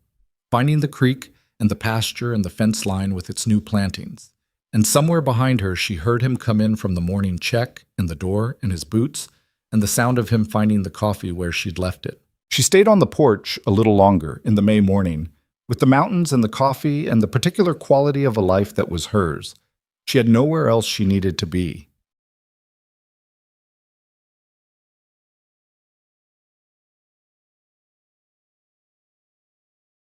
finding the creek and the pasture and the fence line with its new plantings. And somewhere behind her she heard him come in from the morning check and the door and his boots and the sound of him finding the coffee where she'd left it. She stayed on the porch a little longer in the May morning, with the mountains and the coffee and the particular quality of a life that was hers. She had nowhere else she needed to be.